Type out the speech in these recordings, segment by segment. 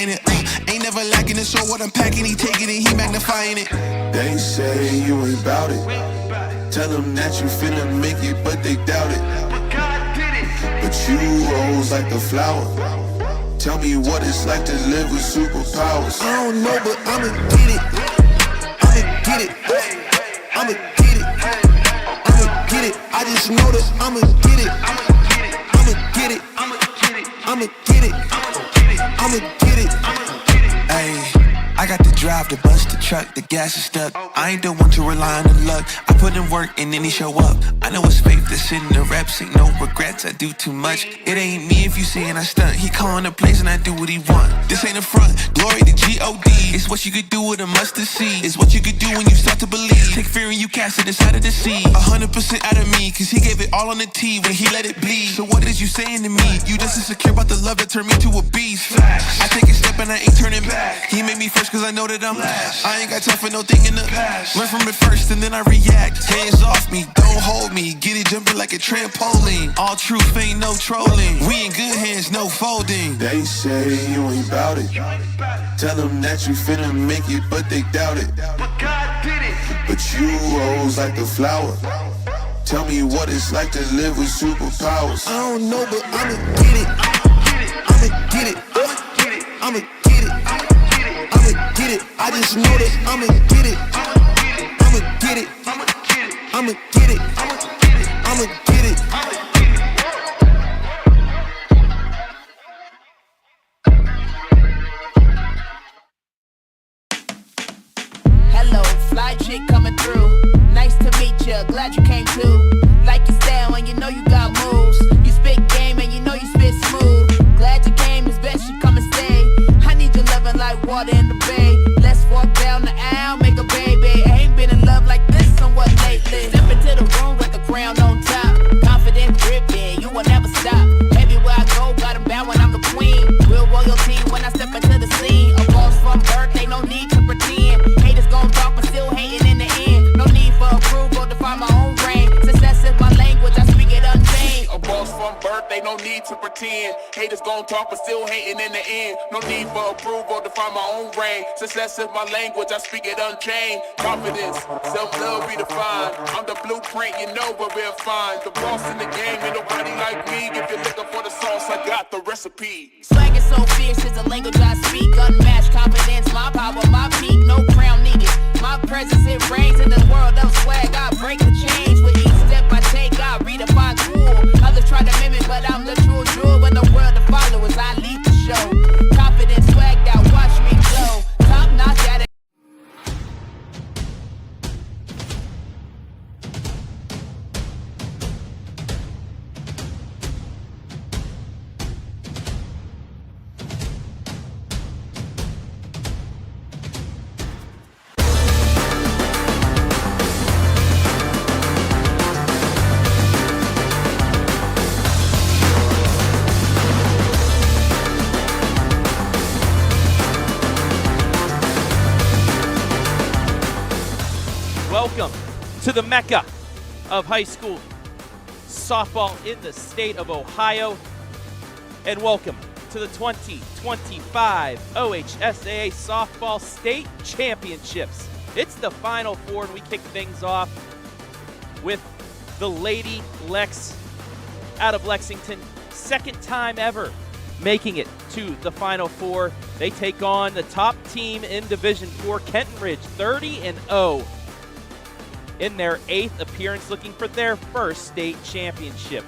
it. Ain't never lacking to show what I'm packing. He taking it, he magnifying it. They say you ain't bout it. Tell them that you finna make it, but they doubt it. But you rose like the flower. Tell me what it's like to live with superpowers. I don't know, but I'ma get it. I'ma get it. I'ma get it. I'ma get it. I just know that I'ma get it. I'ma get it. I'ma get it. I'ma get it. I'ma get it. Ayy, I got the drive, the bus, the truck, the gas is stuck. I ain't the one to rely on the luck. I put in work and then he show up. I know it's fake, this in the reps, ain't no regrets, I do too much. It ain't me if you seeing I stunt. He calling the plays and I do what he want. This ain't a front, glory to G-O-D. It's what you could do with a mustard seed. It's what you could do when you start to believe. Take fear and you cast it inside of the sea. 100% out of me, cause he gave it all on the tee when he let it bleed. So what is you saying to me? You just insecure about the love that turned me to a beast. I take a step and I ain't turning back. He made me first cause I know that I'm last. I ain't got time for no thing in the past. Learn from it first and then I react. Hands off me, don't hold me. Get it jumping like a trampoline. All truth ain't no trolling. We in good hands, no folding. They say you ain't bout it. Tell them that you finna make it, but they doubt it. But God did it. But you rose like the flower. Tell me what it's like to live with superpowers. I don't know, but I'ma get it. I'ma get it. I'ma get it. I'ma get it. I just know that I'ma get it. I'ma get it. I'ma get it. I'ma get it. I'ma get it. Hello, fly chick coming through. Nice to meet ya, glad you came too. Like your style and you know you got moves. You spit game and you know you spit smooth. Glad you came, it's best you come and stay. I need your loving like water in the bay. Let's walk down the aisle, make a baby. I ain't been in love like this somewhat lately. Step into the room with the crown on top. Confident, gripping, you will never stop. Everywhere I go, got 'em bound when I'm the queen. Real royalty when I step into the scene. A boss from birth, ain't no need to pretend. Haters gon' talk, but still hating in the end. No need for approval to find my own reign. Success is my language, I speak it unchained. A boss from birth, ain't no need to pretend. Haters gon' talk, but still hating in the end. No need for approval to find my own reign. Success is my language, I speak it unchained. Confidence, self-love be defined. I'm the blueprint, you know, but we're fine. The boss in the game, ain't nobody like me. If you're looking for the sauce, I got the recipe. Swag is so fierce, is the language I speak. Unmatched confidence, my power, my peak. No crown needed. My presence, it reigns in this world of swag. I break the chains with each step I take. I redefine cool. Others try to mimic, but I'm the true jewel. In the world of followers, I lead the show. Confidence, swagged out, watch me glow. Top notch at it. Welcome to the Mecca of high school softball in the state of Ohio, and welcome to the 2025 OHSAA Softball State Championships. It's the Final Four, and we kick things off with the Lady Lex out of Lexington. Second time ever making it to the Final Four. They take on the top team in Division IV, Kenton Ridge, 30-0. In their 8th appearance, looking for their first state championship.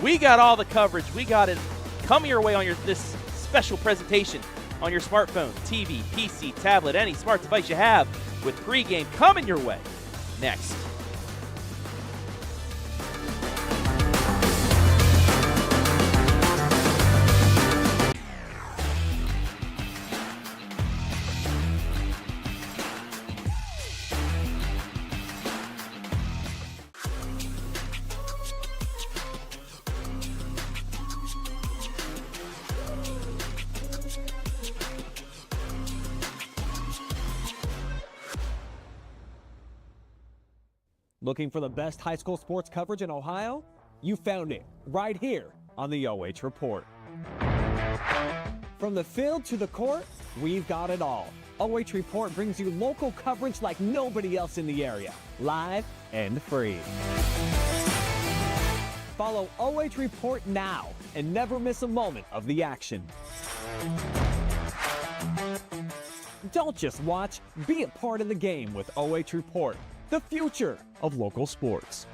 We got all the coverage. We got it coming your way on this special presentation on your smartphone, TV, PC, tablet, any smart device you have, with Pregame coming your way next. Looking for the best high school sports coverage in Ohio? You found it right here on the OH Report. From the field to the court, we've got it all. OH Report brings you local coverage like nobody else in the area, live and free. Follow OH Report now and never miss a moment of the action. Don't just watch, be a part of the game with OH Report, the future of local sports.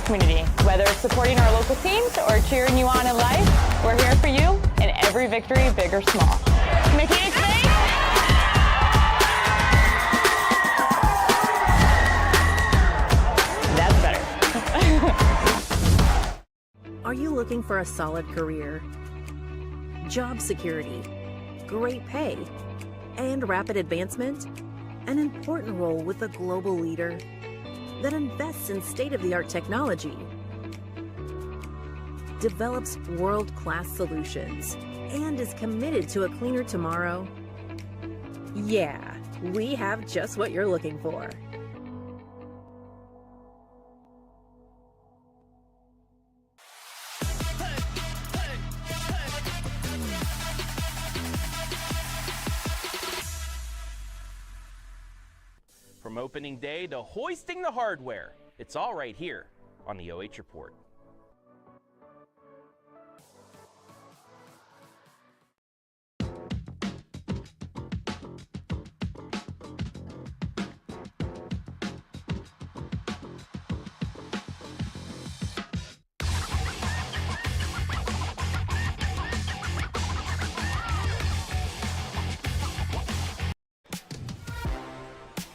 Community. Whether it's supporting our local teams or cheering you on in life, we're here for you in every victory, big or small. Mechanics Bank! That's better. Are you looking for a solid career, job security, great pay, and rapid advancement? An important role with a global leader that invests in state-of-the-art technology, develops world-class solutions, and is committed to a cleaner tomorrow? Yeah, we have just what you're looking for. From opening day to hoisting the hardware, it's all right here on the OH Report.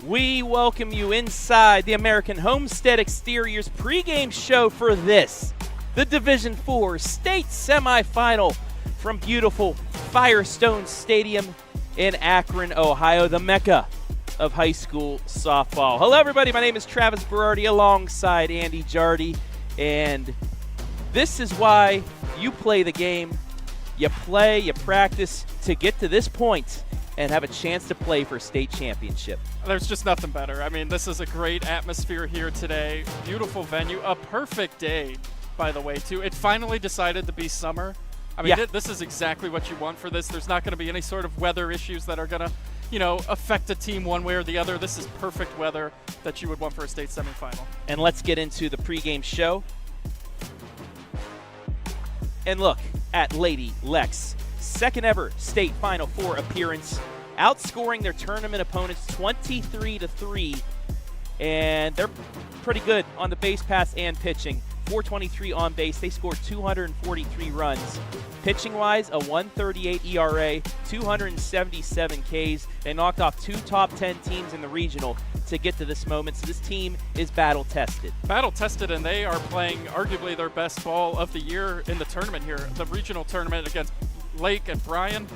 We welcome you inside the American Homestead Exteriors pregame show for this, the Division IV State Semifinal from beautiful Firestone Stadium in Akron, Ohio, the mecca of high school softball. Hello, everybody. My name is Travis Berardi alongside Andy Jardy, and this is why you play the game. You play, you practice to get to this point and have a chance to play for state championship. There's just nothing better. I mean, this is a great atmosphere here today. Beautiful venue. A perfect day, by the way, too. It finally decided to be summer. I mean, Yeah. This is exactly what you want for this. There's not going to be any sort of weather issues that are going to, affect a team one way or the other. This is perfect weather that you would want for a state semifinal. And let's get into the pregame show. And look at Lady Lex. Second ever state Final Four appearance, outscoring their tournament opponents 23-3, and they're pretty good on the base pass and pitching. 423 on base. They scored 243 runs. Pitching-wise, a 138 ERA, 277 Ks. They knocked off two top 10 teams in the regional to get to this moment, so this team is battle-tested. Battle-tested, and they are playing arguably their best ball of the year in the tournament here, the regional tournament against Lake and Bryan.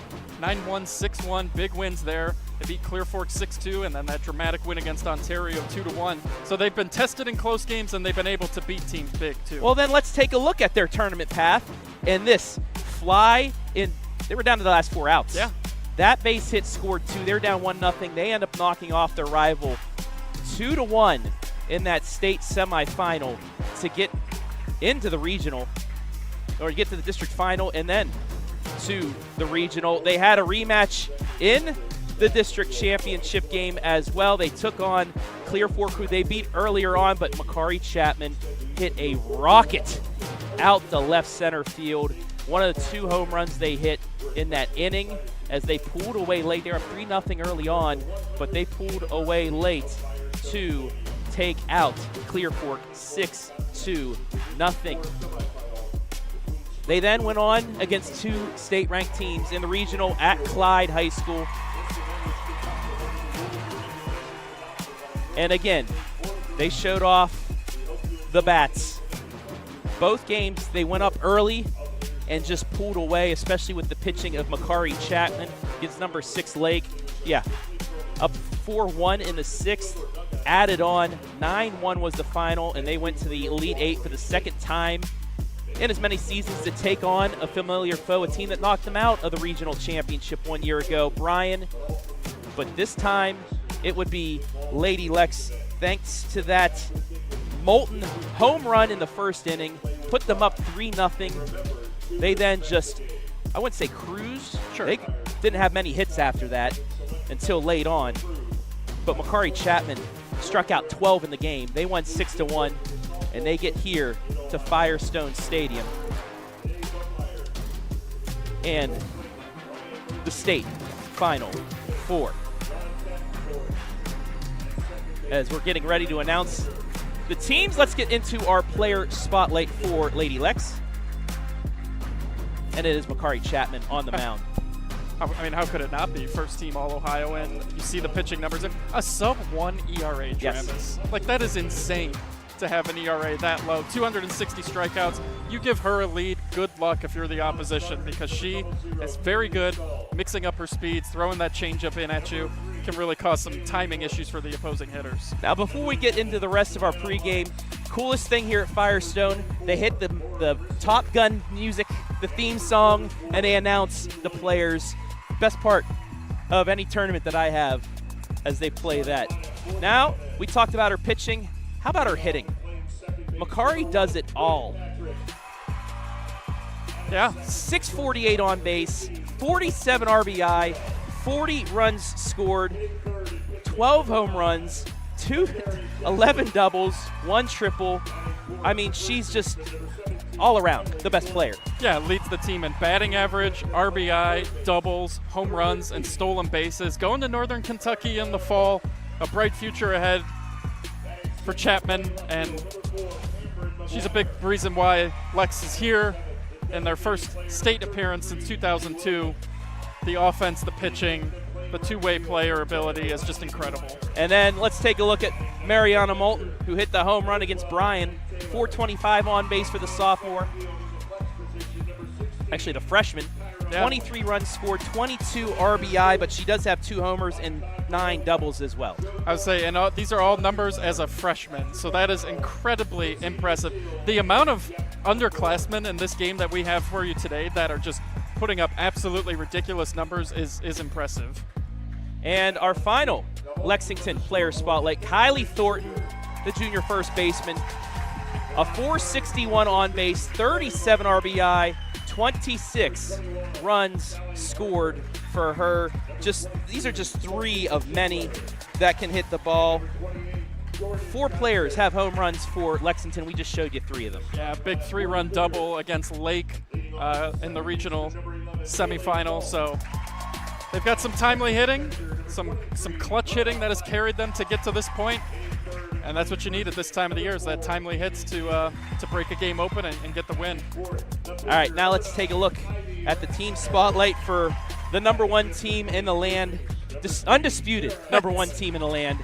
9-1, 6-1, big wins there. They beat Clear Fork 6-2, and then that dramatic win against Ontario 2-1. So they've been tested in close games, and they've been able to beat teams big, too. Well, then let's take a look at their tournament path. And this fly in, they were down to the last 4 outs. Yeah. That base hit scored 2. They're down 1-0. They end up knocking off their rival 2-1 in that state semifinal to get into the regional, or get to the district final, and then to the regional. They had a rematch in the district championship game as well. They took on Clear Fork, who they beat earlier on, but Makaree Chapman hit a rocket out the left center field. One of the 2 home runs they hit in that inning as they pulled away late. They were up 3-0 early on, but they pulled away late to take out Clear Fork 6-0. They then went on against 2 state-ranked teams in the regional at Clyde High School. And again, they showed off the bats. Both games, they went up early and just pulled away, especially with the pitching of Makaree Chapman against number 6 Lake. Yeah, up 4-1 in the 6th, added on. 9-1 was the final, and they went to the Elite 8 for the second time in as many seasons to take on a familiar foe, a team that knocked them out of the regional championship 1 year ago, Bryan. But this time it would be Lady Lex, thanks to that Moulton home run in the first inning, put them up 3-0. They then just, I wouldn't say cruised. Sure. They didn't have many hits after that until late on. But Makaree Chapman struck out 12 in the game. They won 6-1, and they get here to Firestone Stadium. And the state final 4. As we're getting ready to announce the teams, let's get into our player spotlight for Lady Lex. And it is Makaree Chapman on the mound. I mean, how could it not be? First team All-Ohio, and you see the pitching numbers. A sub-1 ERA, Travis. Yes. Like, that is insane to have an ERA that low. 260 strikeouts. You give her a lead, good luck if you're the opposition, because she is very good mixing up her speeds, throwing that changeup in at you. Can really cause some timing issues for the opposing hitters. Now, before we get into the rest of our pregame, coolest thing here at Firestone, they hit the Top Gun music, the theme song, and they announce the players. Best part of any tournament that I have as they play that. Now, we talked about her pitching. How about her hitting? Makaree does it all. Yeah. 648 on base, 47 RBI, 40 runs scored, 12 home runs, 11 doubles, 1 triple. I mean, she's just all around the best player. Yeah, leads the team in batting average, RBI, doubles, home runs, and stolen bases. Going to Northern Kentucky in the fall, a bright future ahead for Chapman, and she's a big reason why Lex is here in their first state appearance since 2002. The offense, the pitching, the two-way player ability is just incredible. And then let's take a look at Mariana Moulton, who hit the home run against Bryan. 425 on base for the sophomore. Actually, the freshman. Yeah. 23 runs scored, 22 RBI, but she does have 2 homers and 9 doubles as well. I would say, and these are all numbers as a freshman, so that is incredibly impressive. The amount of underclassmen in this game that we have for you today that are just putting up absolutely ridiculous numbers is impressive. And our final Lexington player spotlight, Kylie Thornton, the junior first baseman. A 461 on base, 37 RBI, 26 runs scored for her. These are just 3 of many that can hit the ball. 4 players have home runs for Lexington. We just showed you 3 of them. Yeah, big 3-run double against Lake in the regional semifinal. So they've got some timely hitting, some clutch hitting that has carried them to get to this point. And that's what you need at this time of the year, is that timely hits to break a game open and get the win. All right, now let's take a look at the team spotlight for the number 1 team in the land, undisputed number 1 team in the land.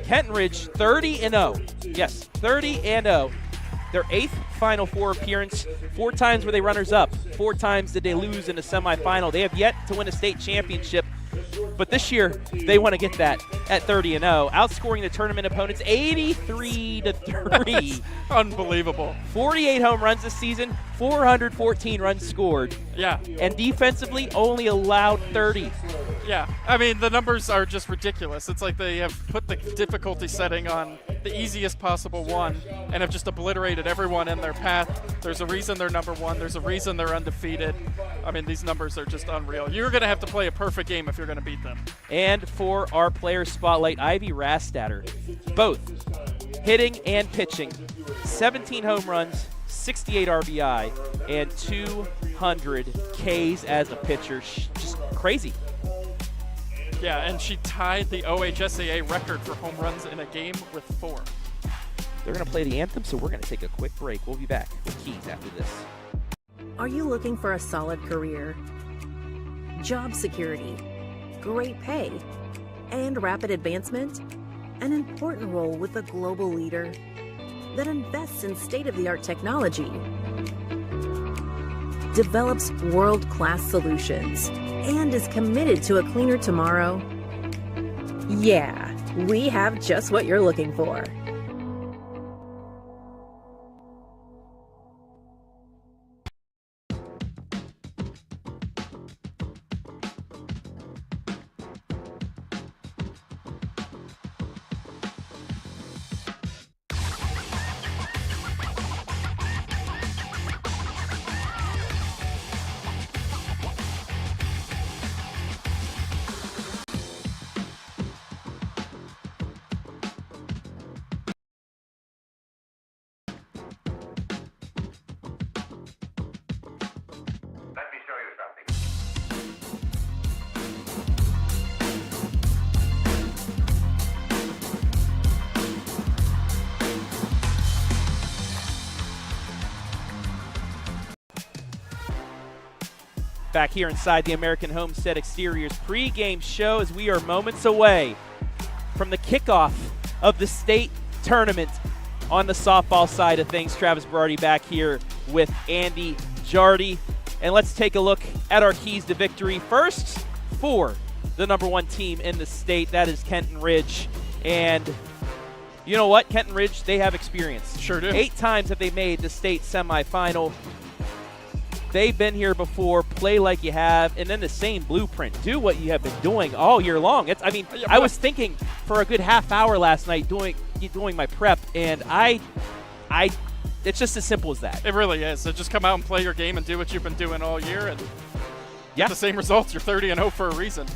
Kenton Ridge, 30-0. Yes, 30-0. Their 8th Final Four appearance. 4 times were they runners-up. 4 times did they lose in the semifinal. They have yet to win a state championship, but this year they want to get that at 30-0, outscoring the tournament opponents 83-3. Unbelievable. 48 home runs this season, 414 runs scored. Yeah. And defensively only allowed 30. Yeah, I mean, the numbers are just ridiculous. It's like they have put the difficulty setting on the easiest possible one and have just obliterated everyone in their path. There's a reason they're number 1. There's a reason they're undefeated. I mean, these numbers are just unreal. You're going to have to play a perfect game if you're going to beat them. And for our player spotlight, Ivee Rastatter, both hitting and pitching. 17 home runs, 68 RBI, and 200 Ks as a pitcher. Just crazy. Yeah, and she tied the OHSAA record for home runs in a game with 4. They're going to play the anthem, so we're going to take a quick break. We'll be back with Keys after this. Are you looking for a solid career, job security, great pay, and rapid advancement? An important role with a global leader that invests in state-of-the-art technology, develops world-class solutions, and is committed to a cleaner tomorrow? Yeah, we have just what you're looking for. Back here inside the American Homestead Exteriors pregame show as we are moments away from the kickoff of the state tournament on the softball side of things. Travis Berardi back here with Andy Jardy. And let's take a look at our keys to victory. First, for the #1 team in the state, that is Kenton Ridge. And you know what? Kenton Ridge, they have experience. Sure do. 8 times have they made the state semifinal. They've been here before. Play like you have, and then the same blueprint. Do what you have been doing all year long. I was thinking for a good half hour last night doing my prep, and it's just as simple as that. It really is. So just come out and play your game and do what you've been doing all year, and yeah, the same results. You're 30-0 for a reason.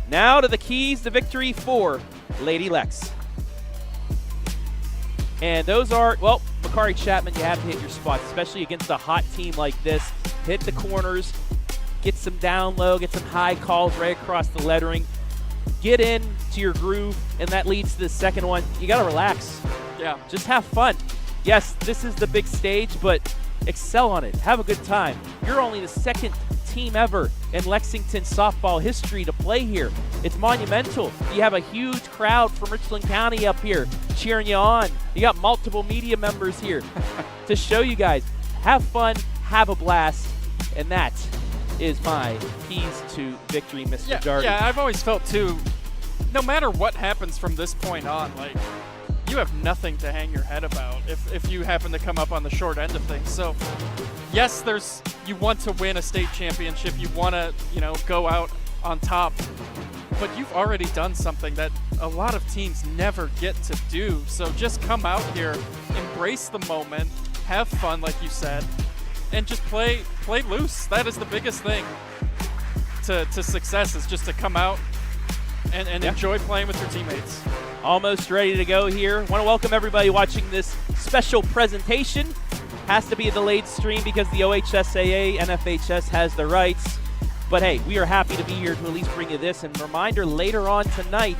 Now to the keys to victory for Lady Lex. And those are, well, Makaree Chapman, you have to hit your spots, especially against a hot team like this. Hit the corners, get some down low, get some high calls right across the lettering. Get into your groove, and that leads to the second one. You got to relax. Yeah. Just have fun. Yes, this is the big stage, but excel on it. Have a good time. You're only the second team ever in Lexington softball history to play here. It's monumental. You have a huge crowd from Richland County up here cheering you on. You got multiple media members here to show you guys. Have fun, have a blast, and that is my keys to victory, Mr. Jardy. Yeah, I've always felt too, no matter what happens from this point on, like, you have nothing to hang your head about if you happen to come up on the short end of things. So yes, you want to win a state championship, you want to, go out on top, but you've already done something that a lot of teams never get to do. So just come out here, embrace the moment, have fun, like you said, and just play loose. That is the biggest thing to success, is just to come out and enjoy playing with your teammates. Almost ready to go here. Want to welcome everybody watching this special presentation. Has to be a delayed stream because the OHSAA NFHS has the rights. But hey, we are happy to be here to at least bring you this. And reminder, later on tonight,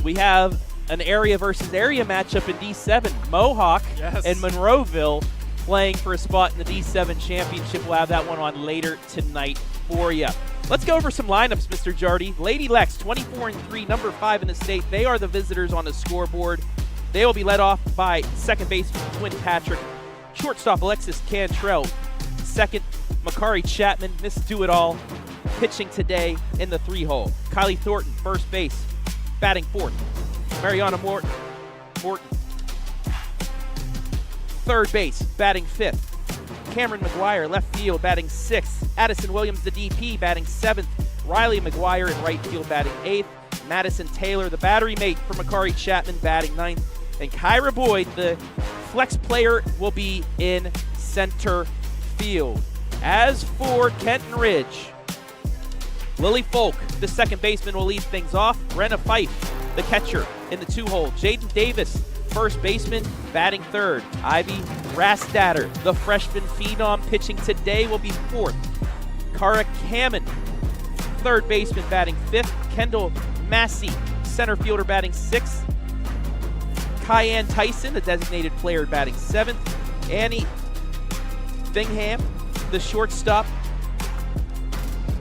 we have an area versus area matchup in D7. Mohawk and Monroeville playing for a spot in the D7 championship. We'll have that one on later tonight for you. Let's go over some lineups, Mr. Jardy. Lady Lex, 24-3, number 5 in the state. They are the visitors on the scoreboard. They will be led off by second baseman Quinn Patrick, shortstop Alexis Cantrell, second Makaree Chapman, Miss Do-It-All, pitching today in the 3-hole. Kylie Thornton, first base, batting 4th. Mariana Morton, third base, batting 5th. Cameron McGuire, left field, batting 6th. Addison Williams, the DP, batting 7th. Riley McGuire in right field, batting 8th. Madison Taylor, the battery mate for Makaree Chapman, batting 9th. And Kyra Boyd, the flex player, will be in center field. As for Kenton Ridge, Lily Folk, the second baseman, will lead things off. Brenna Fife, the catcher, in the 2-hole. Jaden Davis, first baseman, batting 3rd. Ivee Rastatter, the freshman phenom, pitching today, will be 4th. Cara Kamen, third baseman, batting 5th. Kendall Massey, center fielder, batting 6th. Kyan Tyson, the designated player, batting 7th. Annie Bingham, the shortstop,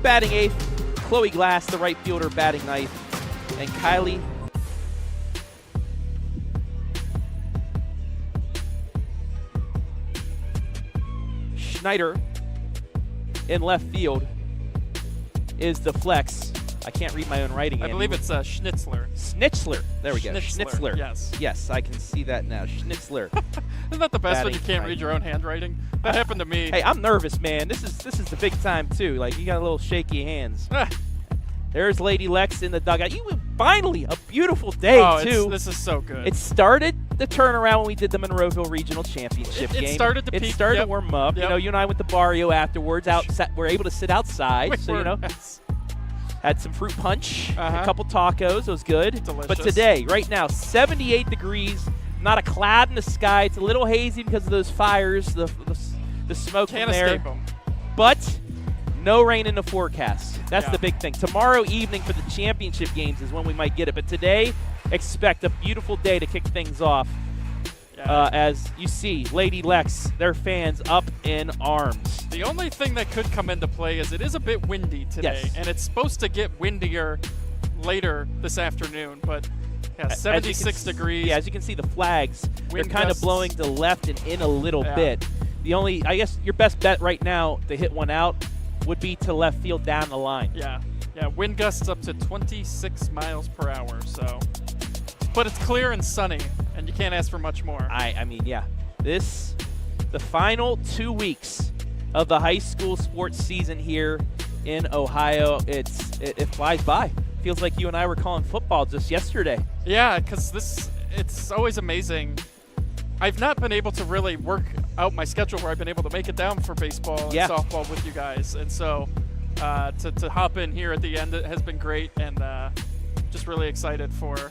batting 8th. Chloe Glass, the right fielder, batting 9th. And Kylie Schneider in left field is the flex. I can't read my own writing. I believe it's Schnitzler. Schnitzler. There we go. Schnitzler. Yes. Yes, I can see that now. Schnitzler. Isn't that the best when you Batting can't read your own handwriting? That happened to me. Hey, I'm nervous, man. This is the big time too. Like, you got a little shaky hands. There's Lady Lex in the dugout. Finally a beautiful day too. This is so good. It started the turnaround when we did the Monroeville Regional Championship game. It started to peak. It started to warm up. Yep. You and I went to Barrio afterwards. We're able to sit outside. Had some fruit punch, a couple tacos. It was good. Delicious. But today, right now, 78 degrees. Not a cloud in the sky. It's a little hazy because of those fires, the smoke Can't from there. escape them. But no rain in the forecast. That's the big thing. Tomorrow evening for the championship games is when we might get it. But today, expect a beautiful day to kick things off. as you see Lady Lex, their fans up in arms. The only thing that could come into play is it is a bit windy today, Yes. and it's supposed to get windier later this afternoon, but 76 degrees. Yeah, as you can see, the flags, they're Wind kind of gusts. blowing to the left and in a little Yeah. bit. The only, I guess, your best bet right now to hit one out would be to left field down the line. Yeah, wind gusts up to 26 miles per hour, so. But it's clear and sunny, and you can't ask for much more. I mean, yeah. The final 2 weeks of the high school sports season here in Ohio, it flies by. Feels like you and I were calling football just yesterday. Yeah, because it's always amazing. I've not been able to really work out my schedule where I've been able to make it down for baseball and softball with you guys. And so to hop in here at the end has been great, and just really excited for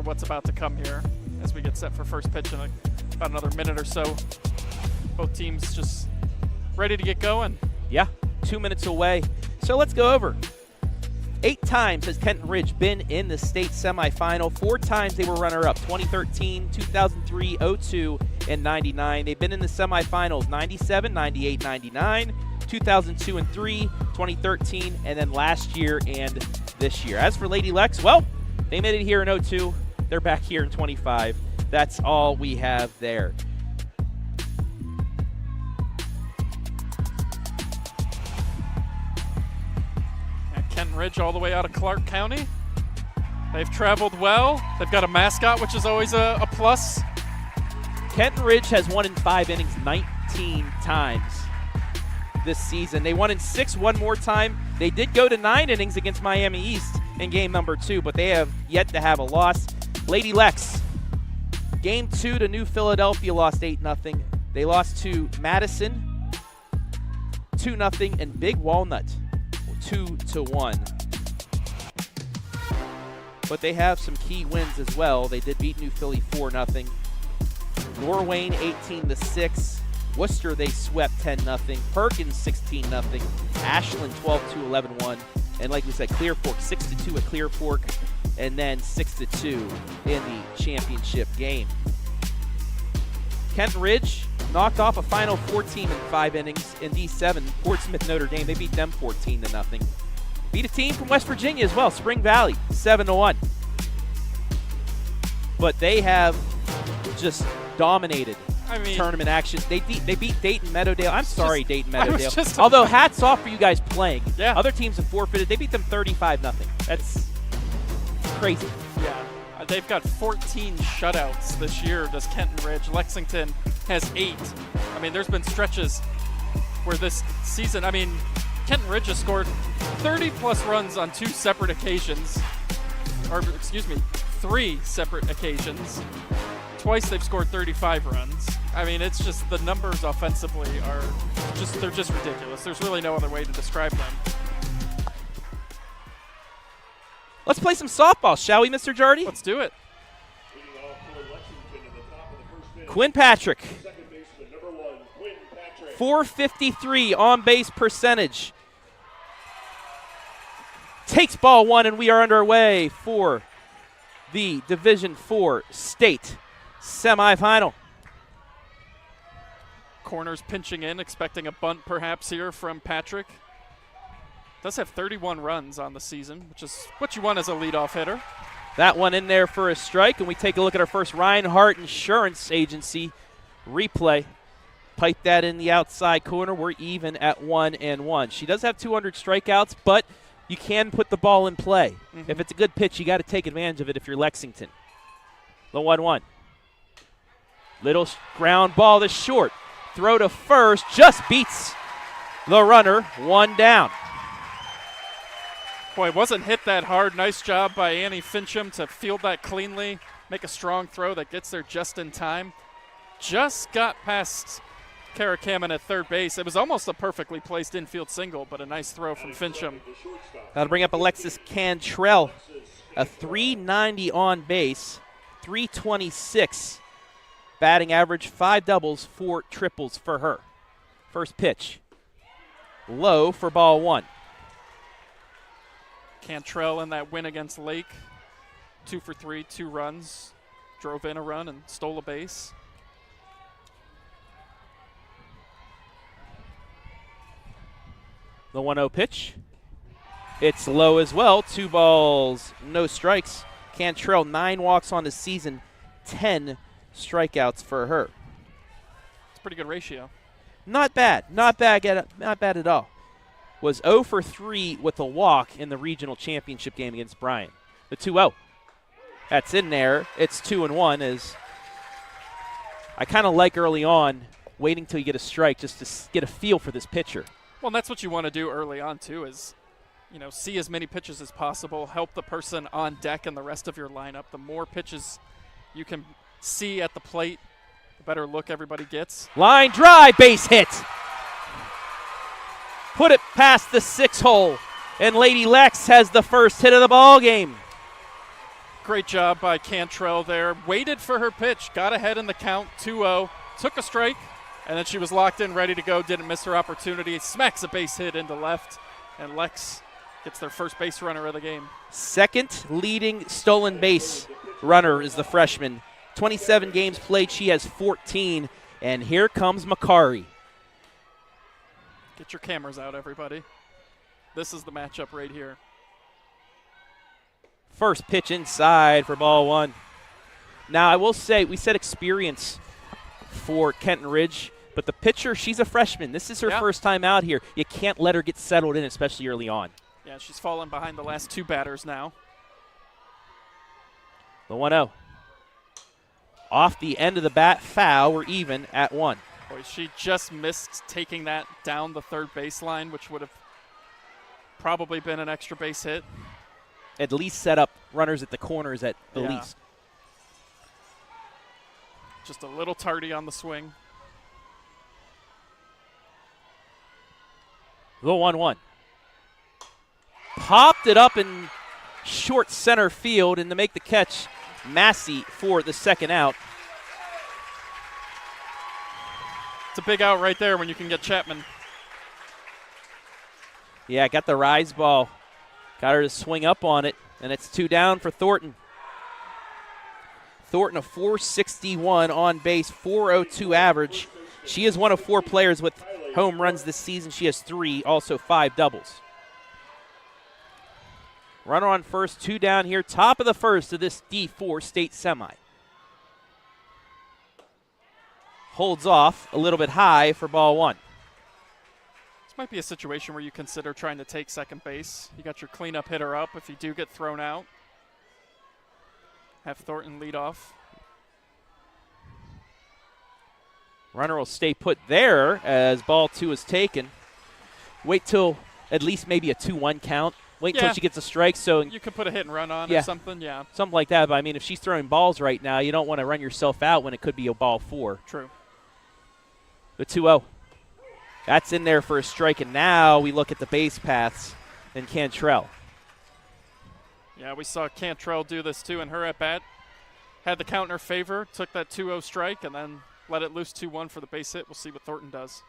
what's about to come here as we get set for first pitch in about another minute or so. Both teams just ready to get going. Yeah, 2 minutes away. So let's go over. 8 times has Kenton Ridge been in the state semifinal. 4 times they were runner-up, 2013, 2003, 02, and 99. They've been in the semifinals 97, 98, 99, 2002 and 3, 2013, and then last year and this year. As for Lady Lex, well, they made it here in 02. They're back here in 25. That's all we have there. Kenton Ridge all the way out of Clark County. They've traveled well. They've got a mascot, which is always a plus. Kenton Ridge has won in 5 innings 19 times this season. They won in 6 one more time. They did go to 9 innings against Miami East in game number 2, but they have yet to have a loss. Lady Lex, game 2 to New Philadelphia, lost 8-0. They lost to Madison 2-0 and Big Walnut 2-1. But they have some key wins as well. They did beat New Philly 4-0. Norwayne 18-6. Worcester they swept 10-0. Perkins 16-0. Ashland 12-11-1. And like we said, Clear Fork 6-2 at Clear Fork, and then 6-2 in the championship game. Kenton Ridge knocked off a Final Four team in 5 innings in D7. Portsmouth Notre Dame, they beat them 14-0. Beat a team from West Virginia as well, Spring Valley, 7-1. But they have just dominated tournament action. They beat Dayton Meadowdale. I'm sorry, Dayton Meadowdale. Although hats off for you guys playing. Yeah. Other teams have forfeited. They beat them 35-0. That's crazy. Yeah. They've got 14 shutouts this year, does Kenton Ridge. Lexington has 8. I mean, there's been stretches where this season, Kenton Ridge has scored 30-plus runs on 2 separate occasions. Or, excuse me, 3 separate occasions. Twice they've scored 35 runs. It's just the numbers offensively they're just ridiculous. There's really no other way to describe them. Let's play some softball, shall we, Mr. Jardy? Let's do it. Quinn Patrick. 453 on-base percentage. Takes ball 1, and we are underway for the Division IV State Semifinal. Corners pinching in, expecting a bunt perhaps here from Patrick. Does have 31 runs on the season, which is what you want as a leadoff hitter. That one in there for a strike, and we take a look at our first Rinehardt Insurance Agency replay. Pipe that in the outside corner. We're even at 1-1. She does have 200 strikeouts, but you can put the ball in play. Mm-hmm. If it's a good pitch, you got to take advantage of it if you're Lexington. The 1-1. Little ground ball to short. Throw to first. Just beats the runner. 1 down. Boy, it wasn't hit that hard. Nice job by Annie Fincham to field that cleanly, make a strong throw that gets there just in time. Just got past Kara Kamen at third base. It was almost a perfectly placed infield single, but a nice throw from Fincham. That'll bring up Alexis Cantrell. A 390 on base, 326 batting average, 5 doubles, 4 triples for her. First pitch. Low for ball 1. Cantrell in that win against Lake. 2 for 3, 2 runs. Drove in a run and stole a base. The 1-0 pitch. It's low as well. 2 balls, no strikes. Cantrell, 9 walks on the season, 10 strikeouts for her. It's a pretty good ratio. Not bad. Not bad at all. Was 0 for 3 with a walk in the regional championship game against Bryan. The 2-0. That's in there. It's 2-1 as I kind of like early on waiting till you get a strike just to get a feel for this pitcher. Well, and that's what you want to do early on, too, is, you know, see as many pitches as possible, help the person on deck and the rest of your lineup. The more pitches you can see at the plate, the better look everybody gets. Line drive, base hit. Put it past the 6 hole, and Lady Lex has the first hit of the ball game. Great job by Cantrell there. Waited for her pitch, got ahead in the count, 2-0, took a strike, and then she was locked in, ready to go, didn't miss her opportunity, smacks a base hit into left, and Lex gets their first base runner of the game. Second leading stolen base runner is the freshman. 27 games played, she has 14, and here comes Makaree. Get your cameras out, everybody. This is the matchup right here. First pitch inside for ball 1. Now, I will say, we said experience for Kenton Ridge, but the pitcher, she's a freshman. This is her first time out here. You can't let her get settled in, especially early on. Yeah, she's fallen behind the last 2 batters now. The 1-0. Off the end of the bat, foul. We're even at 1. Boy, she just missed taking that down the third baseline, which would have probably been an extra base hit. At least set up runners at the corners at the least. Just a little tardy on the swing. The 1-1. Popped it up in short center field, and to make the catch, Massey for the second out. It's a big out right there when you can get Chapman. Yeah, got the rise ball. Got her to swing up on it, and it's 2 down for Thornton. Thornton, a .461 on base, .402 average. She is one of 4 players with home runs this season. She has 3, also 5 doubles. Runner on first, 2 down here. Top of the first of this D4 state semi. Holds off a little bit high for ball 1. This might be a situation where you consider trying to take second base. You got your cleanup hitter up if you do get thrown out. Have Thornton lead off. Runner will stay put there as ball 2 is taken. Wait till at least maybe a 2-1 count. Wait until she gets a strike. So you could put a hit and run on or something, something like that. But, I mean, if she's throwing balls right now, you don't want to run yourself out when it could be a ball 4. True. The 2-0. That's in there for a strike, and now we look at the base paths and Cantrell. Yeah, we saw Cantrell do this too in her at-bat. Had the count in her favor, took that 2-0 strike, and then let it loose 2-1 for the base hit. We'll see what Thornton does.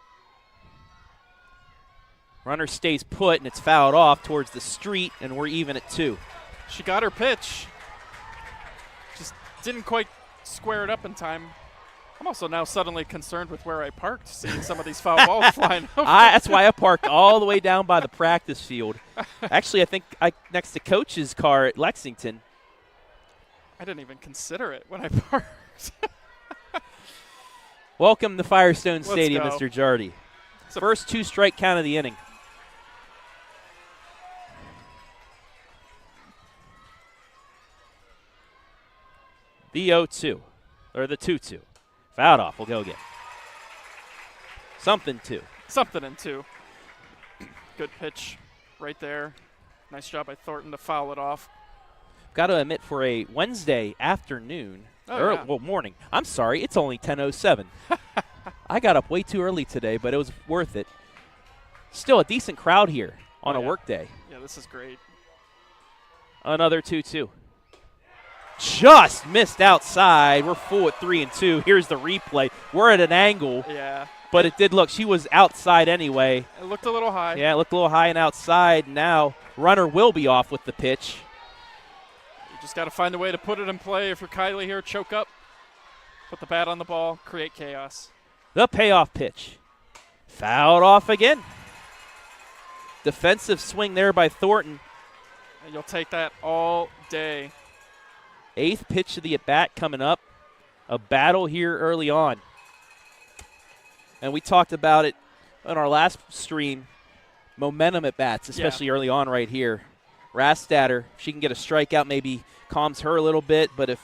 Runner stays put, and it's fouled off towards the street, and we're even at 2. She got her pitch. Just didn't quite square it up in time. I'm also now suddenly concerned with where I parked, seeing some of these foul balls flying over. That's why I parked all the way down by the practice field. Actually, I think next to Coach's car at Lexington. I didn't even consider it when I parked. Welcome to Firestone Stadium, go. Mr. Jardy. First 2-strike count of the inning. The 0-2, or the 2-2. Fouled off. We'll go again. Something 2. Something in 2. Good pitch right there. Nice job by Thornton to foul it off. Got to admit, for a Wednesday afternoon, morning. I'm sorry, it's only 10:07. I got up way too early today, but it was worth it. Still a decent crowd here on a work day. Yeah, this is great. Another 2-2. Just missed outside. We're full at 3-2. Here's the replay. We're at an angle. Yeah. But it did look, she was outside anyway. It looked a little high. Yeah, it looked a little high and outside. Now, runner will be off with the pitch. You just got to find a way to put it in play. If you're Kylie here, choke up, put the bat on the ball, create chaos. The payoff pitch. Fouled off again. Defensive swing there by Thornton. And you'll take that all day. 8th pitch of the at-bat coming up. A battle here early on. And we talked about it on our last stream. Momentum at-bats, especially early on right here. Rastatter, if she can get a strikeout, maybe calms her a little bit. But if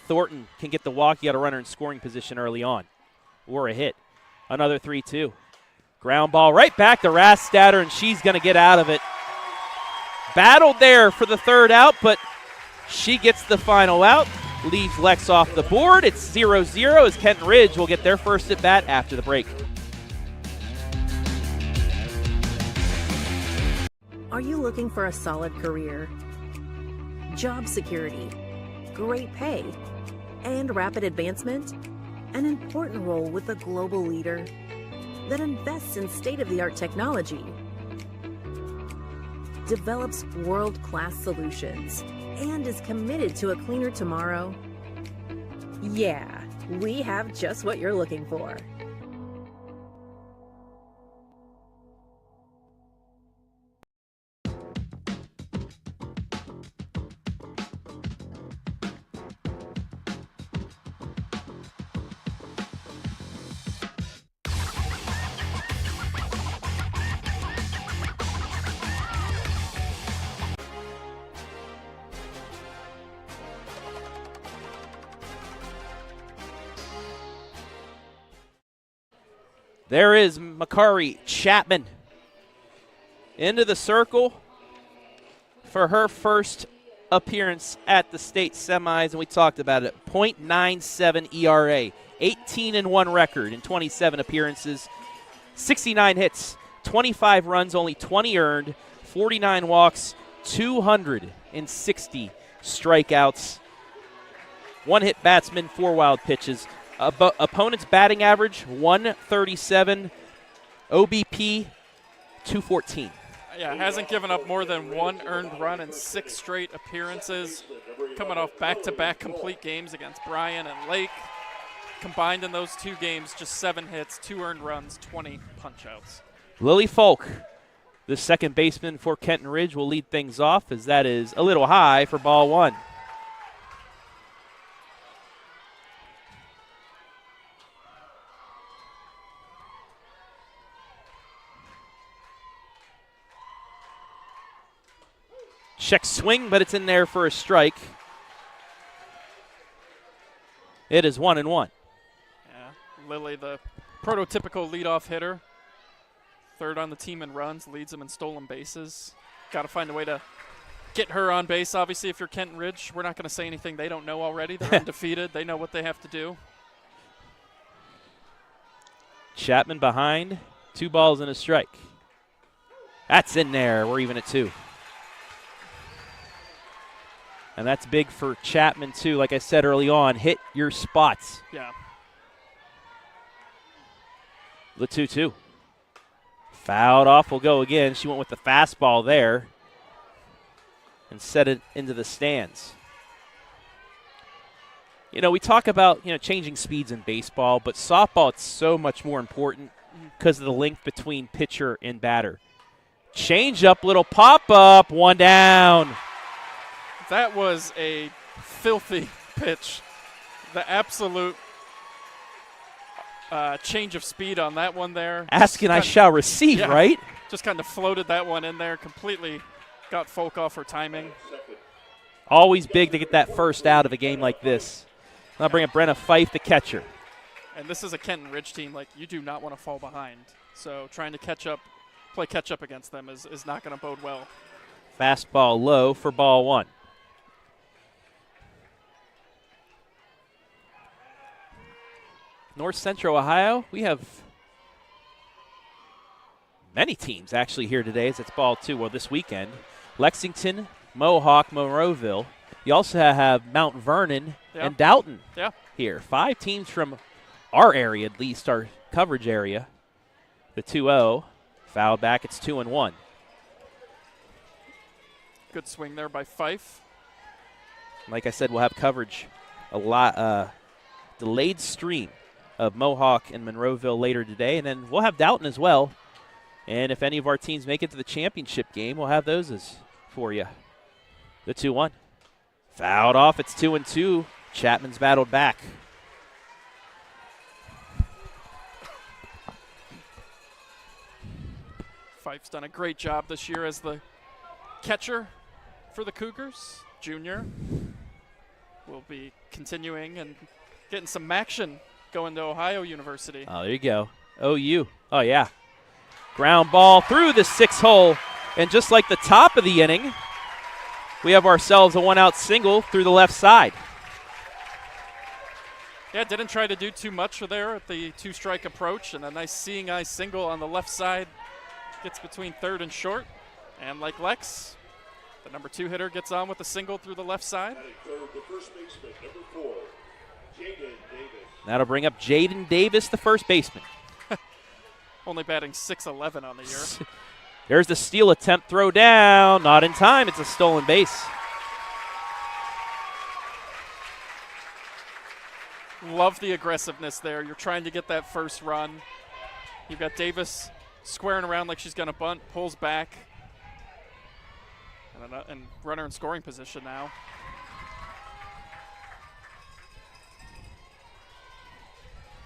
Thornton can get the walk, you got a runner in scoring position early on. Or a hit. Another 3-2. Ground ball right back to Rastatter, and she's going to get out of it. Battled there for the 3rd out, but she gets the final out. Leaves Lex off the board. It's 0-0 as Kenton Ridge will get their first at bat after the break. Are you looking for a solid career, job security, great pay, and rapid advancement? An important role with a global leader that invests in state-of-the-art technology, develops world-class solutions, and is committed to a cleaner tomorrow? Yeah, we have just what you're looking for. There is Makaree Chapman into the circle for her first appearance at the state semis, and we talked about it. .97 ERA, 18-1 record in 27 appearances, 69 hits, 25 runs, only 20 earned, 49 walks, 260 strikeouts, 1-hit batsman, 4 wild pitches. Opponent's batting average, 137. OBP, 214. Yeah, hasn't given up more than 1 earned run in 6 straight appearances. Coming off back-to-back complete games against Bryan and Lake. Combined in those 2 games, just 7 hits, 2 earned runs, 20 punch-outs. Lily Folk, the second baseman for Kenton Ridge, will lead things off as that is a little high for ball 1. Check swing, but it's in there for a strike. It is 1-1. Yeah, Lily, the prototypical leadoff hitter. 3rd on the team in runs, leads them in stolen bases. Got to find a way to get her on base. Obviously, if you're Kenton Ridge, we're not going to say anything they don't know already. They're undefeated. They know what they have to do. Chapman behind, 2 balls and a strike. That's in there. We're even at 2. And that's big for Chapman, too. Like I said early on, hit your spots. Yeah. The 2-2. Fouled off will go again. She went with the fastball there and set it into the stands. You know, we talk about, changing speeds in baseball, but softball, it's so much more important because of the length between pitcher and batter. Change up, little pop-up, 1 down. That was a filthy pitch. The absolute change of speed on that one there. Ask and I shall receive, right? Just kind of floated that one in there, completely got Folk off her timing. Always big to get that first out of a game like this. I'll bring up Brenna Fife, the catcher. And this is a Kenton Ridge team, like, you do not want to fall behind. So trying to play catch up against them is not going to bode well. Fastball low for ball 1. North Central Ohio, we have many teams actually here today as it's ball 2, well, this weekend. Lexington, Mohawk, Monroeville. You also have Mount Vernon and Doughton here. 5 teams from our area, at least, our coverage area. The 2-0, fouled back, it's 2-1. Good swing there by Fife. Like I said, we'll have coverage a lot, delayed stream of Mohawk and Monroeville later today, and then we'll have Doughton as well And if any of our teams make it to the championship game, we'll have those for you. The 2-1. Fouled off. It's 2-2. Chapman's battled back. Fife's done a great job this year as the catcher for the Cougars. Junior will be continuing and getting some action going to Ohio University. Oh, there you go. OU. Oh, yeah. Ground ball through the 6-hole. And just like the top of the inning, we have ourselves a one-out single through the left side. Yeah, didn't try to do too much there at the two-strike approach, and a nice seeing eye single on the left side. Gets between third and short. And like Lex, the number 2 hitter gets on with a single through the left side. That'll bring up Jaden Davis, the first baseman. Only batting .611 on the year. There's the steal attempt, throw down. Not in time. It's a stolen base. Love the aggressiveness there. You're trying to get that first run. You've got Davis squaring around like she's going to bunt, pulls back. And runner in scoring position now.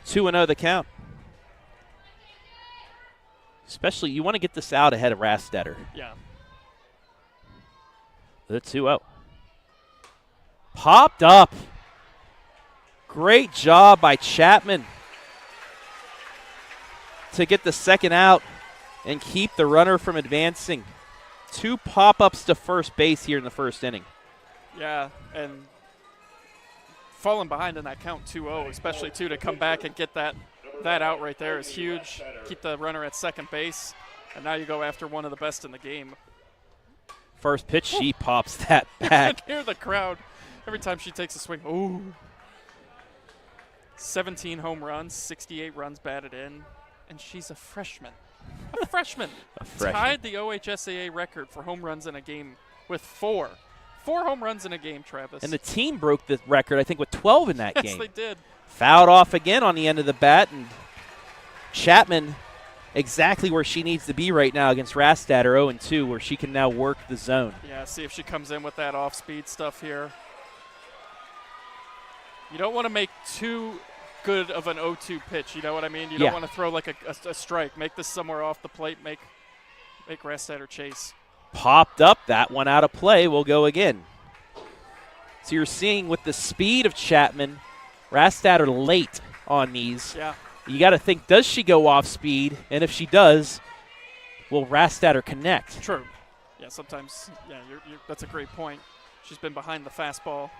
Two 2-0 the count. Especially, you want to get this out ahead of Rastatter. Yeah. The 2-0. Popped up. Great job by Chapman to get the second out and keep the runner from advancing. 2 pop-ups to first base here in the first inning. Yeah, and falling behind in that count 2-0, especially too, to come back and get that out right there is huge. Keep the runner at second base, and now you go after one of the best in the game. First pitch, she pops that back. You can hear the crowd every time she takes a swing. Ooh. 17 home runs, 68 runs batted in, and she's a freshman. A freshman. Tied the OHSAA record for home runs in a game with 4. 4 home runs in a game, Travis. And the team broke the record, I think, with 12 in that game. Yes, they did. Fouled off again on the end of the bat, and Chapman exactly where she needs to be right now against Rastatter, 0-2, where she can now work the zone. Yeah, see if she comes in with that off-speed stuff here. You don't want to make too good of an 0-2 pitch, you know what I mean? You don't want to throw like a strike. Make this somewhere off the plate, make Rastatter chase. Popped up, that one out of play, will go again. So you're seeing with the speed of Chapman, Rastatter late on these. Yeah. You got to think, does she go off speed? And if she does, will Rastatter connect? True. Yeah, sometimes, that's a great point. She's been behind the fastball.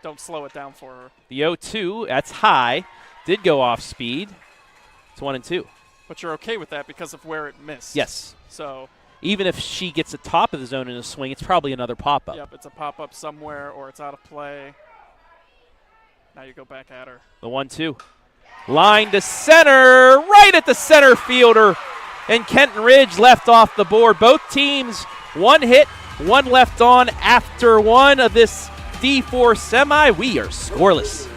Don't slow it down for her. The 0-2, that's high. Did go off speed. It's 1-2. But you're okay with that because of where it missed. Yes. So even if she gets the top of the zone in a swing, it's probably another pop-up. Yep, it's a pop-up somewhere or it's out of play. Now you go back at her. The 1-2. Line to center, right at the center fielder. And Kenton Ridge left off the board. Both teams, 1 hit, 1 left on after 1 of this D4 semi. We are scoreless.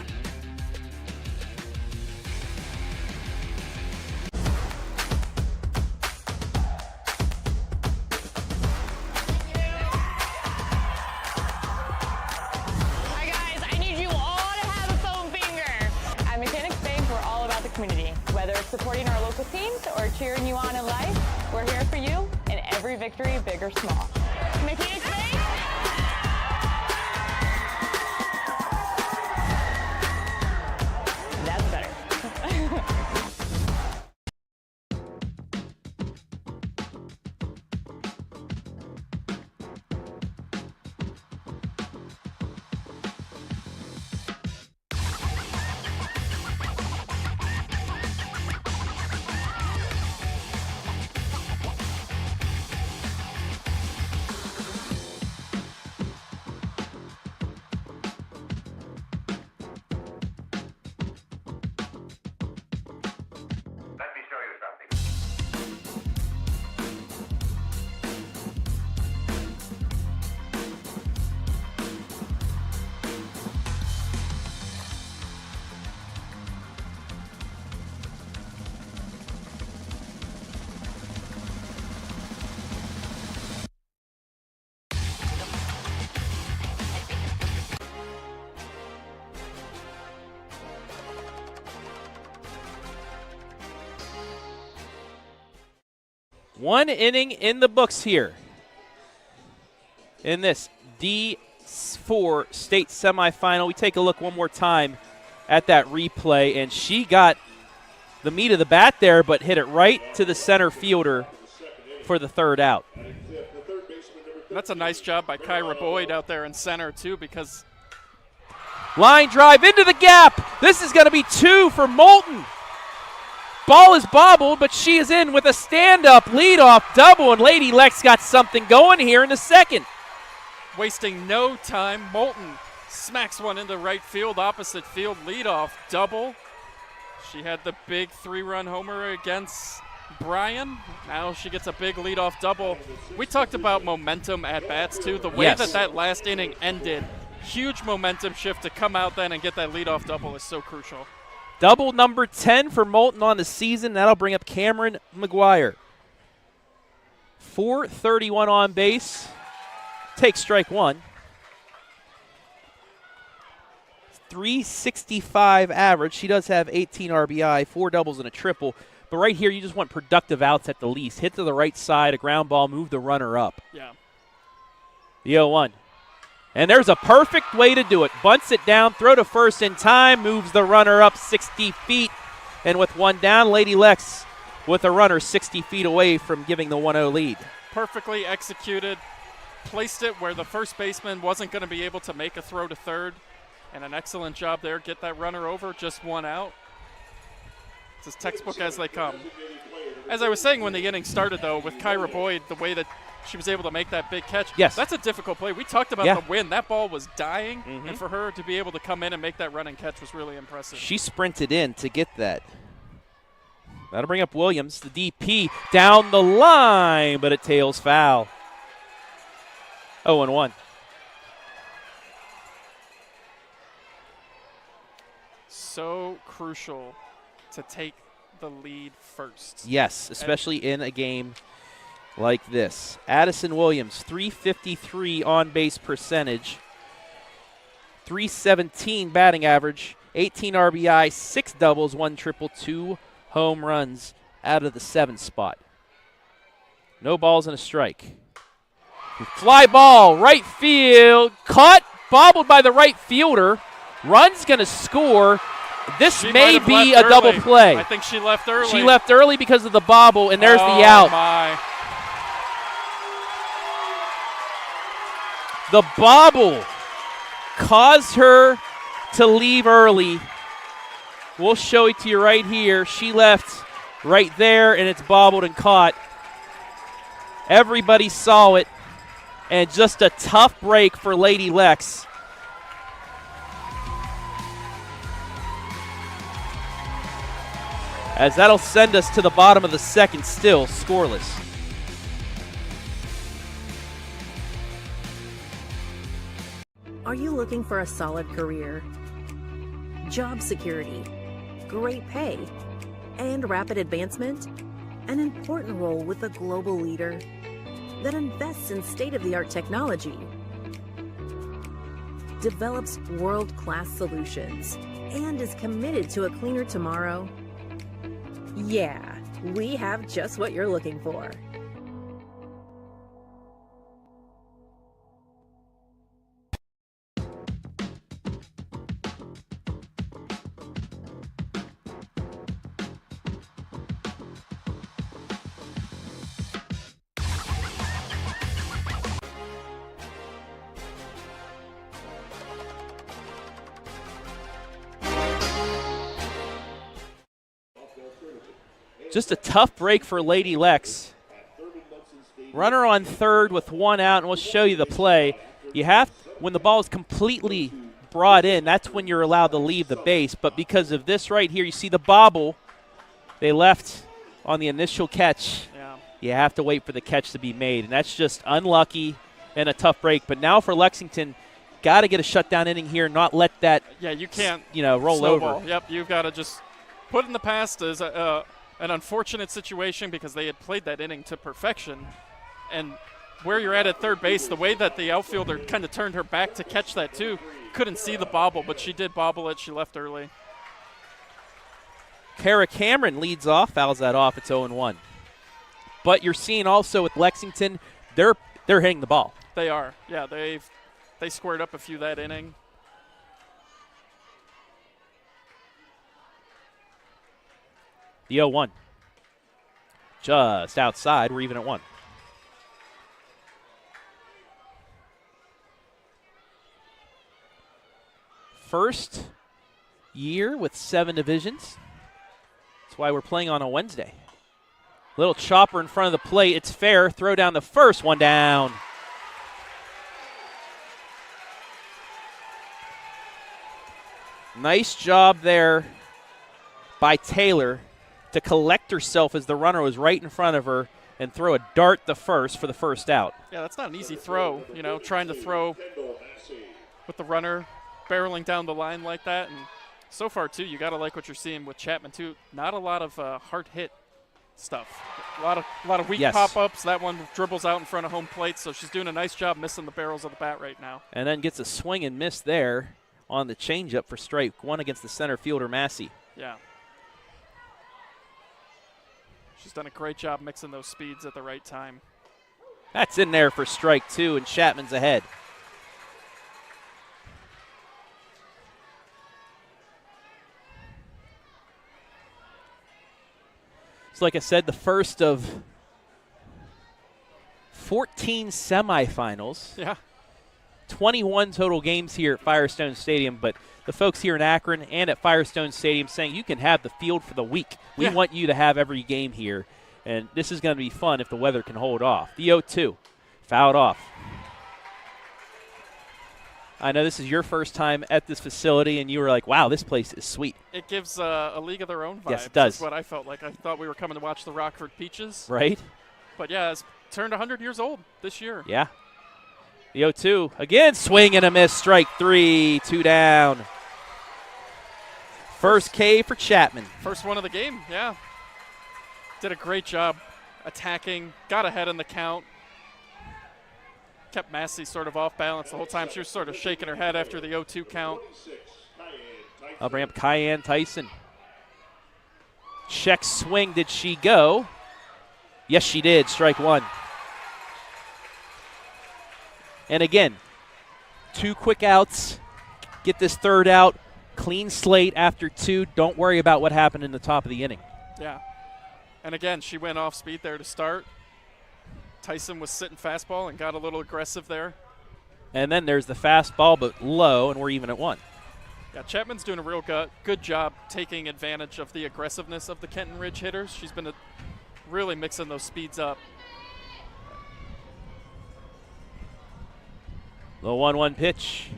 Hi guys, I need you all to have a foam finger. At Mechanics Bank, we're all about the community. Whether it's supporting our local teams or cheering you on in life, we're here for you in every victory, big or small. Mechanics Bank. That's better. One inning in the books here in this D4 state semifinal. We take a look one more time at that replay, and she got the meat of the bat there, but hit it right to the center fielder for the third out. That's a nice job by Kyra Boyd out there in center, too, because line drive into the gap. This is going to be 2 for Moulton. Ball is bobbled, but she is in with a stand-up leadoff double, and Lady Lex got something going here in the second. wasting no time, Moulton smacks one into right field, opposite field, leadoff double. She had the big 3-run homer against Bryan. Now she gets a big leadoff double. We talked about momentum at bats too. The way that last inning ended, huge momentum shift to come out then and get that leadoff double is so crucial. Double number 10 for Moulton on the season. That'll bring up Cameron McGuire. 431 on base. Take strike one. 365 average. She does have 18 RBI, 4 doubles and a triple. But right here, you just want productive outs at the least. Hit to the right side, a ground ball, move the runner up. Yeah. The 0-1. And there's a perfect way to do it. Bunts it down, throw to first in time, moves the runner up 60 feet. And with one down, Lady Lex with a runner 60 feet away from giving the 1-0 lead. Perfectly executed. Placed it where the first baseman wasn't going to be able to make a throw to third. And an excellent job there. Get that runner over, just one out. It's as textbook as they come. As I was saying when the inning started, though, with Kyra Boyd, the way that she was able to make that big catch. Yes. That's a difficult play. We talked about the win. That ball was dying, and for her to be able to come in and make that run and catch was really impressive. She sprinted in to get that. That'll bring up Williams, the DP, down the line, but it tails foul. 0-1. So crucial to take the lead first. Yes, especially in a game like this. Addison Williams, 353 on-base percentage, 317 batting average, 18 RBI, 6 doubles, 1 triple, 2 home runs out of the 7th spot. No balls and a strike. Fly ball, right field, caught, bobbled by the right fielder. Run's going to score. This may be a double play. I think she left early. She left early because of the bobble, and there's the out. My. The bobble caused her to leave early. We'll show it to you right here. She left right there, and it's bobbled and caught. Everybody saw it, and just a tough break for Lady Lex. As that'll send us to the bottom of the second, still scoreless. Are you looking for a solid career, job security, great pay, and rapid advancement? An important role with a global leader that invests in state-of-the-art technology, develops world-class solutions, and is committed to a cleaner tomorrow? Yeah, we have just what you're looking for. Just a tough break for Lady Lex. Runner on third with 1 out, and we'll show you the play. You have, when the ball is completely brought in, that's when you're allowed to leave the base. But because of this right here, you see the bobble they left on the initial catch. Yeah. You have to wait for the catch to be made, and that's just unlucky and a tough break. But now for Lexington, got to get a shutdown inning here, not let that you can't roll snowball. over. Yep, you've got to just put in the past as an unfortunate situation because they had played that inning to perfection. And where you're at third base, the way that the outfielder kind of turned her back to catch that too, couldn't see the bobble, but she did bobble it. She left early. Kara Cameron leads off, fouls that off. It's 0-1. But you're seeing also with Lexington, they're hitting the ball. They are. Yeah, they squared up a few that inning. The 0-1. Just outside. We're even at 1. First year with 7 divisions. That's why we're playing on a Wednesday. Little chopper in front of the plate. It's fair. Throw down the first one down. Nice job there by Taylor to collect herself as the runner was right in front of her and throw a dart the first for the first out. Yeah, that's not an easy throw, you know, trying to throw with the runner barreling down the line like that. And so far, too, you got to like what you're seeing with Chapman, too. Not a lot of hard hit stuff. A lot of weak pop-ups. That one dribbles out in front of home plate, so she's doing a nice job missing the barrels of the bat right now. And then gets a swing and miss there on the changeup for strike one against the center fielder, Massey. Yeah. She's done a great job mixing those speeds at the right time. That's in there for strike 2, and Chapman's ahead. So like I said, the first of 14 semifinals. Yeah. 21 total games here at Firestone Stadium, but the folks here in Akron and at Firestone Stadium saying you can have the field for the week. We want you to have every game here, and this is going to be fun if the weather can hold off. The 0-2, fouled off. I know this is your first time at this facility, and you were like, wow, this place is sweet. It gives a league of their own vibe. Yes, it does. That's what I felt like. I thought we were coming to watch the Rockford Peaches. Right? But, yeah, it's turned 100 years old this year. Yeah. The 0-2, again, swing and a miss, strike 3, 2 down. First K for Chapman. First one of the game, yeah. Did a great job attacking, got ahead in the count. Kept Massey sort of off balance the whole time. She was sort of shaking her head after the 0-2 count. I'll bring up Cayenne Tyson. Check swing, did she go? Yes, she did, strike 1. And again, 2 quick outs. Get this third out. Clean slate after 2. Don't worry about what happened in the top of the inning. Yeah. And again, she went off speed there to start. Tyson was sitting fastball and got a little aggressive there. And then there's the fastball, but low, and we're even at 1. Yeah, Chapman's doing a real good job taking advantage of the aggressiveness of the Kenton Ridge hitters. She's been really mixing those speeds up. The 1-1 pitch.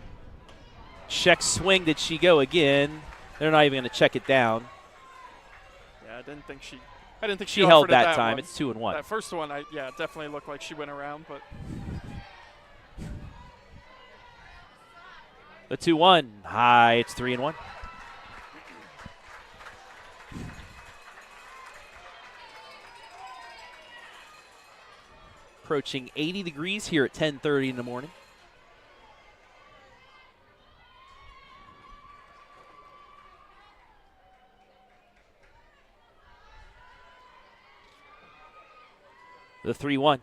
Check swing, did she go again? They're not even going to check it down. Yeah, I didn't think she held that time. One. It's 2-1. That first one, definitely looked like she went around, but the 2-1 high. It's 3-1. Approaching 80 degrees here at 10:30 in the morning. The 3-1.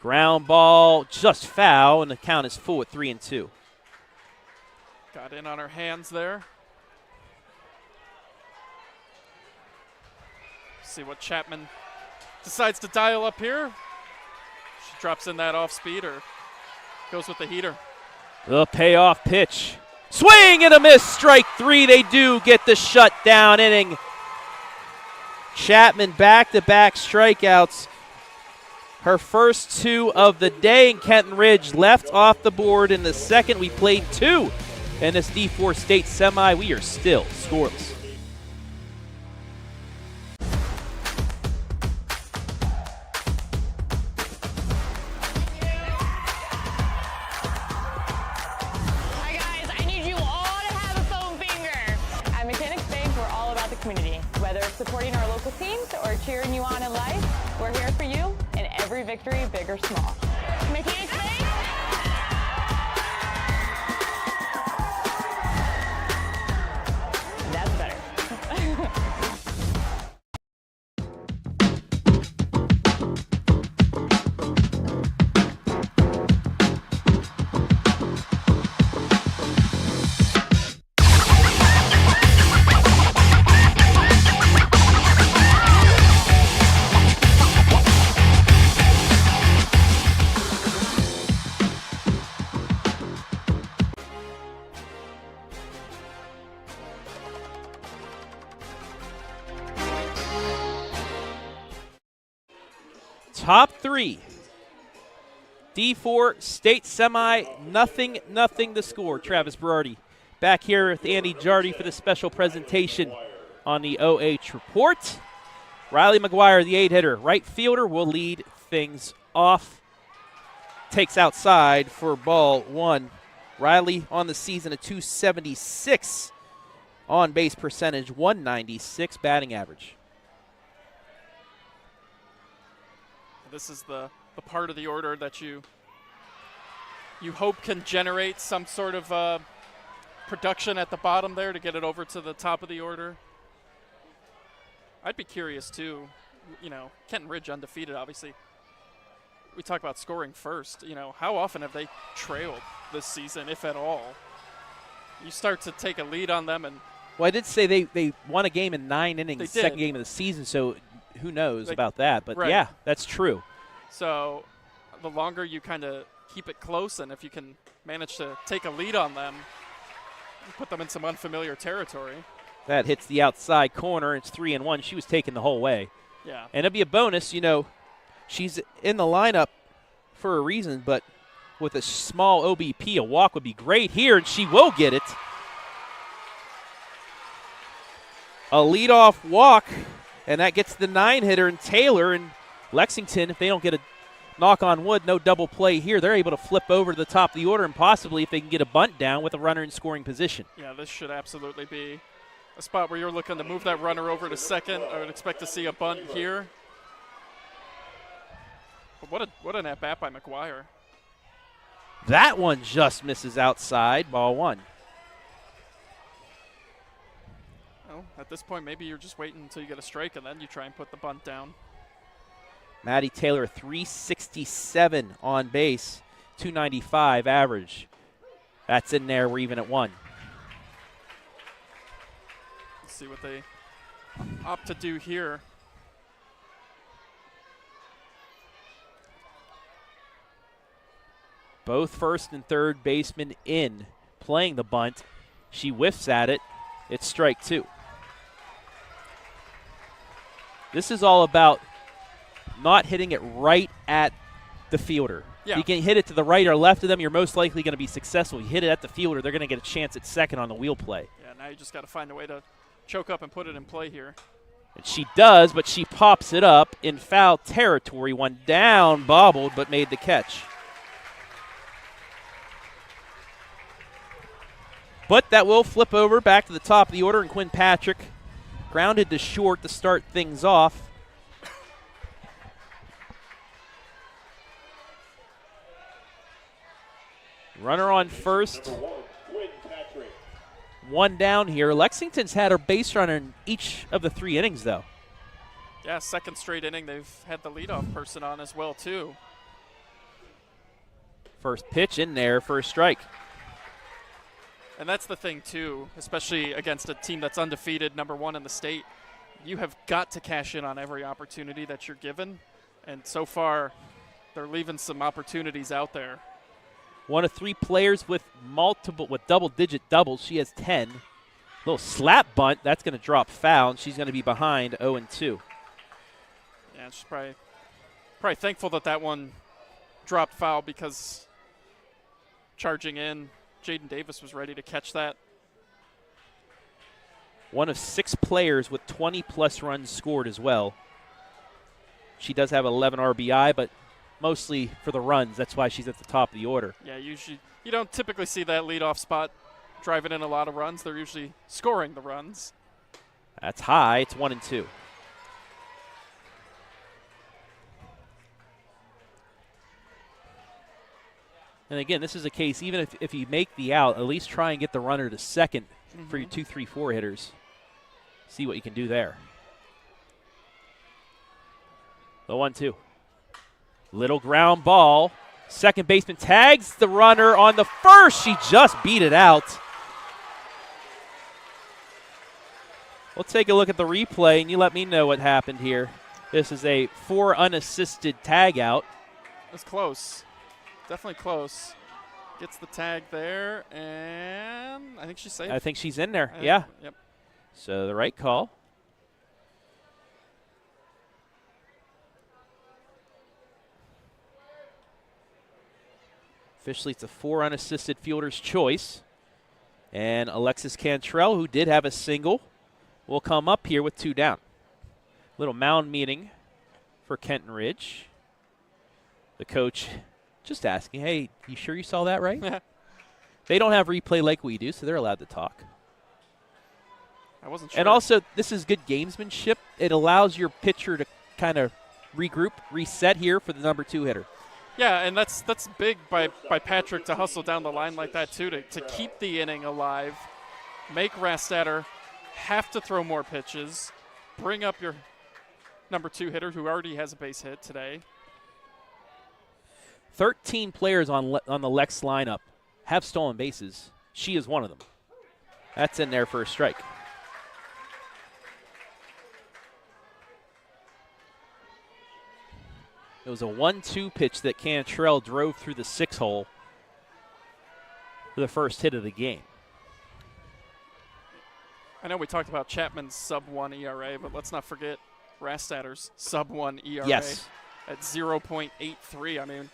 Ground ball, just foul, and the count is full at 3-2. got in on her hands there. See what Chapman decides to dial up here. She drops in that off speed or goes with the heater. The payoff pitch. Swing and a miss, strike 3. They do get the shutdown inning. Chapman back-to-back strikeouts. Her first 2 of the day, and Kenton Ridge left off the board in the second. We played 2 in this D4 state semi. We are still scoreless. Hi guys, I need you all to have a foam finger. At Mechanics Bank, we're all about the community. Whether it's supporting our local teams or cheering you on in life, we're here for you in every victory, big or small. Mechanics Bank. That's better. Top three. D4 state semi, nothing the score. Travis Berardi back here with Andy Jardy for the special presentation on the OH report. Riley McGuire, the 8-hitter, right fielder, will lead things off. Takes outside for ball one. Riley on the season a .276 on base percentage, 196 batting average. This is the part of the order that you hope can generate some sort of production at the bottom there to get it over to the top of the order. I'd be curious too, Kenton Ridge undefeated, obviously. We talk about scoring first. How often have they trailed this season, if at all? You start to take a lead on them, and well, I did say they won a game in 9 innings, second game of the season, so who knows about that. But, yeah, that's true. So the longer you kind of keep it close, and if you can manage to take a lead on them, you put them in some unfamiliar territory. That hits the outside corner. It's 3-1. She was taken the whole way. Yeah. And it'd be a bonus, she's in the lineup for a reason, but with a small OBP, a walk would be great here, and she will get it. A leadoff walk, and that gets the 9-hitter and Taylor and Lexington. If they don't get a knock on wood, no double play here, they're able to flip over to the top of the order, and possibly if they can get a bunt down with a runner in scoring position. Yeah, this should absolutely be a spot where you're looking to move that runner over to second. I would expect to see a bunt here. But what an at-bat by McGuire. That one just misses outside, ball one. Well, at this point, maybe you're just waiting until you get a strike, and then you try and put the bunt down. Maddie Taylor, 367 on base, 295 average. That's in there. We're even at 1. Let's see what they opt to do here. Both first and third basemen in, playing the bunt. She whiffs at it. It's strike 2. This is all about not hitting it right at the fielder. Yeah. You can hit it to the right or left of them, you're most likely going to be successful. You hit it at the fielder, they're going to get a chance at second on the wheel play. Yeah, now you just got to find a way to choke up and put it in play here. And she does, but she pops it up in foul territory. One down, bobbled, but made the catch. But that will flip over back to the top of the order, and Quinn Patrick grounded to short to start things off. Runner on first. One down here. Lexington's had a base runner in each of the 3 innings, though. Yeah, second straight inning. They've had the leadoff person on as well, too. First pitch in there for a strike. And that's the thing, too, especially against a team that's undefeated, number 1 in the state. You have got to cash in on every opportunity that you're given. And so far, they're leaving some opportunities out there. One of 3 players with double-digit doubles. She has 10. Little slap bunt. That's going to drop foul, and she's going to be behind 0-2. Yeah, she's probably thankful that one dropped foul, because charging in, Jaden Davis was ready to catch that. One of 6 players with 20-plus runs scored as well. She does have 11 RBI, but mostly for the runs. That's why she's at the top of the order. Yeah, usually you don't typically see that leadoff spot driving in a lot of runs. They're usually scoring the runs. That's high. It's 1-2. And again, this is a case, even if you make the out, at least try and get the runner to second for your 2, 3, 4 hitters. See what you can do there. The 1-2. Little ground ball. Second baseman tags the runner on the first. She just beat it out. We'll take a look at the replay, and you let me know what happened here. This is a 4 unassisted tag out. It's close. Definitely close. Gets the tag there, and I think she's safe. I think she's in there, yeah. Yep. So the right call. Officially, it's a 4 unassisted fielder's choice. And Alexis Cantrell, who did have a single, will come up here with 2 down. Little mound meeting for Kenton Ridge. The coach just asking, hey, you sure you saw that right? They don't have replay like we do, so they're allowed to talk. I wasn't sure. And also, this is good gamesmanship. It allows your pitcher to kind of regroup, reset here for the number 2 hitter. Yeah, and that's big by Patrick to hustle down the line like that, too, to keep the inning alive, make Rastatter have to throw more pitches, bring up your number 2 hitter who already has a base hit today. 13 players on the Lex lineup have stolen bases. She is one of them. That's in there for a strike. It was a 1-2 pitch that Cantrell drove through the 6-hole for the first hit of the game. I know we talked about Chapman's sub-1 ERA, but let's not forget Rastatter's sub-1 ERA at 0.83. I mean,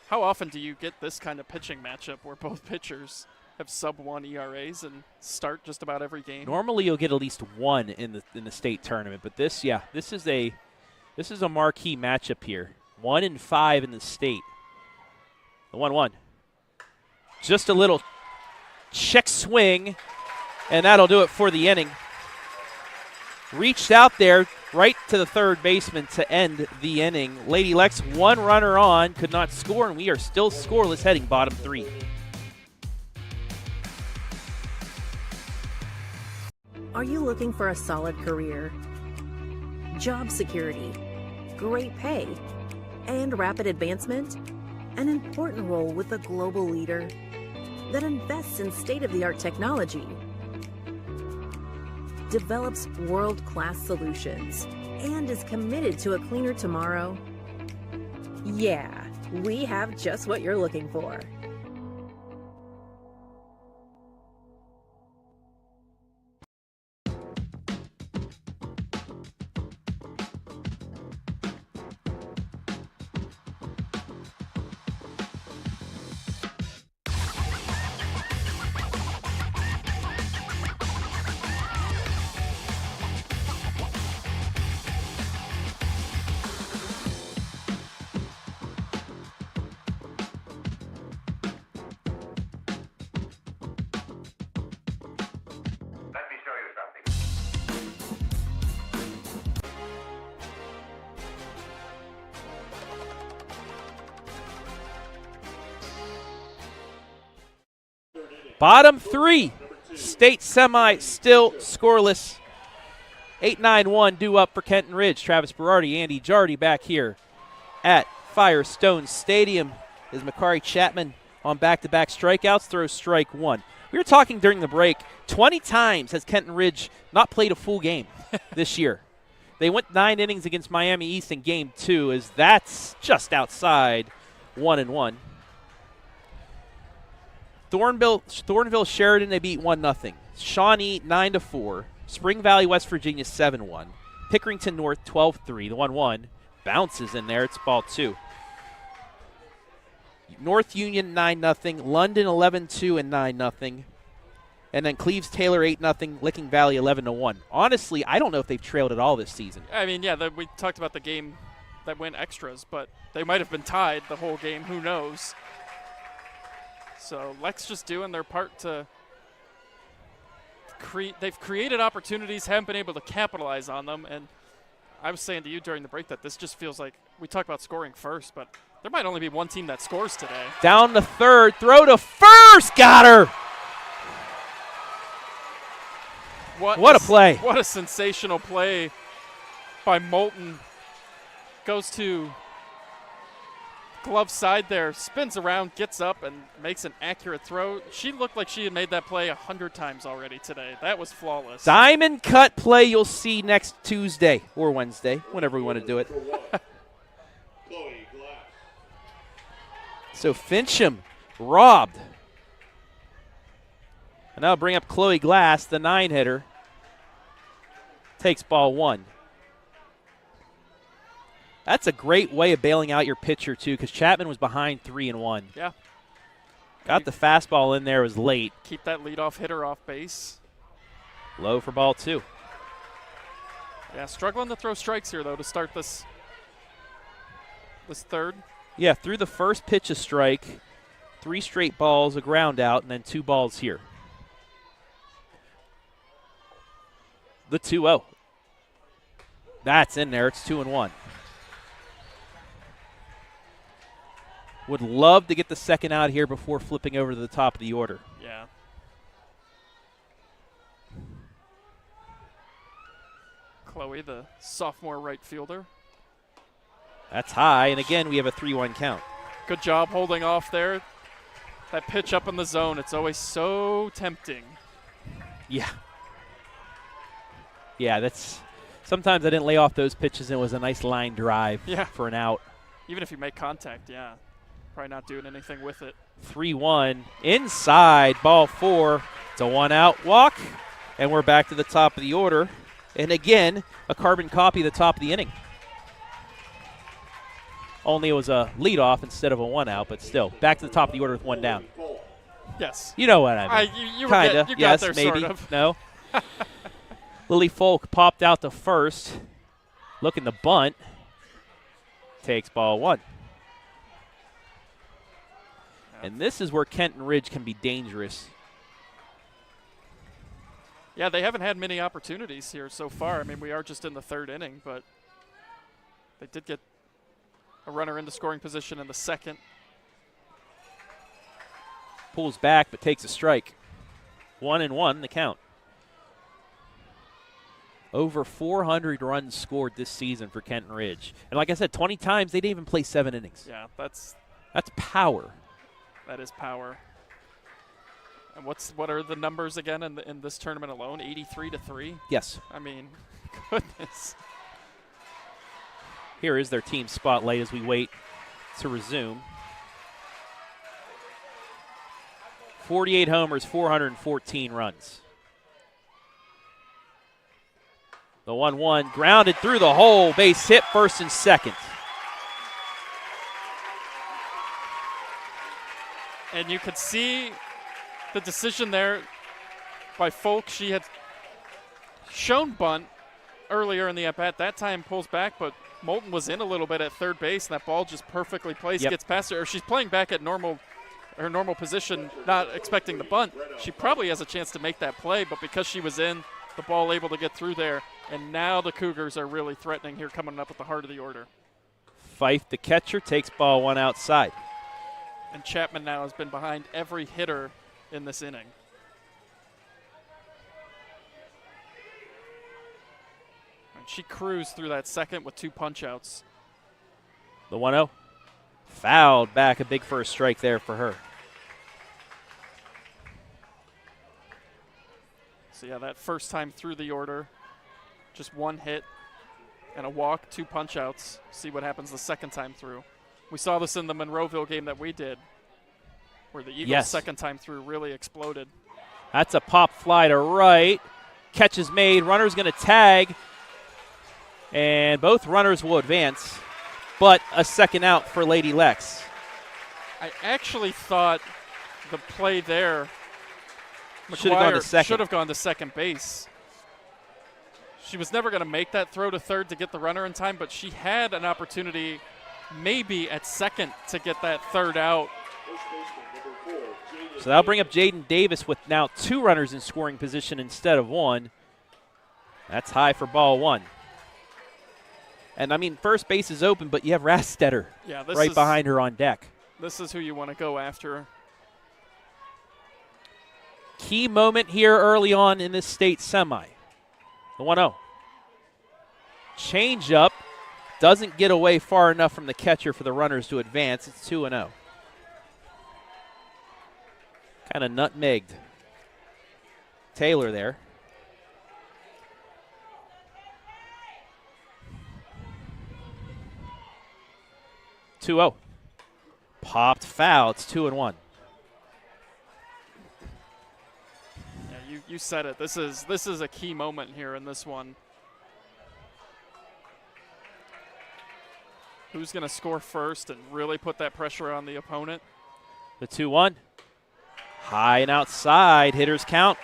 how often do you get this kind of pitching matchup where both pitchers have sub-1 ERAs and start just about every game? Normally you'll get at least 1 in the state tournament, but this is a marquee matchup here. 1 and 5 in the state. The 1-1. Just a little check swing, and that'll do it for the inning. Reached out there right to the third baseman to end the inning. Lady Lex, 1 runner on, could not score, and we are still scoreless heading bottom 3. Are you looking for a solid career? Job security, great pay, and rapid advancement? An important role with a global leader that invests in state-of-the-art technology, develops world-class solutions, and is committed to a cleaner tomorrow? Yeah, we have just what you're looking for. Bottom 3, state semi still scoreless. 8-9-1 due up for Kenton Ridge. Travis Berardi, Andy Jardy back here at Firestone Stadium as Makaree Chapman on back-to-back strikeouts throws strike 1. We were talking during the break, 20 times has Kenton Ridge not played a full game this year. They went 9 innings against Miami East in Game 2, as that's just outside 1-1. Thornville Sheridan, they beat 1-0. Shawnee 9-4. Spring Valley, West Virginia 7-1. Pickerington North 12-3. The 1-1 bounces in there. It's ball 2. North Union 9-0. London 11-2 and 9-0. And then Cleves Taylor 8-0. Licking Valley 11-1. Honestly, I don't know if they've trailed at all this season. I mean, yeah, we talked about the game that went extras, but they might have been tied the whole game. Who knows? So Lex just doing their part to they've created opportunities, haven't been able to capitalize on them. And I was saying to you during the break that this just feels like we talk about scoring first, but there might only be one team that scores today. Down to third, throw to first, got her. What a play. What a sensational play by Moulton. Goes to glove side there, spins around, gets up, and makes an accurate throw. She looked like she had made that play 100 times already today. That was flawless. Diamond cut play you'll see next Tuesday or Wednesday, whenever we want to do it. So Fincham robbed. And now bring up Chloe Glass, the 9-hitter. Takes ball 1. That's a great way of bailing out your pitcher, too, because Chapman was behind 3-1. Yeah. Got the fastball in there, was late. Keep that leadoff hitter off base. Low for ball 2. Yeah, struggling to throw strikes here, though, to start this third. Yeah, through the first pitch a strike, 3 straight balls, a ground out, and then 2 balls here. The 2-0. That's in there. It's 2-1. Would love to get the second out here before flipping over to the top of the order. Yeah. Chloe, the sophomore right fielder. That's high, and again, we have a 3-1 count. Good job holding off there. That pitch up in the zone, it's always so tempting. Yeah. Yeah, that's sometimes I didn't lay off those pitches and it was a nice line drive for an out. Even if you make contact, yeah. Probably not doing anything with it. 3-1 inside, ball 4. It's a 1-out walk, and we're back to the top of the order. And again, a carbon copy of the top of the inning. Only it was a leadoff instead of a 1-out, but still, back to the top of the order with 1 down. Yes. You know what I mean. You Kinda. got Yes, there, maybe. sort of. No. Lily Folk popped out to first, looking to bunt. Takes ball 1. And this is where Kenton Ridge can be dangerous. Yeah, they haven't had many opportunities here so far. I mean, we are just in the 3rd inning, but they did get a runner into scoring position in the 2nd. Pulls back but takes a strike. 1-1 the count. Over 400 runs scored this season for Kenton Ridge. And like I said, 20 times they didn't even play 7 innings. Yeah, that's power. That is power. And what are the numbers again in this tournament alone? 83-3? Yes. I mean, goodness. Here is their team spotlight as we wait to resume. 48 homers, 414 runs. The 1-1 grounded through the hole, base hit, first and second. And you could see the decision there by Folk. She had shown bunt earlier in the at-bat. That time pulls back, but Moulton was in a little bit at third base, and that ball just perfectly placed, gets past her. Or she's playing back at her normal position, not expecting the bunt. She probably has a chance to make that play, but because she was in, the ball able to get through there. And now the Cougars are really threatening here, coming up at the heart of the order. Fife, the catcher, takes ball 1 outside. And Chapman now has been behind every hitter in this inning. And she cruised through that second with 2 punch-outs. The 1-0. Fouled back, a big first strike there for her. So, yeah, that first time through the order, just 1 hit and a walk, 2 punch-outs. See what happens the second time through. We saw this in the Monroeville game that we did, where the Eagles' second time through really exploded. That's a pop fly to right. Catch is made. Runner's going to tag. And both runners will advance, but a second out for Lady Lex. I actually thought the play there, should have gone to second base. She was never going to make that throw to third to get the runner in time, but she had an opportunity maybe at second to get that third out. So that'll bring up Jaden Davis with now 2 runners in scoring position instead of 1. That's high for ball 1. And, I mean, first base is open, but you have Rastatter right behind her on deck. This is who you want to go after. Key moment here early on in this state semi. The 1-0. Change up. Doesn't get away far enough from the catcher for the runners to advance. It's 2-0. Kind of nutmegged Taylor there. Popped foul. It's 2-1. Yeah, you said it. This is a key moment here in this one. Who's going to score first and really put that pressure on the opponent? The 2-1. High and outside, hitters count.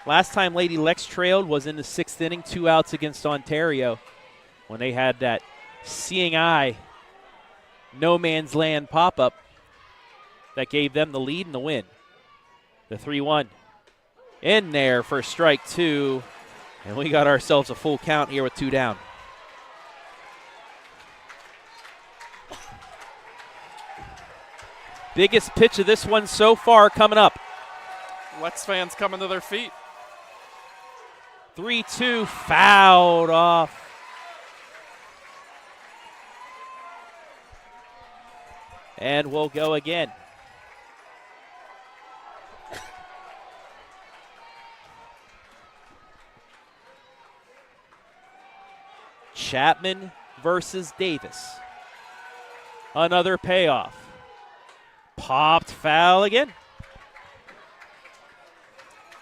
Last time Lady Lex trailed was in the 6th inning, 2 outs against Ontario when they had that seeing eye, no man's land pop-up that gave them the lead and the win. The 3-1 in there for strike 2, and we got ourselves a full count here with 2 down. Biggest pitch of this one so far coming up. Lex fans coming to their feet. 3-2, fouled off. And we'll go again. Chapman versus Davis. Another payoff. Popped foul again.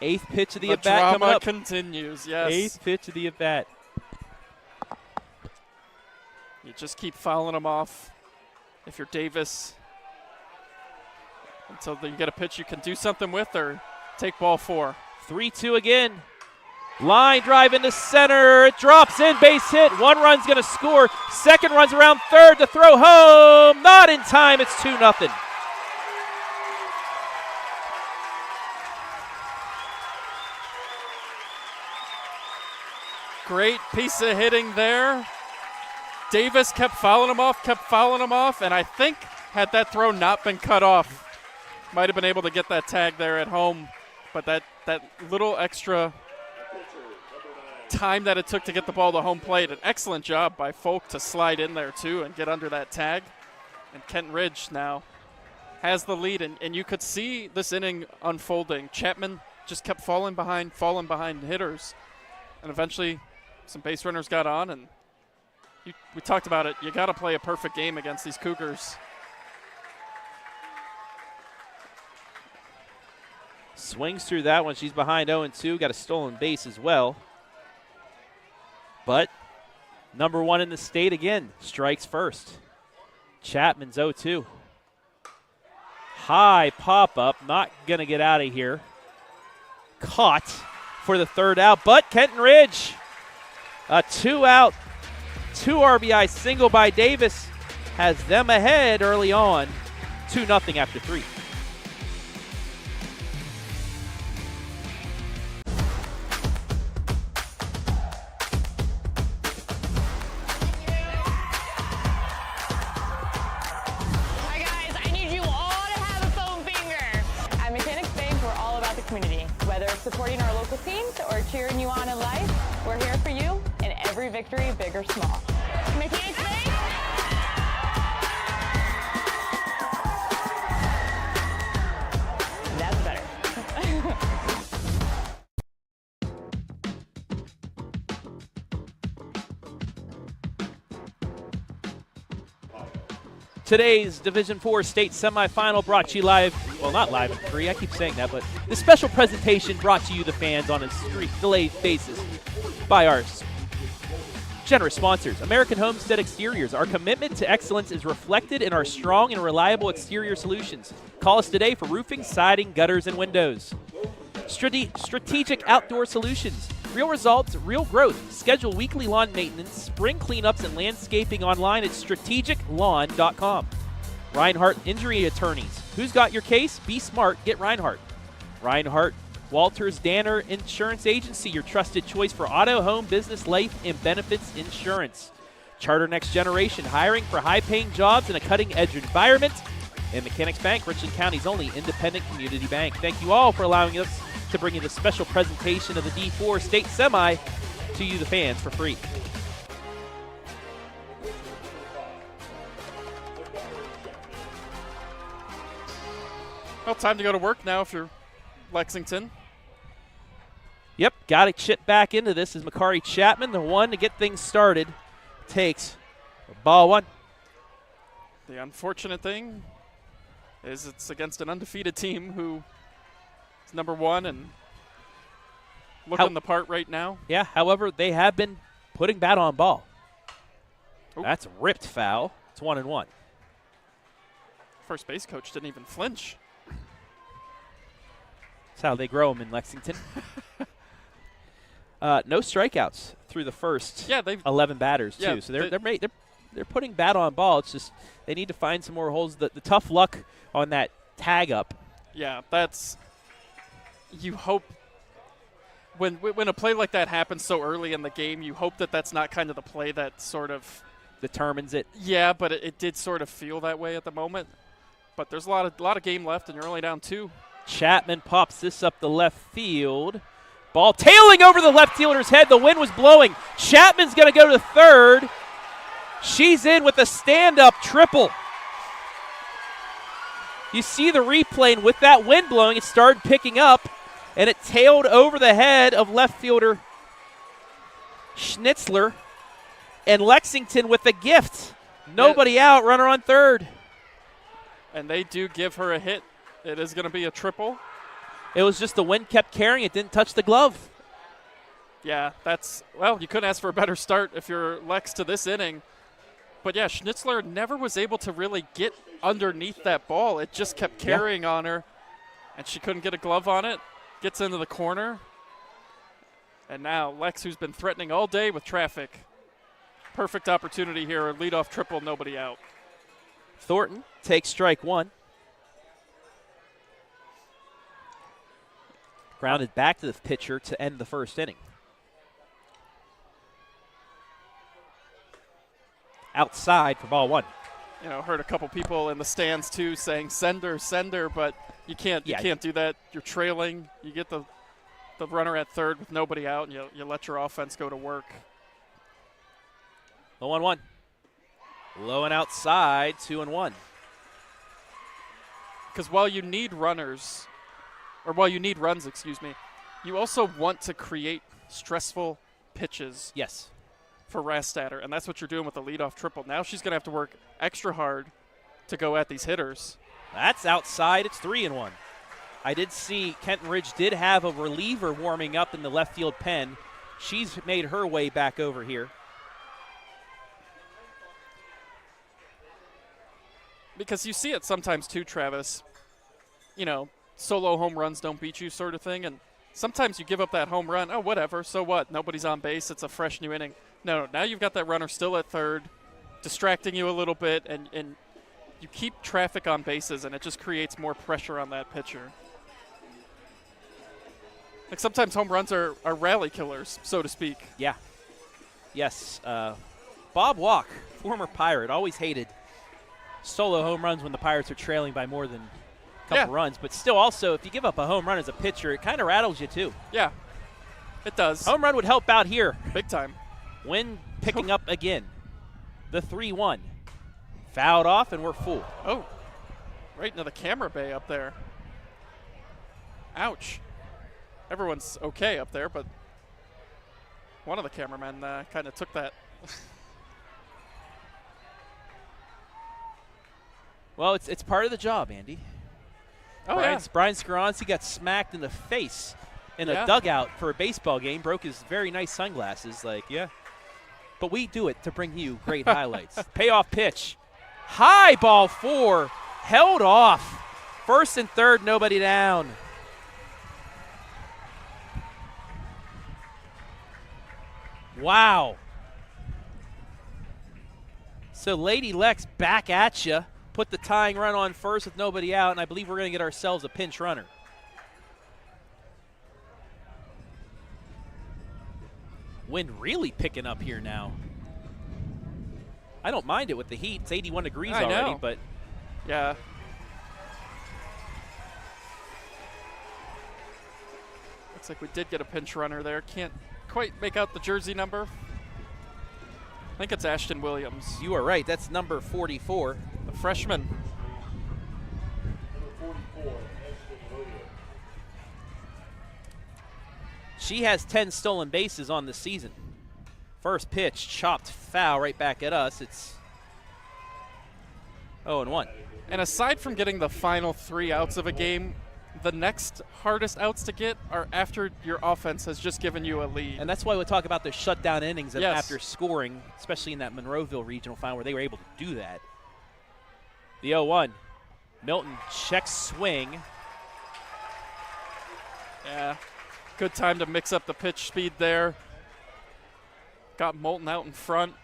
8th pitch of the at-bat coming up. Continues, yes. 8th pitch of the at-bat. You just keep fouling them off if you're Davis until you get a pitch you can do something with or take ball 4. 3-2 again. Line drive into center. It drops in, base hit. 1 run's going to score. 2nd run's around 3rd to throw home. Not in time. It's 2-0. Great piece of hitting there. Davis kept fouling him off, and I think had that throw not been cut off, might have been able to get that tag there at home. But that little extra time that it took to get the ball to home plate, an excellent job by Folk to slide in there too and get under that tag. And Kenton Ridge now has the lead, and you could see this inning unfolding. Chapman just kept falling behind hitters, and eventually some base runners got on, and we talked about it. You got to play a perfect game against these Cougars. Swings through that one. She's behind 0-2. Got a stolen base as well. But number 1 in the state again strikes first. Chapman's 0-2. High pop-up. Not going to get out of here. Caught for the 3rd out. But Kenton Ridge, a 2-out, 2 RBI single by Davis, has them ahead early on. 2-0 after 3. Hi guys, I need you all to have a foam finger. At Mechanics Bank, we're all about the community. Whether it's supporting our local teams or cheering you on in life, we're here for you in every victory, big or small. Mechanics Bank. That's better. Today's Division IV State Semifinal brought to you live, well, not live and free, I keep saying that, but the special presentation brought to you, the fans, on a delayed basis by our generous sponsors. American Homestead Exteriors. Our commitment to excellence is reflected in our strong and reliable exterior solutions. Call us today for roofing, siding, gutters, and windows. Strategic Outdoor Solutions. Real results, real growth. Schedule weekly lawn maintenance, spring cleanups, and landscaping online at strategiclawn.com. Rinehardt Injury Attorneys. Who's got your case? Be smart. Get Rinehart. Rinehardt Walters Danner Insurance Agency, your trusted choice for auto, home, business, life, and benefits insurance. Charter Next Generation, hiring for high-paying jobs in a cutting-edge environment. And Mechanics Bank, Richland County's only independent community bank. Thank you all for allowing us to bring you the special presentation of the D4 State Semi to you, the fans, for free. Well, time to go to work now if you're Lexington. Yep, got to chip back into this as Makaree Chapman, the one to get things started, takes ball 1. The unfortunate thing is it's against an undefeated team who is number 1 and looking the part right now. Yeah, however, they have been putting bat on ball. Ooh. That's ripped foul. It's 1-1. First base coach didn't even flinch. That's how they grow them in Lexington. No strikeouts through the first 11 batters, too. So they're putting bat on ball. It's just they need to find some more holes. The tough luck on that tag up. Yeah, that's – you hope when a play like that happens so early in the game, you hope that that's not kind of the play that sort of – determines it. Yeah, but it did sort of feel that way at the moment. But there's a lot of game left, and you're only down 2. Chapman pops this up the left field. Ball tailing over the left fielder's head. The wind was blowing. Chapman's going to go to third. She's in with a stand-up triple. You see the replay, and with that wind blowing, it started picking up, and it tailed over the head of left fielder Schnitzler. And Lexington with a gift. Nobody out, runner on third. And they do give her a hit. It is going to be a triple. It was just the wind kept carrying. It didn't touch the glove. Yeah, well, you couldn't ask for a better start if you're Lex to this inning. But, yeah, Schnitzler never was able to really get underneath that ball. It just kept carrying on her, and she couldn't get a glove on it. Gets into the corner. And now Lex, who's been threatening all day with traffic. Perfect opportunity here, a leadoff triple, nobody out. Thornton takes strike 1. Grounded back to the pitcher to end the first inning. Outside for ball 1. You know, heard a couple people in the stands too saying sender, but you can't do that. You're trailing. You get the runner at third with nobody out, and you let your offense go to work. The 1-1. Low and outside, 2-1. Because while you need runs, you also want to create stressful pitches. Yes. For Rastatter, and that's what you're doing with the leadoff triple. Now she's going to have to work extra hard to go at these hitters. That's outside. It's 3-1. I did see Kenton Ridge did have a reliever warming up in the left field pen. She's made her way back over here. Because you see it sometimes too, Travis. You know, solo home runs don't beat you sort of thing. And sometimes you give up that home run. Oh, whatever. So what? Nobody's on base. It's a fresh new inning. No, now you've got that runner still at third, distracting you a little bit, and you keep traffic on bases, and it just creates more pressure on that pitcher. Like sometimes home runs are rally killers, so to speak. Yeah. Yes. Bob Walk, former Pirate, always hated solo home runs when the Pirates are trailing by more than a couple runs. But still also, if you give up a home run as a pitcher, it kind of rattles you too. Yeah, it does. Home run would help out here. Big time. Wind picking up again. The 3-1. Fouled off, and we're full. Oh, right into the camera bay up there. Ouch. Everyone's okay up there, but one of the cameramen kind of took that. Well, it's part of the job, Andy. Oh, Brian Skaronski got smacked in the face in a dugout for a baseball game, broke his very nice sunglasses. But we do it to bring you great highlights. Payoff pitch. High ball 4. Held off. First and third, nobody down. Wow. So Lady Lex back at you. Put the tying run on first with nobody out, and I believe we're going to get ourselves a pinch runner. Wind really picking up here now. I don't mind it with the heat. It's 81 degrees already, but yeah. Looks like we did get a pinch runner there. Can't quite make out the jersey number. I think it's Ashton Williams. You are right. That's number 44. The freshman. She has 10 stolen bases on the season. First pitch, chopped foul right back at us. It's 0-1. And aside from getting the final 3 outs of a game, the next hardest outs to get are after your offense has just given you a lead. And that's why we talk about the shutdown innings after scoring, especially in that Monroeville regional final where they were able to do that. The 0-1. Milton checks swing. Yeah, good time to mix up the pitch speed there. Got Moulton out in front.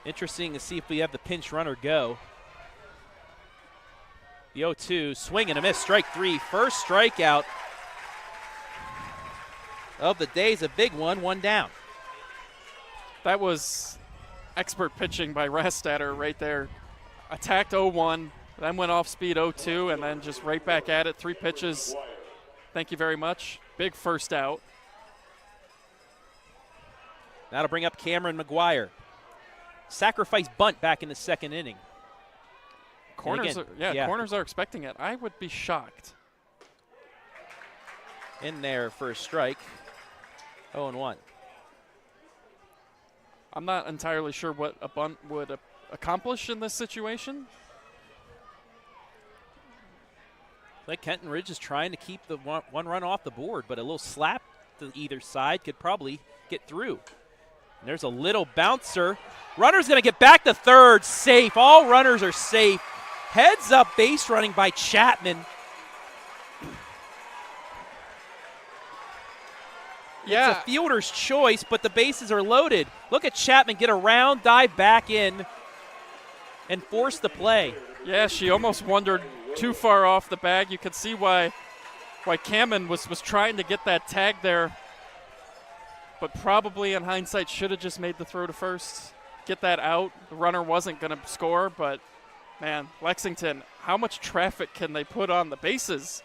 Interesting to see if we have the pinch runner go. The 0-2, swing and a miss, strike three. First strikeout of the day is a big one, one down. That was expert pitching by Rastatter right there. Attacked 0-1, then went off speed 0-2, and then just right back at it. 3 pitches. Thank you very much. Big first out. That'll bring up Cameron McGuire. Sacrifice bunt back in the second inning. Corners, again, corners are expecting it. I would be shocked. In there for a strike. 0-1. I'm not entirely sure what a bunt would accomplish in this situation. Like Kenton Ridge is trying to keep the one run off the board, but a little slap to either side could probably get through. And there's a little bouncer. Runner's going to get back to third, safe. All runners are safe. Heads up base running by Chapman. Yeah. It's a fielder's choice, but the bases are loaded. Look at Chapman get around, dive back in, and force the play. Yeah, she almost wandered too far off the bag. You could see why Cameron was trying to get that tag there, but probably in hindsight should have just made the throw to first, get that out. The runner wasn't going to score, but man, Lexington, how much traffic can they put on the bases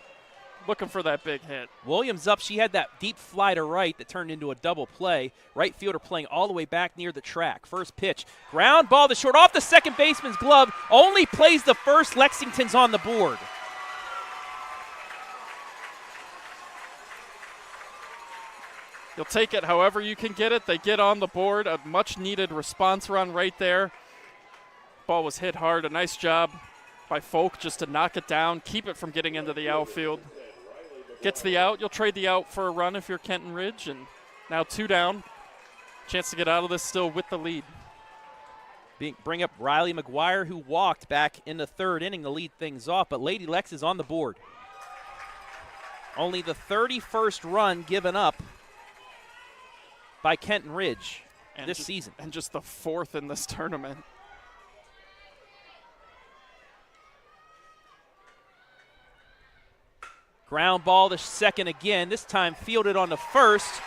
looking for that big hit? Williams up. She had that deep fly to right that turned into a double play. Right fielder playing all the way back near the track. First pitch, ground ball to short off the second baseman's glove. Only plays the first. Lexington's on the board. You'll take it however you can get it. They get on the board. A much-needed response run right there. Ball was hit hard. A nice job by Folk just to knock it down, keep it from getting into the outfield. Gets the out. You'll trade the out for a run if you're Kenton Ridge. And now 2 down. Chance to get out of this still with the lead. Bring up Riley McGuire, who walked back in the third inning to lead things off, but Lady Lex is on the board. Only the 31st run given up by Kenton Ridge this season. And just the 4th in this tournament. Ground ball to second again, this time fielded on the first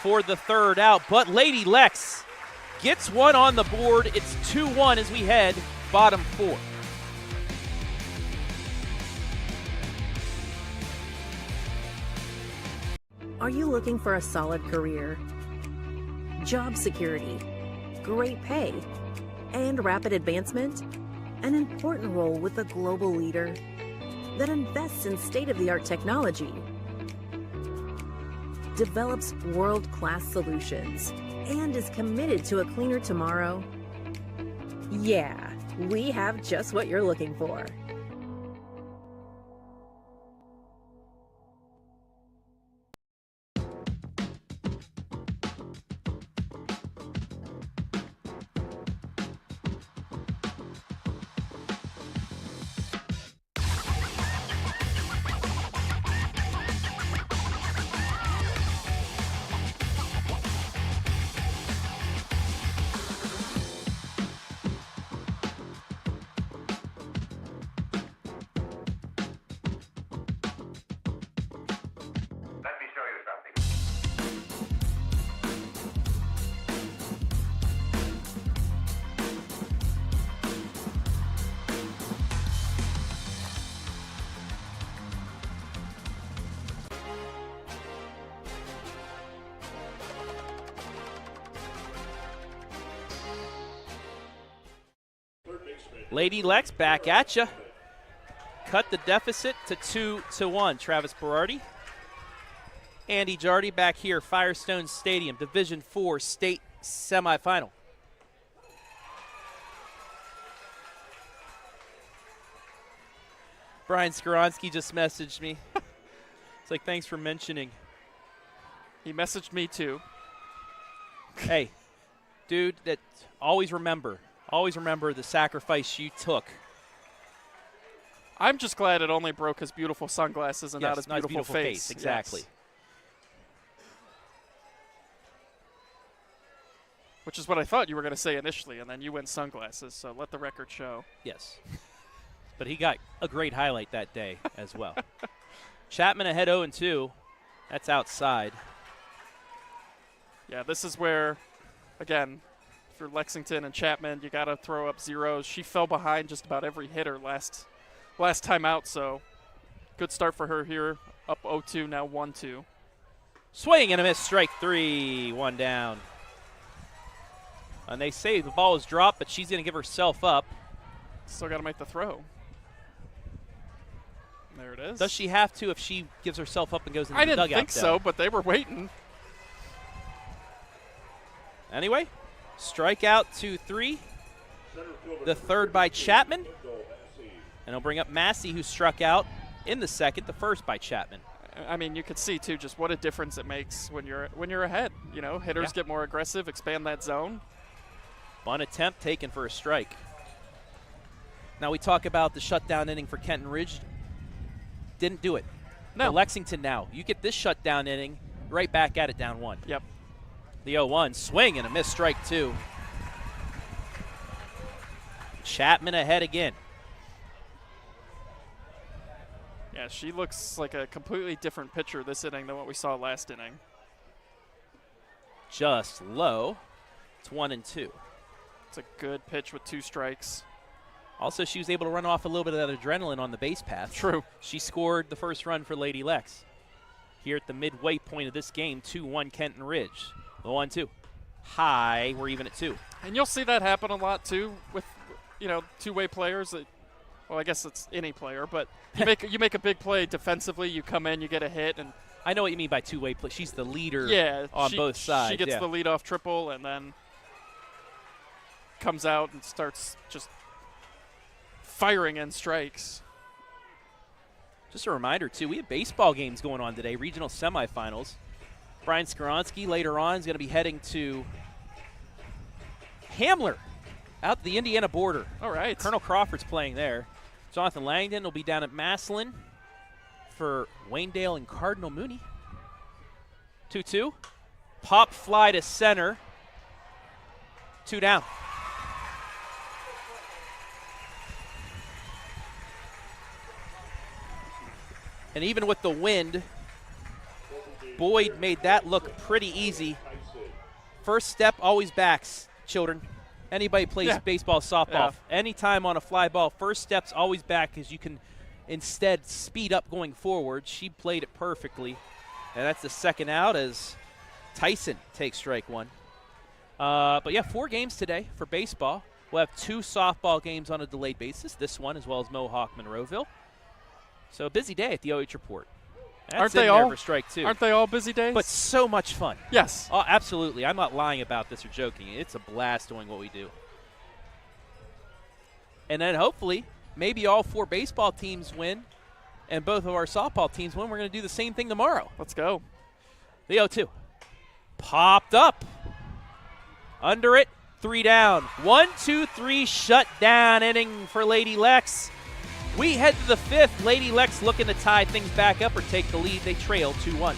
for the third out. But Lady Lex gets one on the board. It's 2-1 as we head bottom 4. Are you looking for a solid career? Job security, great pay, and rapid advancement? An important role with a global leader that invests in state-of-the-art technology, develops world-class solutions, and is committed to a cleaner tomorrow? Yeah, we have just what you're looking for. Lady Lex back at you. Cut the deficit to 2-1. Travis Berardi. Andy Jardy back here, Firestone Stadium, Division IV State Semifinal. Brian Skoronsky just messaged me. It's like, thanks for mentioning. He messaged me too. Hey, dude, that always remember the sacrifice you took. I'm just glad it only broke his beautiful sunglasses and Yes, not his beautiful face. Exactly. Yes. Which is what I thought you were going to say initially, and then you win sunglasses, so let the record show. Yes. But he got a great highlight that day as well. Chapman ahead 0-2. That's outside. Yeah, this is where, again, for Lexington and Chapman, you got to throw up zeros. She fell behind just about every hitter last time out, so good start for her here. Up 0-2, now 1-2. Swing and a miss, strike 3, 1 down. And they say the ball is dropped, but she's going to give herself up. Still got to make the throw. There it is. Does she have to if she gives herself up and goes into I the didn't dugout? think so, but they were waiting. Anyway, strikeout 2-3. The third by Chapman. And he'll bring up Massey, who struck out in the second, the first by Chapman. I mean, you could see, too, just what a difference it makes when you're ahead. You know, hitters get more aggressive, expand that zone. Bunt attempt taken for a strike. Now we talk about the shutdown inning for Kenton Ridge. Didn't do it. No. For Lexington now. You get this shutdown inning, right back at it down 1. Yep. The 0-1, swing and a miss, strike 2. Chapman ahead again. Yeah, she looks like a completely different pitcher this inning than what we saw last inning. Just low. It's 1-2. It's a good pitch with 2 strikes. Also, she was able to run off a little bit of that adrenaline on the base path. True. She scored the first run for Lady Lex. Here at the midway point of this game, 2-1 Kenton Ridge. The 1-2. High, we're even at 2. And you'll see that happen a lot, too, with, two-way players. Well, I guess it's any player, but you make a big play defensively, you come in, you get a hit. And I know what you mean by two-way play. She's the leader on both sides. She gets the leadoff triple and then comes out and starts just firing in strikes. Just a reminder, too, we have baseball games going on today, regional semifinals. Brian Skoronsky later on is going to be heading to Hamler, out the Indiana border. All right. Colonel Crawford's playing there. Jonathan Langdon will be down at Massillon for Waynedale and Cardinal Mooney. 2-2. Pop fly to center. 2 down. And even with the wind, Boyd made that look pretty easy. First step always backs, children. Anybody plays baseball, softball. Anytime on a fly ball, first step's always back because you can instead speed up going forward. She played it perfectly. And that's the second out as Tyson takes strike 1. But yeah, 4 games today for baseball. We'll have 2 softball games on a delayed basis, this one as well as Mohawk Monroeville. So a busy day at the OH Report. That's Aren't they all? For strike 2. Aren't they all busy days? But so much fun. Yes. Oh, absolutely. I'm not lying about this or joking. It's a blast doing what we do. And then hopefully, maybe all 4 baseball teams win and both of our softball teams win. We're going to do the same thing tomorrow. Let's go. The 0-2. Popped up. Under it, 3 down. 1-2-3 shutdown inning for Lady Lex. We head to the 5th. Lady Lex looking to tie things back up or take the lead. They trail 2-1.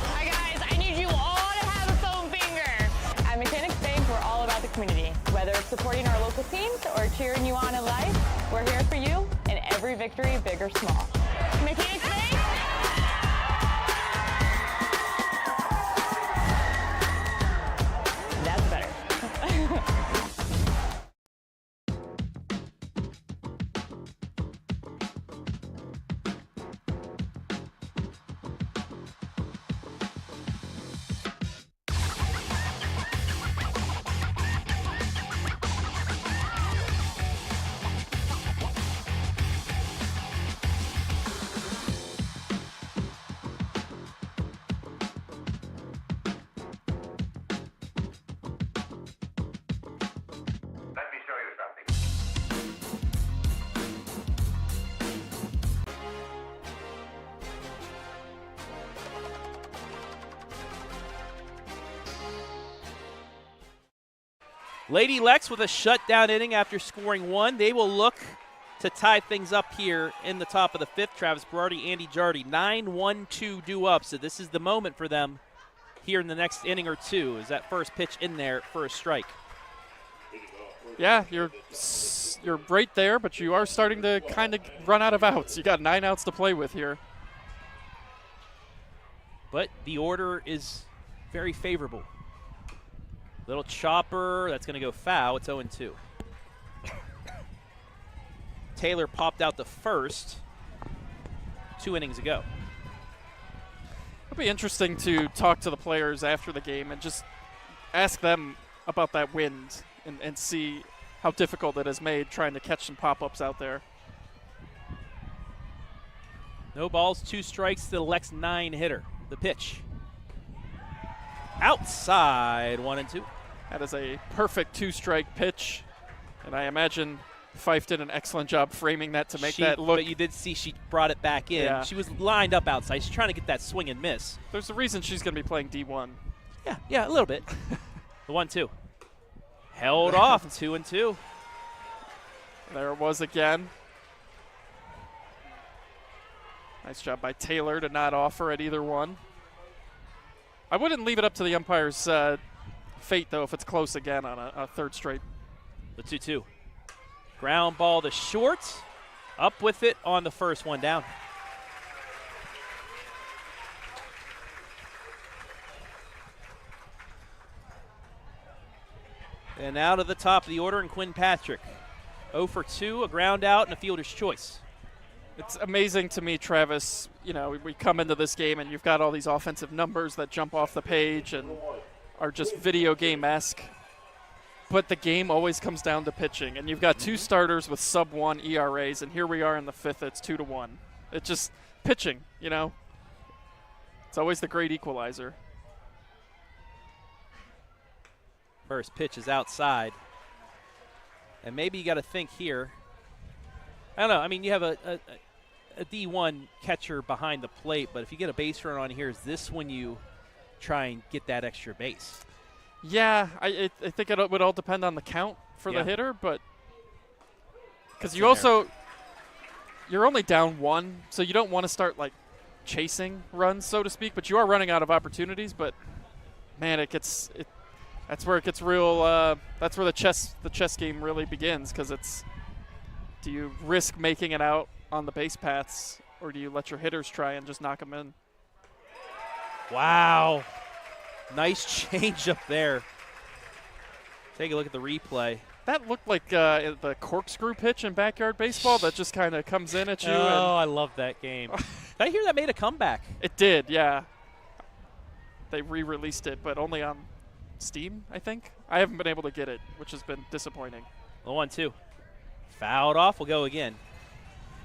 Hi guys, I need you all to have a foam finger. At Mechanics Bank, we're all about the community. Whether it's supporting our local teams or cheering you on in life, we're here for you in every victory, big or small. Mechanics Bank. That's better. Lady Lex with a shutdown inning after scoring 1. They will look to tie things up here in the top of the 5th. Travis Berardi, Andy Jardy, 9-1-2 due up. So this is the moment for them here in the next inning or two. Is that first pitch in there for a strike? Yeah, you're right there, but you are starting to kind of run out of outs. You got 9 outs to play with here. But the order is very favorable. Little chopper, that's going to go foul. It's 0-2. Taylor popped out the first 2 innings ago. It'll be interesting to talk to the players after the game and just ask them about that wind and see how difficult it has made trying to catch some pop-ups out there. No balls, 2 strikes to the Lex 9 hitter. The pitch. Outside, 1-2. That is a perfect 2-strike pitch, and I imagine Fife did an excellent job framing that to make that look. But you did see she brought it back in. Yeah. She was lined up outside. She's trying to get that swing and miss. There's a reason she's going to be playing D1. Yeah, a little bit. The 1-2. Held off, 2-2. There it was again. Nice job by Taylor to not offer at either one. I wouldn't leave it up to the umpire's fate, though, if it's close again on a 3rd straight. The 2-2. Ground ball to short. Up with it on the first one down. And out of the top of the order, and Quinn Patrick. 0 for 2, a ground out, and a fielder's choice. It's amazing to me, Travis. You know, we come into this game and you've got all these offensive numbers that jump off the page and are just video game-esque. But the game always comes down to pitching. And you've got 2 starters with sub-1 ERAs, and here we are in the 5th, it's 2-1. It's just pitching, you know. It's always the great equalizer. First pitch is outside. And maybe you got to think here. I don't know. I mean, you have a D1 catcher behind the plate, but if you get a base run on here, is this when you try and get that extra base? Yeah, I think it would all depend on the count for the hitter, but because you're only down 1, so you don't want to start like chasing runs, so to speak. But you are running out of opportunities. But man, that's where it gets real. That's where the chess game really begins, because it's, do you risk making it out on the base paths, or do you let your hitters try and just knock them in? Wow. Nice change up there. Take a look at the replay. That looked like the corkscrew pitch in backyard baseball that just kind of comes in at you. Oh, I love that game. Did I hear that made a comeback? It did, yeah. They re-released it, but only on Steam, I think. I haven't been able to get it, which has been disappointing. The 1-2. Fouled off. We'll go again.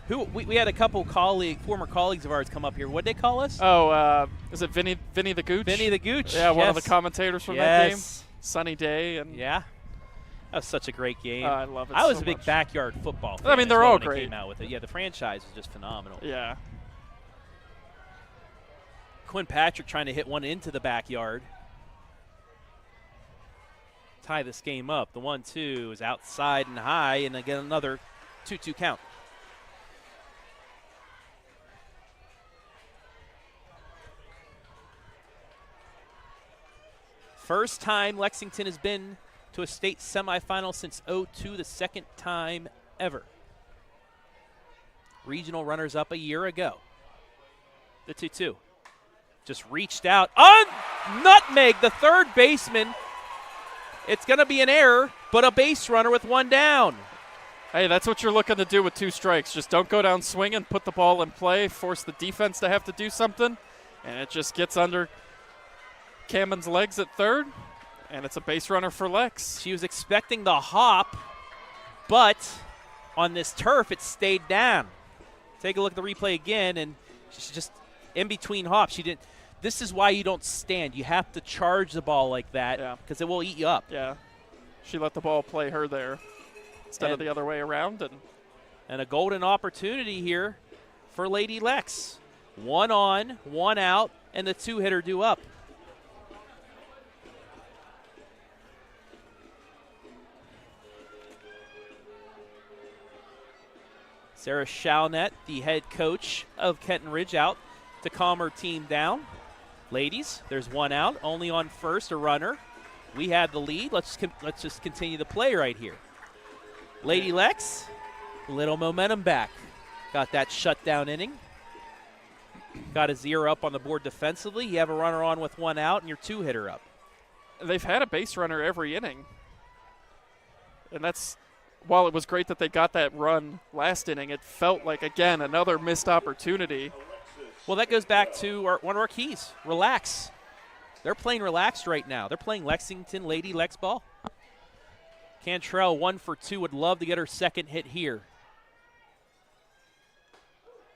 We had a couple former colleagues of ours come up here. What'd they call us? Oh, is it Vinny the Gooch? Vinny the Gooch. Yeah, one of yes. the commentators from that game. Yes. Sunny day. And yeah. That was such a great game. I love it I was so a big much. backyard football fan. I mean, they're all when great. They came out with it. Yeah, the franchise was just phenomenal. Yeah. Quinn Patrick trying to hit one into the backyard. Tie this game up. The 1-2 is outside and high, and again another 2-2 count. First time Lexington has been to a state semifinal since 2002, the second time ever. Regional runners-up a year ago. The 2-2. Just reached out. Nutmeg, the third baseman. It's going to be an error, but a base runner with 1 down. Hey, that's what you're looking to do with 2 strikes. Just don't go down swinging, put the ball in play, force the defense to have to do something, and it just gets under Cammon's legs at third, and it's a base runner for Lex. She was expecting the hop, but on this turf, it stayed down. Take a look at the replay again, and she's just in between hops. She didn't. This is why you don't stand. You have to charge the ball like that because it will eat you up. Yeah. She let the ball play her there instead of the other way around. And a golden opportunity here for Lady Lex. 1 on, 1 out, and the 2-hitter due up. Sarah Shalnett, the head coach of Kenton Ridge, out to calm her team down. Ladies, there's one out, only on first, a runner. We have the lead. Let's just continue the play right here. Lady Lex, little momentum back. Got that shutdown inning. Got a 0 up on the board defensively. You have a runner on with one out, and your 2-hitter up. They've had a base runner every inning. And that's, while it was great that they got that run last inning, it felt like, again, another missed opportunity. Well, that goes back to one of our keys, relax. They're playing relaxed right now. They're playing Lexington Lady Lex ball. Cantrell 1 for 2, would love to get her second hit here.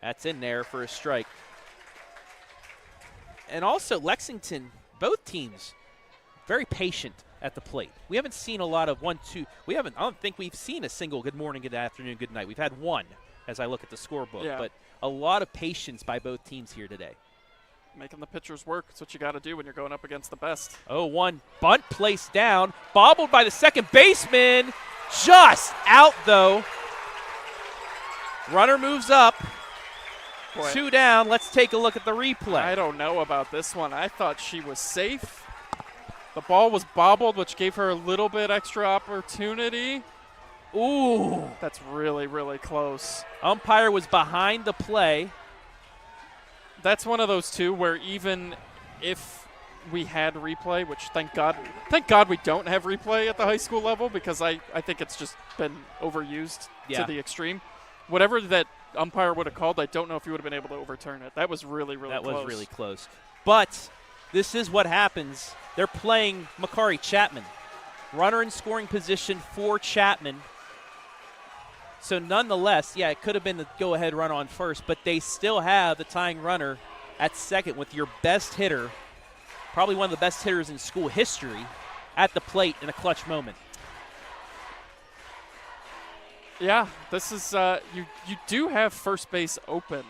That's in there for a strike. And also Lexington, both teams, very patient at the plate. We haven't seen a lot of 1-2. I don't think we've seen a single good morning, good afternoon, good night. We've had one as I look at the scorebook, but a lot of patience by both teams here today. Making the pitchers work. That's what you got to do when you're going up against the best. 0-1 bunt placed down, bobbled by the second baseman. Just out, though. Runner moves up. Boy, 2 down. Let's take a look at the replay. I don't know about this one. I thought she was safe. The ball was bobbled, which gave her a little bit extra opportunity. Ooh. That's really, really close. Umpire was behind the play. That's one of those two where even if we had replay, which thank God we don't have replay at the high school level, because I think it's just been overused to the extreme. Whatever that umpire would have called, I don't know if he would have been able to overturn it. That was really, really close. That was really close. But this is what happens. They're playing Makaree Chapman. Runner in scoring position for Chapman. So nonetheless, it could have been the go-ahead run on first, but they still have the tying runner at second with your best hitter, probably one of the best hitters in school history, at the plate in a clutch moment. Yeah, this is you do have first base open.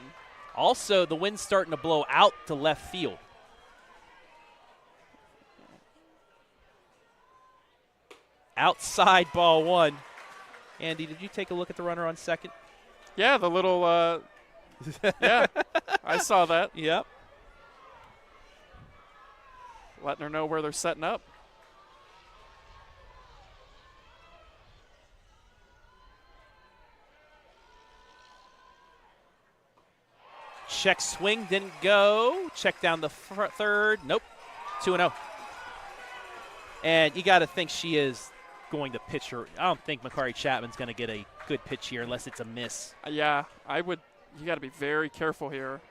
Also, the wind's starting to blow out to left field. Outside ball 1. Andy, did you take a look at the runner on second? Yeah, the little yeah, I saw that. Yep. Letting her know where they're setting up. Check swing, didn't go. Check down the third. Nope. 2-0. And you got to think she is going to pitch her. I don't think Makaree Chapman's going to get a good pitch here unless it's a miss. Yeah, I would. You got to be very careful here.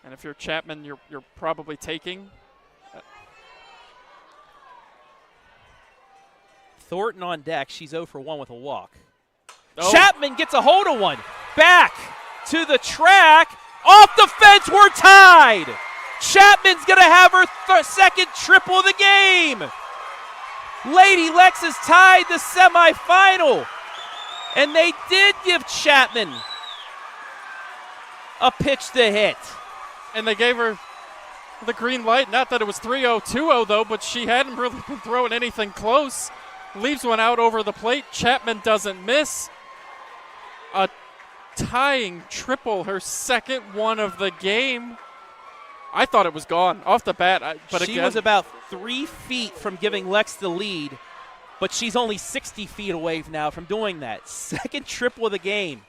And if you're Chapman, you're probably taking. Thornton on deck. She's 0 for 1 with a walk. Oh. Chapman gets a hold of one. Back to the track. Off the fence. We're tied. Chapman's going to have her second triple of the game. Lady Lex has tied the semifinal. And they did give Chapman a pitch to hit. And they gave her the green light. Not that it was 3-0, 2-0 though, but she hadn't really been throwing anything close. Leaves one out over the plate. Chapman doesn't miss. A tying triple, her second one of the game. I thought it was gone off the bat. But she was about 3 feet from giving Lex the lead, but she's only 60 feet away now from doing that. Second triple of the game.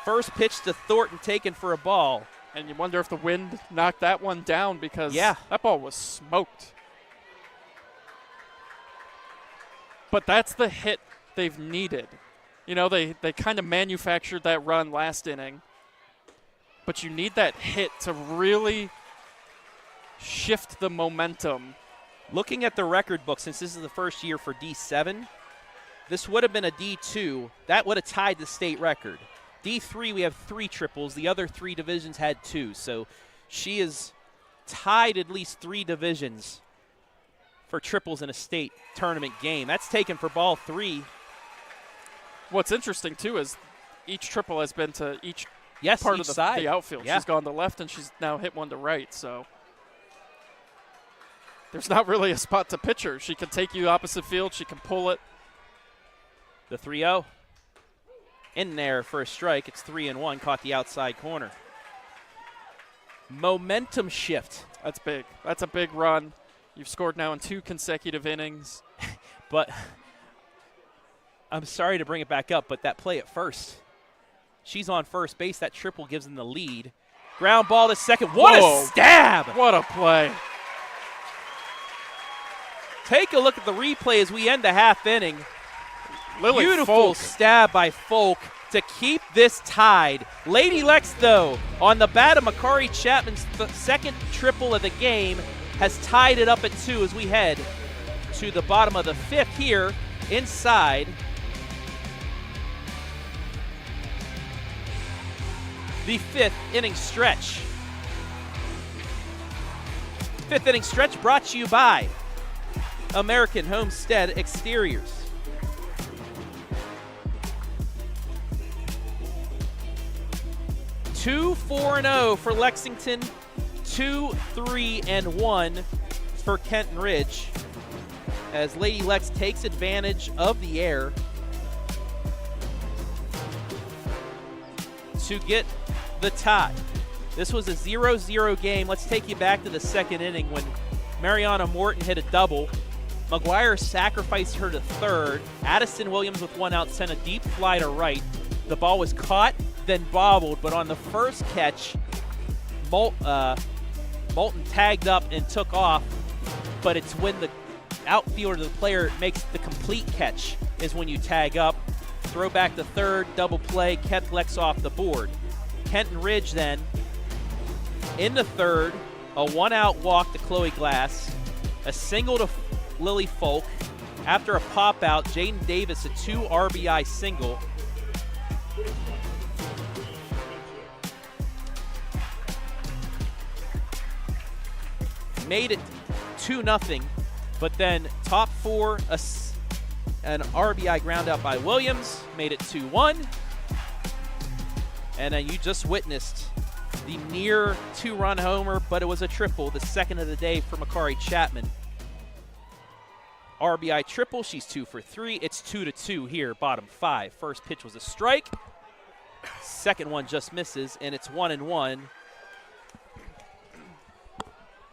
First pitch to Thornton taken for a ball. And you wonder if the wind knocked that one down, because that ball was smoked. But that's the hit they've needed. You know, they kind of manufactured that run last inning. But you need that hit to really shift the momentum. Looking at the record book, since this is the first year for D7, this would have been a D2. That would have tied the state record. D3, we have 3 triples. The other 3 divisions had 2. So she is tied at least 3 divisions for triples in a state tournament game. That's taken for ball 3. What's interesting, too, is each triple has been to each part of the outfield. Yeah. She's gone to left, and she's now hit one to right. So there's not really a spot to pitch her. She can take you opposite field. She can pull it. The 3-0. in there for a strike. It's 3-1, caught the outside corner. Momentum shift. That's big. That's a big run. You've scored now in 2 consecutive innings. But I'm sorry to bring it back up, but that play at first, she's on first base. That triple gives them the lead. Ground ball to second. What Whoa. a stab! What a play. Take a look at the replay as we end the half inning. Lily Beautiful Folk. stab by Folk to keep this tied. Lady Lex, though, on the bat of Makaree Chapman's second triple of the game, has tied it up at 2 as we head to the bottom of the 5th here inside the 5th inning stretch. 5th inning stretch brought to you by American Homestead Exteriors. Two 4-0 for Lexington, 2-3-1 for Kenton Ridge, as Lady Lex takes advantage of the air to get the tie. This was a 0-0 game. Let's take you back to the 2nd inning when Mariana Morton hit a double. McGuire sacrificed her to 3rd. Addison Williams with 1 out sent a deep fly to right. The ball was caught, then bobbled, but on the first catch, Moulton tagged up and took off, but it's when the outfielder, the player, makes the complete catch is when you tag up. Throw back to 3rd, double play, kept Lex off the board. Kenton Ridge then, in the 3rd, a 1-out walk to Chloe Glass, a single to Lily Folk. After a pop-out, Jaden Davis a 2 RBI single. Made it 2-0, but then top 4, an RBI ground out by Williams, made it 2-1. And then you just witnessed the near 2-run homer, but it was a triple, the second of the day for Makaree Chapman. RBI triple, she's 2 for 3. It's 2-2 here, bottom 5. First pitch was a strike. Second one just misses, and it's 1-1.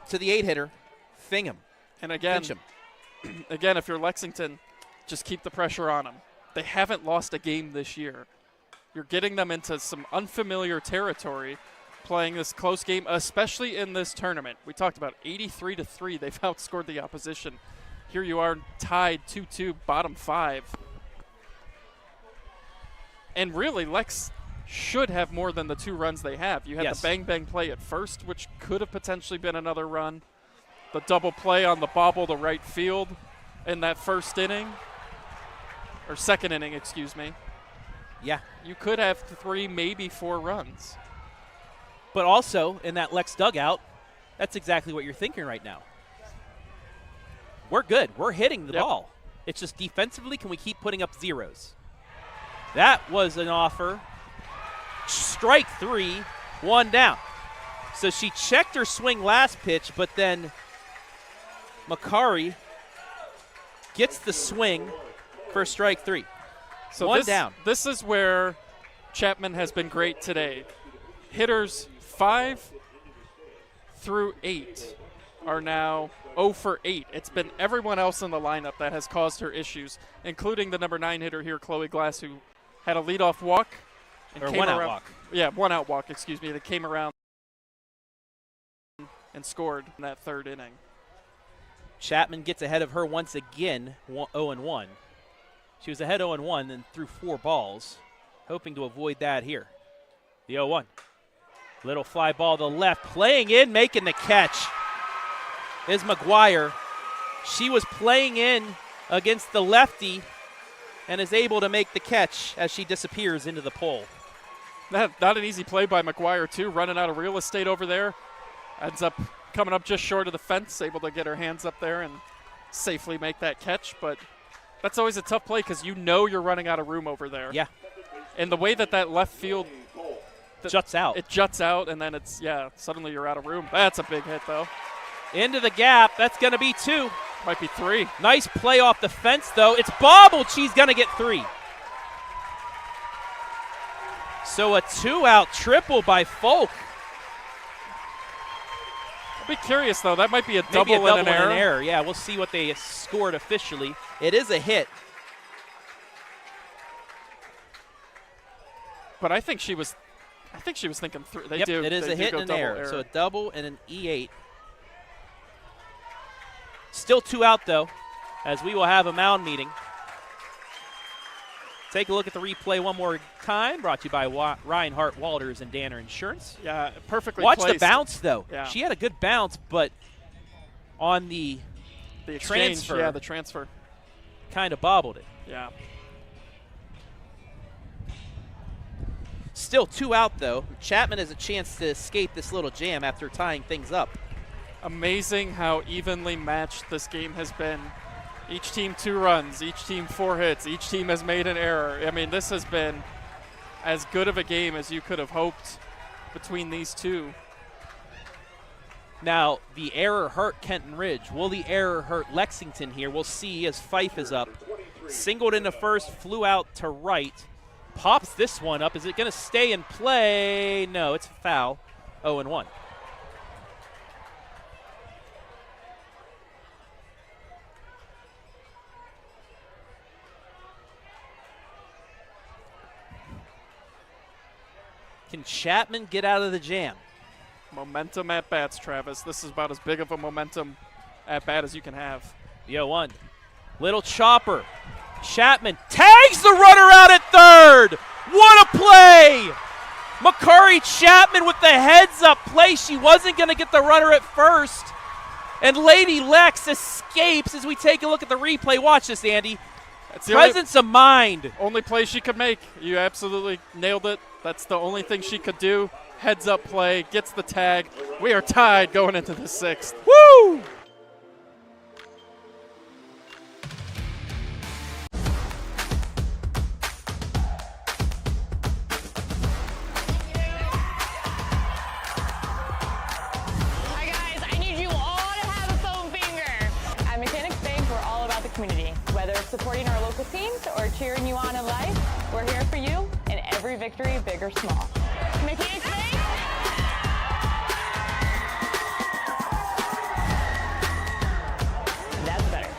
To the 8-hitter, Fingham. And again, if you're Lexington, just keep the pressure on them. They haven't lost a game this year. You're getting them into some unfamiliar territory playing this close game, especially in this tournament. We talked about 83-3. They've outscored the opposition. Here you are tied 2-2, bottom 5. And really, Lex should have more than the 2 runs they have. You had the bang-bang play at first, which could have potentially been another run. The double play on the bobble to right field in that first inning, or second inning, excuse me. Yeah. You could have 3, maybe 4 runs. But also, in that Lex dugout, that's exactly what you're thinking right now. We're good. We're hitting the ball. It's just defensively, can we keep putting up zeros? That was an offer. Strike 3, 1 down. So she checked her swing last pitch, but then Makaree gets the swing for strike 3. So 1 down. This is where Chapman has been great today. Hitters 5 through 8 are now 0 for 8. It's been everyone else in the lineup that has caused her issues, including the number 9 hitter here, Chloe Glass, who had a leadoff walk. Or 1-out walk. Yeah, 1-out walk, excuse me, that came around and scored in that 3rd inning. Chapman gets ahead of her once again, 0-1. She was ahead 0-1, then threw 4 balls, hoping to avoid that here. The 0-1. Little fly ball to the left, playing in, making the catch is McGuire. She was playing in against the lefty and is able to make the catch as she disappears into the pole. Not an easy play by McGuire, too, running out of real estate over there. Ends up coming up just short of the fence, able to get her hands up there and safely make that catch. But that's always a tough play because you know you're running out of room over there. Yeah. And the way that left field juts out. It juts out, and then it's, suddenly you're out of room. That's a big hit, though. Into the gap. That's going to be 2. Might be 3. Nice play off the fence, though. It's bobbled. She's going to get 3. So a 2-out triple by Folk. I'll be curious, though. That might be a Maybe double, a double and an error. Yeah, we'll see what they scored officially. It is a hit. But I think she was thinking through. They Yep, do. it is they a do hit go and an double error. So a double and an E8. Still 2 out, though, as we will have a mound meeting. Take a look at the replay one more time. Brought to you by Rinehart, Walters, and Danner Insurance. Yeah, perfectly Watch placed. the bounce, though. Yeah. She had a good bounce, but on the exchange, transfer. Yeah, the transfer. Kind of bobbled it. Yeah. Still 2 out, though. Chapman has a chance to escape this little jam after tying things up. Amazing how evenly matched this game has been. Each team 2 runs, each team 4 hits, each team has made an error. I mean, this has been as good of a game as you could have hoped between these two. Now, the error hurt Kenton Ridge. Will the error hurt Lexington here? We'll see as Fife is up. Singled into first, flew out to right. Pops this one up. Is it going to stay in play? No, it's a foul. 0-1. Can Chapman get out of the jam? Momentum at bats, Travis. This is about as big of a momentum at bat as you can have. The 0-1. Little chopper. Chapman tags the runner out at third. What a play! Makaree Chapman with the heads-up play. She wasn't going to get the runner at first. And Lady Lex escapes as we take a look at the replay. Watch this, Andy. That's the Presence of mind. Only play she could make. You absolutely nailed it. That's the only thing she could do. Heads-up play, gets the tag. We are tied going into the 6th. Woo! Hi guys, I need you all to have a foam finger. At Mechanics Bank, we're all about the community. Whether it's supporting our local teams or cheering you on in life, we're here for you in every victory, big or small. Mechanics Bank. That's better.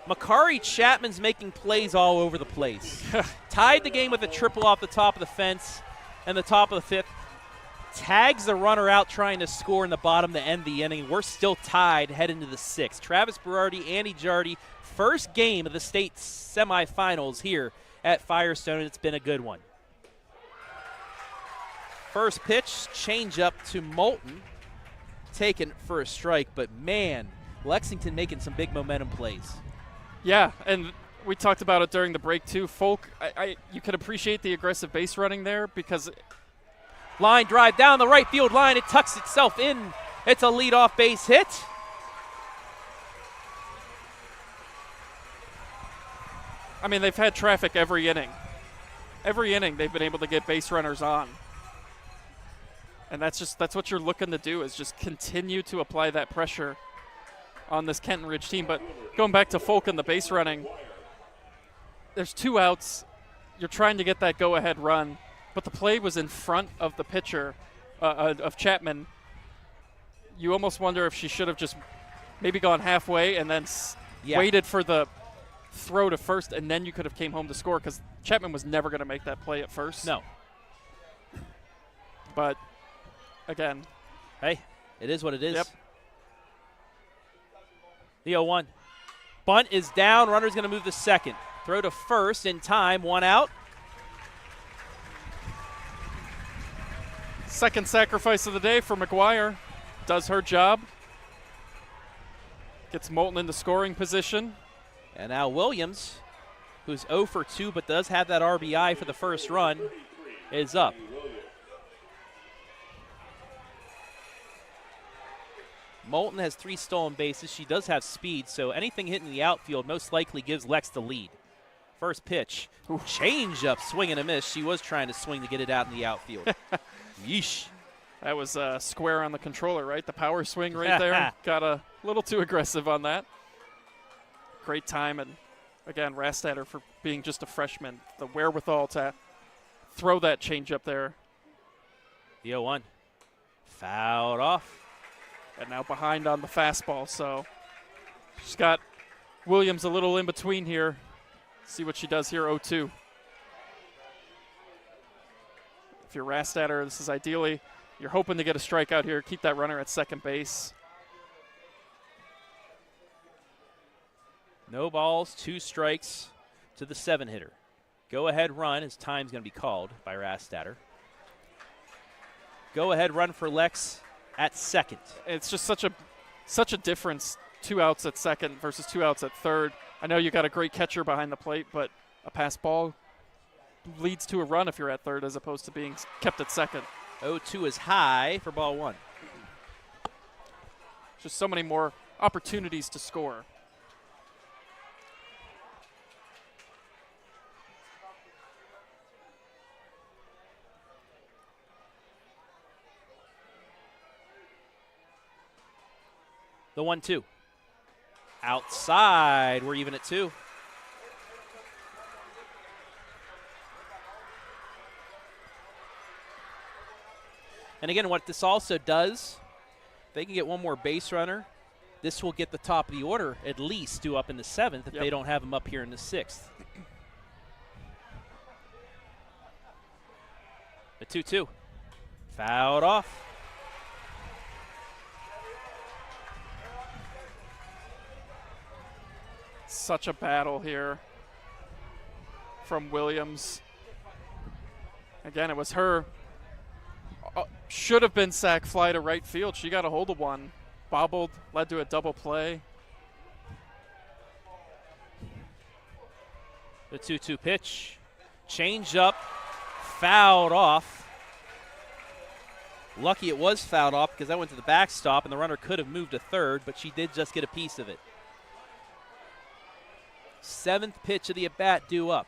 Makaree Chapman's making plays all over the place. Tied the game with a triple off the top of the fence and the top of the 5th. Tags the runner out trying to score in the bottom to end the inning. We're still tied heading into the 6th. Travis Berardi, Andy Jardy, first game of the state semifinals here at Firestone, and it's been a good one. First pitch, change up to Moulton, taken for a strike, but man, Lexington making some big momentum plays. Yeah, and we talked about it during the break too. Folk, you could appreciate the aggressive base running there because line drive down the right field line. It tucks itself in. It's a leadoff base hit. I mean, they've had traffic every inning. Every inning they've been able to get base runners on. And that's what you're looking to do is just continue to apply that pressure on this Kenton Ridge team. But going back to Folk and the base running, there's 2 outs. You're trying to get that go-ahead run, but the play was in front of the pitcher, of Chapman, you almost wonder if she should have just maybe gone halfway and then waited for the throw to first, and then you could have came home to score, because Chapman was never going to make that play at first. No. But, again. Hey, it is what it is. Yep. The 0-1. Bunt is down. Runner's going to move to second. Throw to first in time. 1 out. Second sacrifice of the day for McGuire. Does her job. Gets Moulton into scoring position. And now Williams, who's 0 for 2 but does have that RBI for the first run, is up. Moulton has 3 stolen bases. She does have speed, so anything hitting the outfield most likely gives Lex the lead. First pitch, change up, swing and a miss. She was trying to swing to get it out in the outfield. Yeesh. That was square on the controller, right? The power swing right there. Got a little too aggressive on that. Great time, and again, Rastatter for being just a freshman. The wherewithal to throw that change up there. The 0-1. Fouled off. And now behind on the fastball, so she's got Williams a little in between here. See what she does here, 0-2. If you're Rastatter, this is ideally, you're hoping to get a strikeout here, keep that runner at second base. No balls, 2 strikes to the 7-hitter. Go ahead run, as time's going to be called by Rastatter. Go ahead run for Lex at second. It's just such a difference, 2 outs at second versus 2 outs at third. I know you got a great catcher behind the plate, but a pass ball leads to a run if you're at third as opposed to being kept at second. 0-2 is high for ball 1. Just so many more opportunities to score. The 1-2. Outside. We're even at 2. And again, what this also does, they can get one more base runner. This will get the top of the order at least due up in the 7th if they don't have him up here in the 6th. The 2-2. Fouled off. Such a battle here from Williams. Again, it was her. Should have been sac fly to right field. She got a hold of one. Bobbled, led to a double play. The 2-2 pitch. Change up. Fouled off. Lucky it was fouled off because that went to the backstop and the runner could have moved to third, but she did just get a piece of it. 7th pitch of the at-bat due up.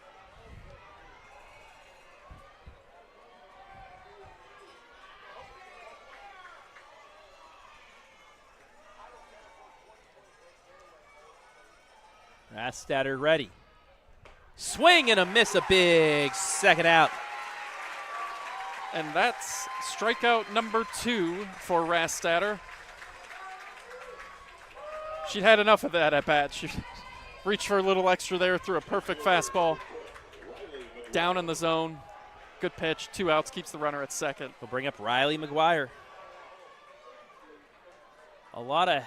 Rastatter ready. Swing and a miss, a big second out. And that's strikeout number 2 for Rastatter. She'd had enough of that at bat. She reached for a little extra there, threw a perfect fastball. Down in the zone. Good pitch. 2 outs, keeps the runner at second. We'll bring up Riley McGuire. A lot of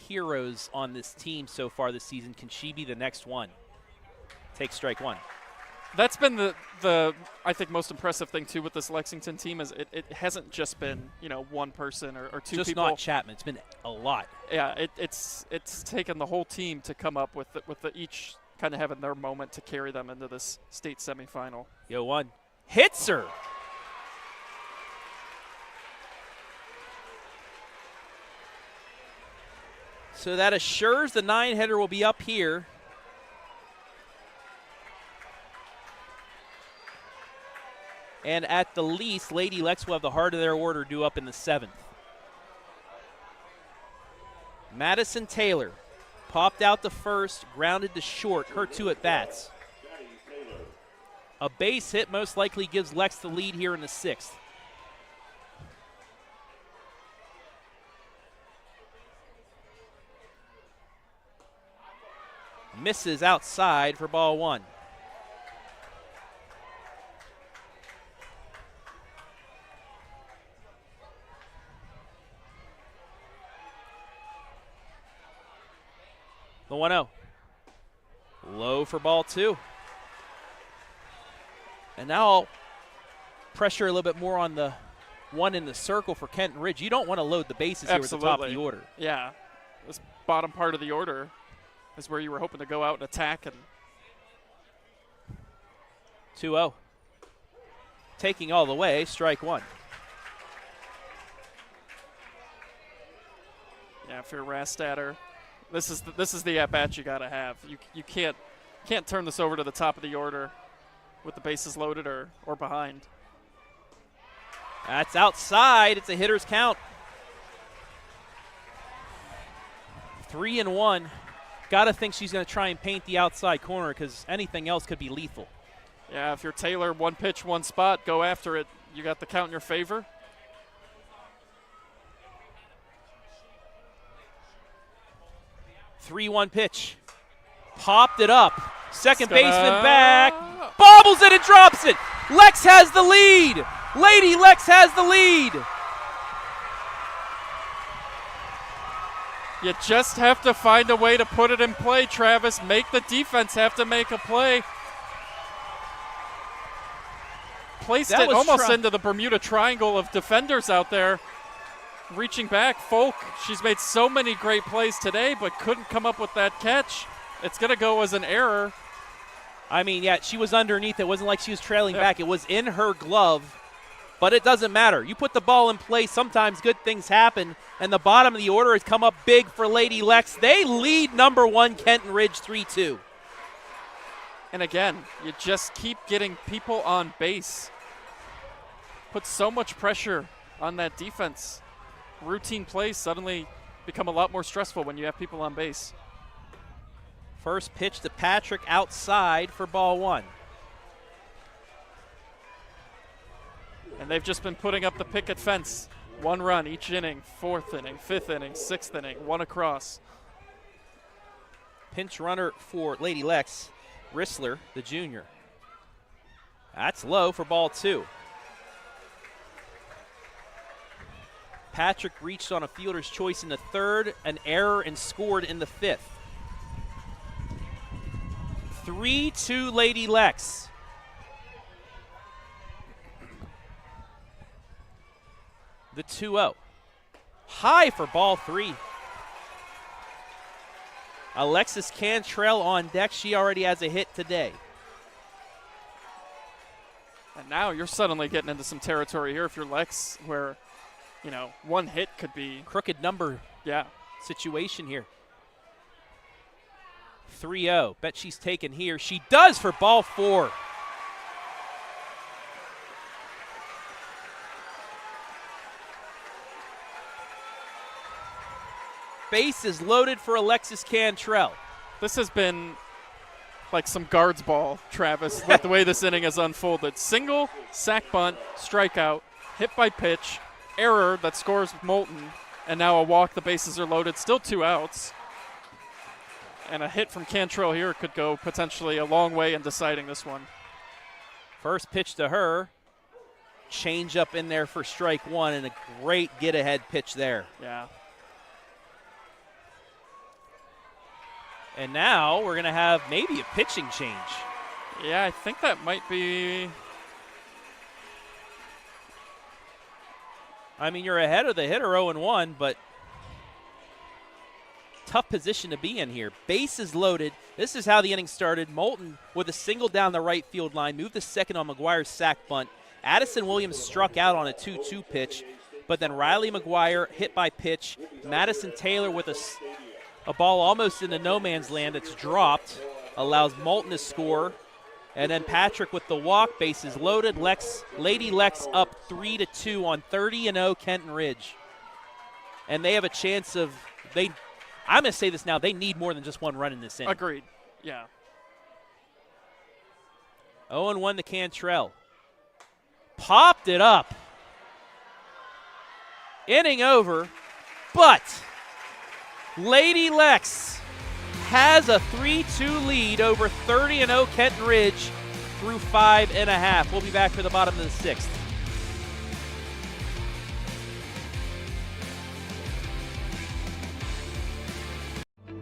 heroes on this team so far this season. Can she be the next one? Take strike 1. That's been the I think most impressive thing too with this Lexington team is it hasn't just been, you know, one person or 2 just people. Just not Chapman. It's been a lot. Yeah, it's taken the whole team to come up with each kind of having their moment to carry them into this state semifinal. 0-1 hits her. So that assures the 9-hitter will be up here. And at the least, Lady Lex will have the heart of their order due up in the 7th. Madison Taylor popped out to first, grounded to short, her 2 at-bats. A base hit most likely gives Lex the lead here in the 6th. misses outside for ball one. The 1-0. Low for ball two. And now I'll pressure a little bit more on the one in the circle for Kenton Ridge. You don't want to load the bases here at the top of the order. Yeah. This bottom part of the order is where you were hoping to go out and attack. And 2-0. Taking all the way, strike one. Yeah, for Rastatter, this is the at-bat you got to have. You can't turn this over to the top of the order with the bases loaded or behind. That's outside. It's a hitter's count. 3-1. Got to think she's going to try and paint the outside corner because anything else could be lethal. Yeah, if you're Taylor, one pitch, one spot, go after it. You got the count in your favor. – 3-1 pitch. Popped it up. Second baseman back. Bobbles it and drops it. Lex has the lead. Lady Lex has the lead. You just have to find a way to put it in play, Travis. Make the defense have to make a play. Placed it almost into the Bermuda Triangle of defenders out there. Reaching back, Folk, she's made so many great plays today, but couldn't come up with that catch. It's going to go as an error. I mean, yeah, she was underneath. It wasn't like she was trailing back. It was in her glove, but it doesn't matter. You put the ball in play, sometimes good things happen, and the bottom of the order has come up big for Lady Lex. They lead number one Kenton Ridge 3-2. And again, you just keep getting people on base. Put so much pressure on that defense. Routine plays suddenly become a lot more stressful when you have people on base. First pitch to Patrick outside for ball one. And they've just been putting up the picket fence. One run each inning, fourth inning, fifth inning, sixth inning, one across. Pinch runner for Lady Lex, Rissler, the junior. That's low for ball two. Patrick reached on a fielder's choice in the third, an error, and scored in the fifth. 3-2 Lady Lex. The 2-0. High for ball three. Alexis Cantrell on deck. She already has a hit today. And now you're suddenly getting into some territory here if you're Lex, where, you know, one hit could be crooked number situation here. 3-0. Bet she's taken here. She does for ball four. Base is loaded for Alexis Cantrell. This has been like some guards ball, Travis, with the way this inning has unfolded. Single, sack bunt, strikeout, hit by pitch, error that scores Moulton, and now a walk. The bases are loaded. Still 2 outs. And a hit from Cantrell here could go potentially a long way in deciding this one. First pitch to her. Change up in there for strike one, and a great get-ahead pitch there. Yeah. And now we're going to have maybe a pitching change. Yeah, I think that might be. I mean, you're ahead of the hitter 0-1, but tough position to be in here. Base is loaded. This is how the inning started. Moulton with a single down the right field line, moved to second on McGuire's sac bunt. Addison Williams struck out on a 2-2 pitch, but then Riley McGuire hit by pitch. Madison Taylor with a ball almost into no man's land that's dropped, allows Moulton to score. And then Patrick with the walk, bases loaded. Lady Lex up 3-2 on 30-0 Kenton Ridge. And they have a chance of, I'm going to say this now, they need more than just one run in this inning. Agreed, yeah. 0-1 to Cantrell. Popped it up. Inning over, but Lady Lex has a 3-2 lead over 30-0 Kenton Ridge through 5.5. We'll be back for the bottom of the 6th.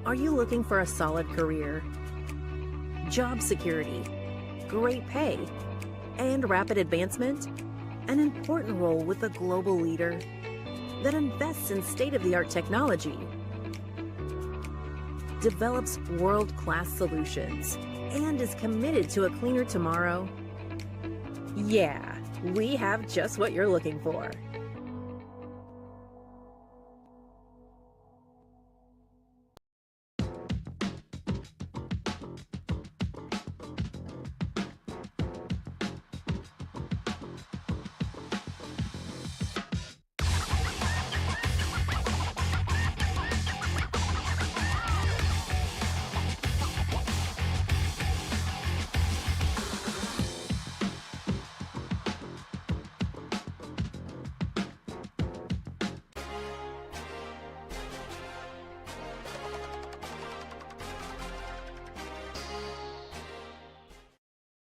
Are you looking for a solid career, job security, great pay, and rapid advancement? An important role with a global leader that invests in state-of-the-art technology, develops world-class solutions, and is committed to a cleaner tomorrow? Yeah, we have just what you're looking for.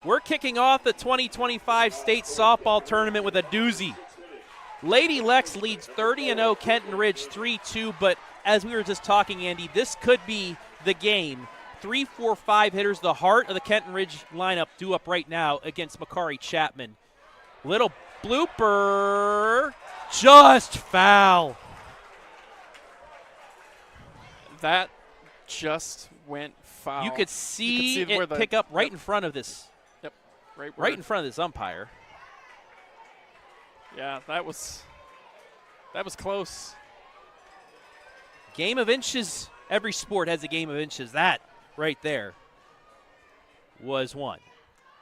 We're kicking off the 2025 state softball tournament with a doozy. Lady Lex leads 30-0 Kenton Ridge 3-2, but as we were just talking, Andy, this could be the game. 3, 4, 5 hitters, the heart of the Kenton Ridge lineup due up right now against Makaree Chapman. Little blooper, just foul. That just went foul. You could see where it the, pick up right in front of this. Yep, right in front of this umpire. Yeah, that was close. Game of inches. Every sport has a game of inches. That right there was one.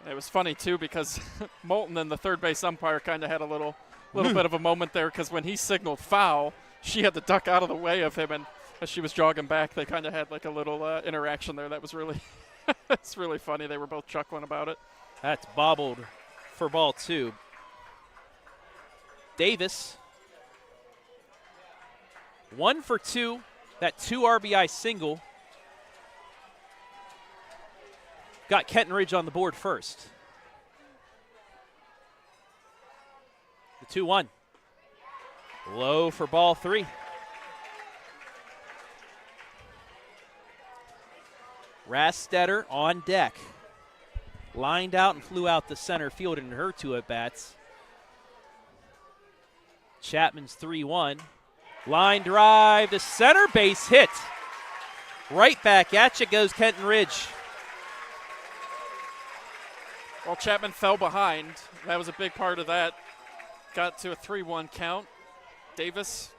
It was funny too because Moulton and the third base umpire kind of had a little bit of a moment there because when he signaled foul, she had to duck out of the way of him, and as she was jogging back, they kind of had like a little interaction there. That was really, it's really funny. They were both chuckling about it. That's bobbled for ball 2. Davis, 1 for 2. That 2 RBI single got Kenton Ridge on the board first. The 2-1. Low for ball 3. Rastatter on deck. Lined out and flew out the center field in her 2 at-bats. Chapman's 3-1. Line drive to center, base hit. Right back at you goes Kenton Ridge. Well, Chapman fell behind. That was a big part of that. Got to a 3-1 count. Davis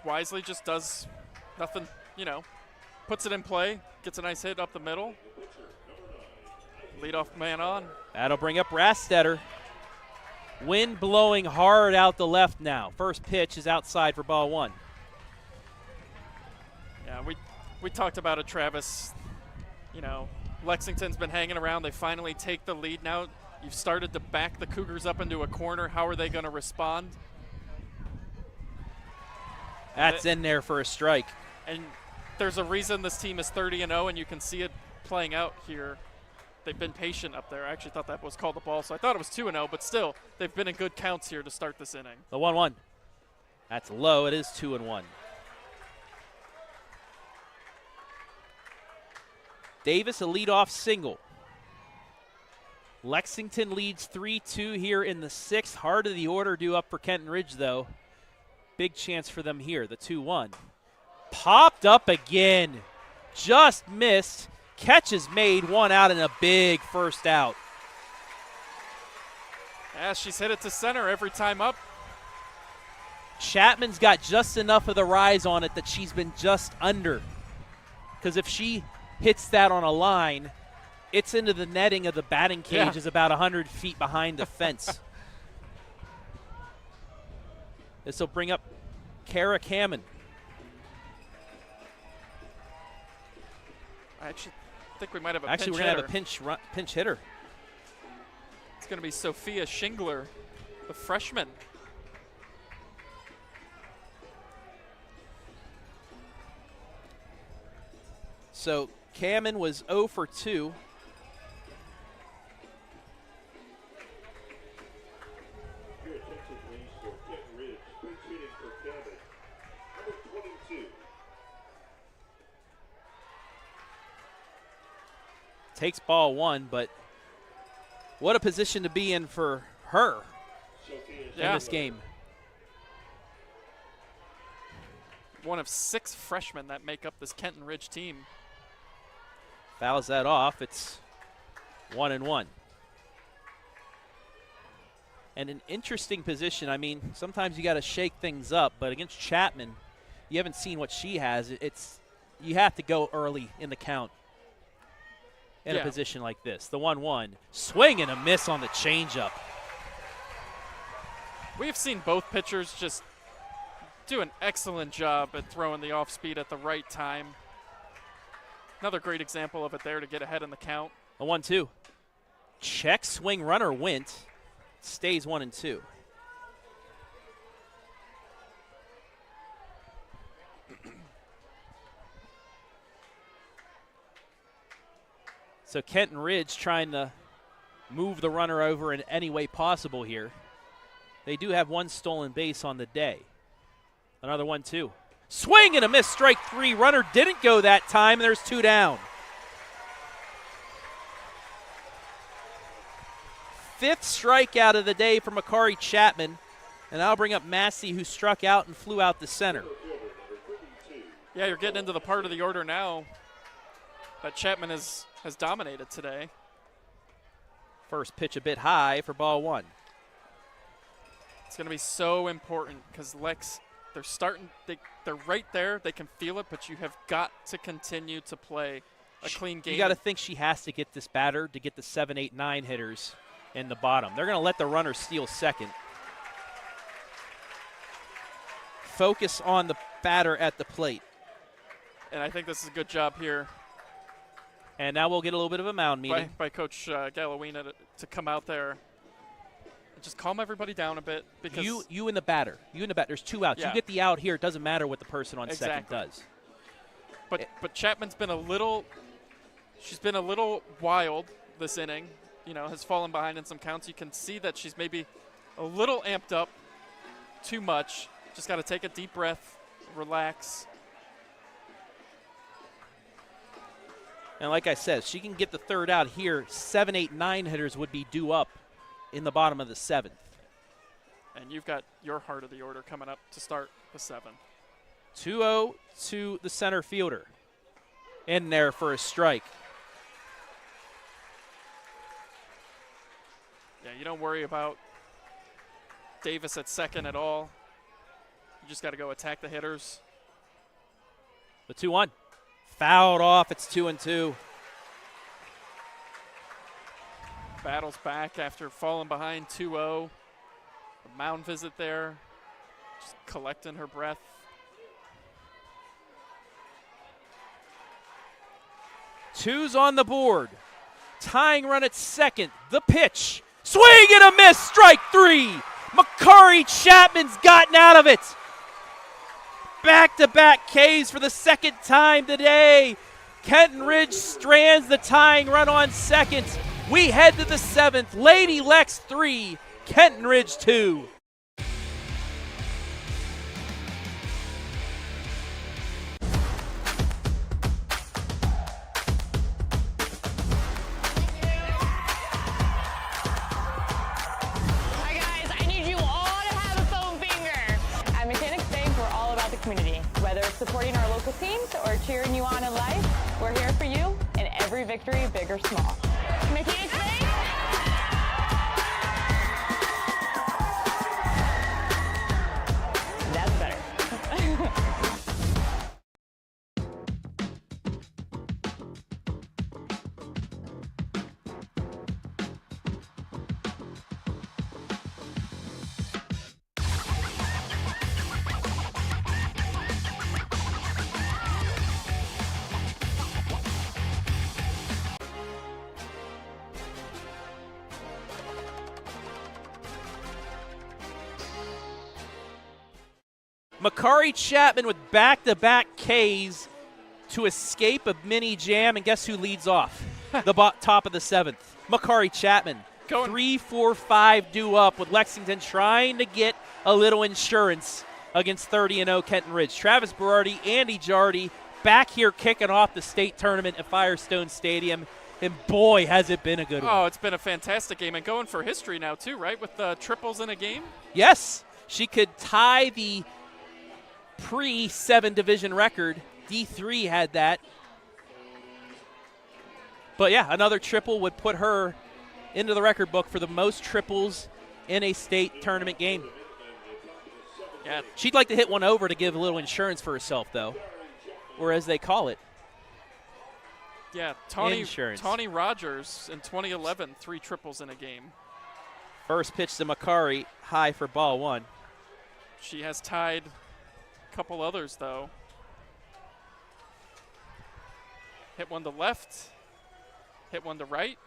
wisely just does nothing, puts it in play, gets a nice hit up the middle. Leadoff man on. That'll bring up Rastatter. Wind blowing hard out the left now. First pitch is outside for ball 1. Yeah, we talked about it, Travis. Lexington's been hanging around. They finally take the lead now. You've started to back the Cougars up into a corner. How are they going to respond? That's in there for a strike. And there's a reason this team is 30-0, and you can see it playing out here. They've been patient up there. I actually thought that was called the ball, so I thought it was 2-0, but still, they've been in good counts here to start this inning. The 1-1. That's low. It is 2-1. Davis, a leadoff single. Lexington leads 3-2 here in the 6th. Heart of the order due up for Kenton Ridge, though. Big chance for them here, the 2-1. Popped up again. Just missed. Catch is made, 1 out, and a big first out. Yeah, she's hit it to center every time up. Chapman's got just enough of the rise on it that she's been just under. Because if she hits that on a line, it's into the netting of the batting cage, is about 100 feet behind the fence. This will bring up Kara Kamen. I actually think we might have a Actually, pinch we're going hitter. to have a pinch hitter. It's going to be Sophia Shingler, the freshman. So Cameron was 0 for 2. Takes ball 1, but what a position to be in for her in this game. One of 6 freshmen that make up this Kenton Ridge team. Fouls that off. It's 1-1. And an interesting position. I mean, sometimes you got to shake things up, but against Chapman, you haven't seen what she has. You have to go early in the count in a position like this. The 1-1. Swing and a miss on the changeup. We've seen both pitchers just do an excellent job at throwing the off speed at the right time. Another great example of it there to get ahead in the count. A 1-2. Check swing, runner went. Stays 1-2. So Kenton Ridge trying to move the runner over in any way possible here. They do have 1 stolen base on the day. Another 1-2. Swing and a miss, strike 3. Runner didn't go that time, and there's 2 down. 5th strikeout of the day for Makaree Chapman. And I'll bring up Massey, who struck out and flew out the center. Yeah, you're getting into the part of the order now that Chapman has dominated today. First pitch a bit high for ball 1. It's going to be so important because Lex, they're starting, they're right there. They can feel it, but you have got to continue to play a clean game. You got to think she has to get this batter to get the 7, 8, 9 hitters in the bottom. They're going to let the runner steal second. Focus on the batter at the plate. And I think this is a good job here. And now we'll get a little bit of a mound meeting. By Coach Gallowina to come out there and just calm everybody down a bit. Because you and the batter. There's 2 outs. Yeah. You get the out here. It doesn't matter what the person on second does. But Chapman's been she's been a little wild this inning. You know, has fallen behind in some counts. You can see that she's maybe a little amped up too much. Just got to take a deep breath, relax. And like I said, she can get the 3rd out here. 7, 8, 9 hitters would be due up in the bottom of the 7th. And you've got your heart of the order coming up to start the 7th. 2-0 to the center fielder. In there for a strike. Yeah, you don't worry about Davis at second at all. You just got to go attack the hitters. The 2-1. Fouled off. It's 2-2. Battles back after falling behind 2-0. A mound visit there. Just collecting her breath. Two's on the board. Tying run at second. The pitch. Swing and a miss. Strike 3. Makaree Chapman's gotten out of it. Back-to-back Ks for the 2nd time today. Kenton Ridge strands the tying run on second. We head to the 7th. Lady Lex 3, Kenton Ridge 2. Whether it's supporting our local teams or cheering you on in life, we're here for you in every victory, big or small. Mechanics Bank. That's better. Makaree Chapman with back-to-back Ks. to escape a mini jam, and guess who leads off? The top of the 7th. Makaree Chapman. 3-4-5 due up with Lexington trying to get a little insurance against 30-0 Kenton Ridge. Travis Berardi, Andy Jardy back here kicking off the state tournament at Firestone Stadium. And boy, has it been a good one. Oh, it's been a fantastic game, and going for history now too, right, with triples in a game? Yes, she could tie the pre-7 division record. D3 had that. But yeah, another triple would put her into the record book for the most triples in a state tournament game. Yeah. She'd like to hit one over to give a little insurance for herself, though, or as they call it. Yeah, Tawny Rogers in 2011, 3 triples in a game. First pitch to Makaree, high for ball 1. She has tied a couple others, though. Hit one to left, hit one to right.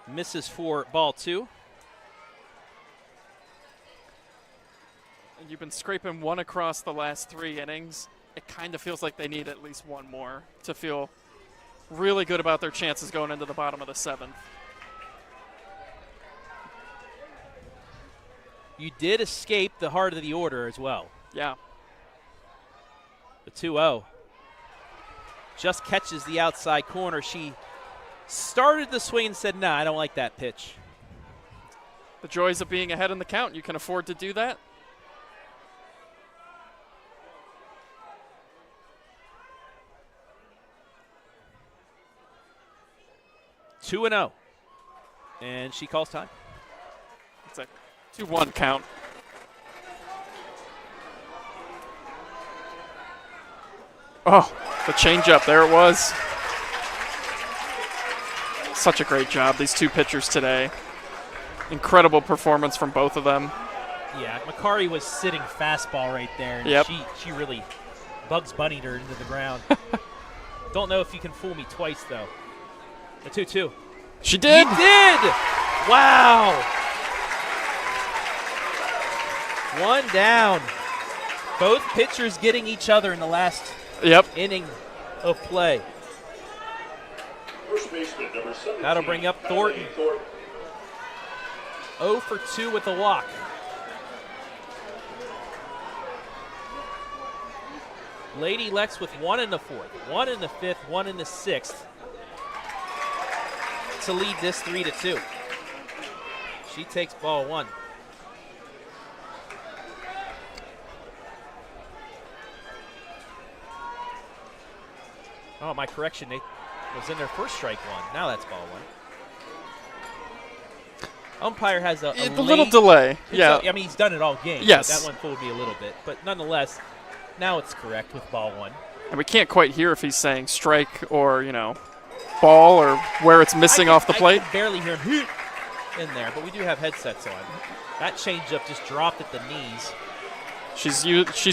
Misses for ball 2. And you've been scraping one across the last 3 innings. It kind of feels like they need at least one more to feel really good about their chances going into the bottom of the 7th. You did escape the heart of the order as well. Yeah. The 2-0. Just catches the outside corner. She started the swing and said, nah, I don't like that pitch. The joys of being ahead in the count. You can afford to do that. Two and 0. And she calls time. It's a 2-1 count. Oh, the changeup. There it was. Such a great job, these 2 pitchers today. Incredible performance from both of them. Yeah, Makaree was sitting fastball right there. And yep. She really Bugs Bunnied her into the ground. Don't know if you can fool me twice, though. The 2-2. She did. He did. Wow. 1 down. Both pitchers getting each other in the last inning of play. That'll bring up Thornton. 0 for 2 with a walk. Lady Lex with 1 in the 4th, 1 in the 5th, 1 in the 6th to lead this 3-2. She takes ball 1. Oh, my correction, they was in their first strike 1. Now that's ball 1. Umpire has a little delay. Yeah. I mean, he's done it all game. Yes. That one fooled me a little bit. But nonetheless, now it's correct with ball 1. And we can't quite hear if he's saying strike or, ball or where it's missing off the plate. I can barely hear him in there, but we do have headsets on. That changeup just dropped at the knees. She's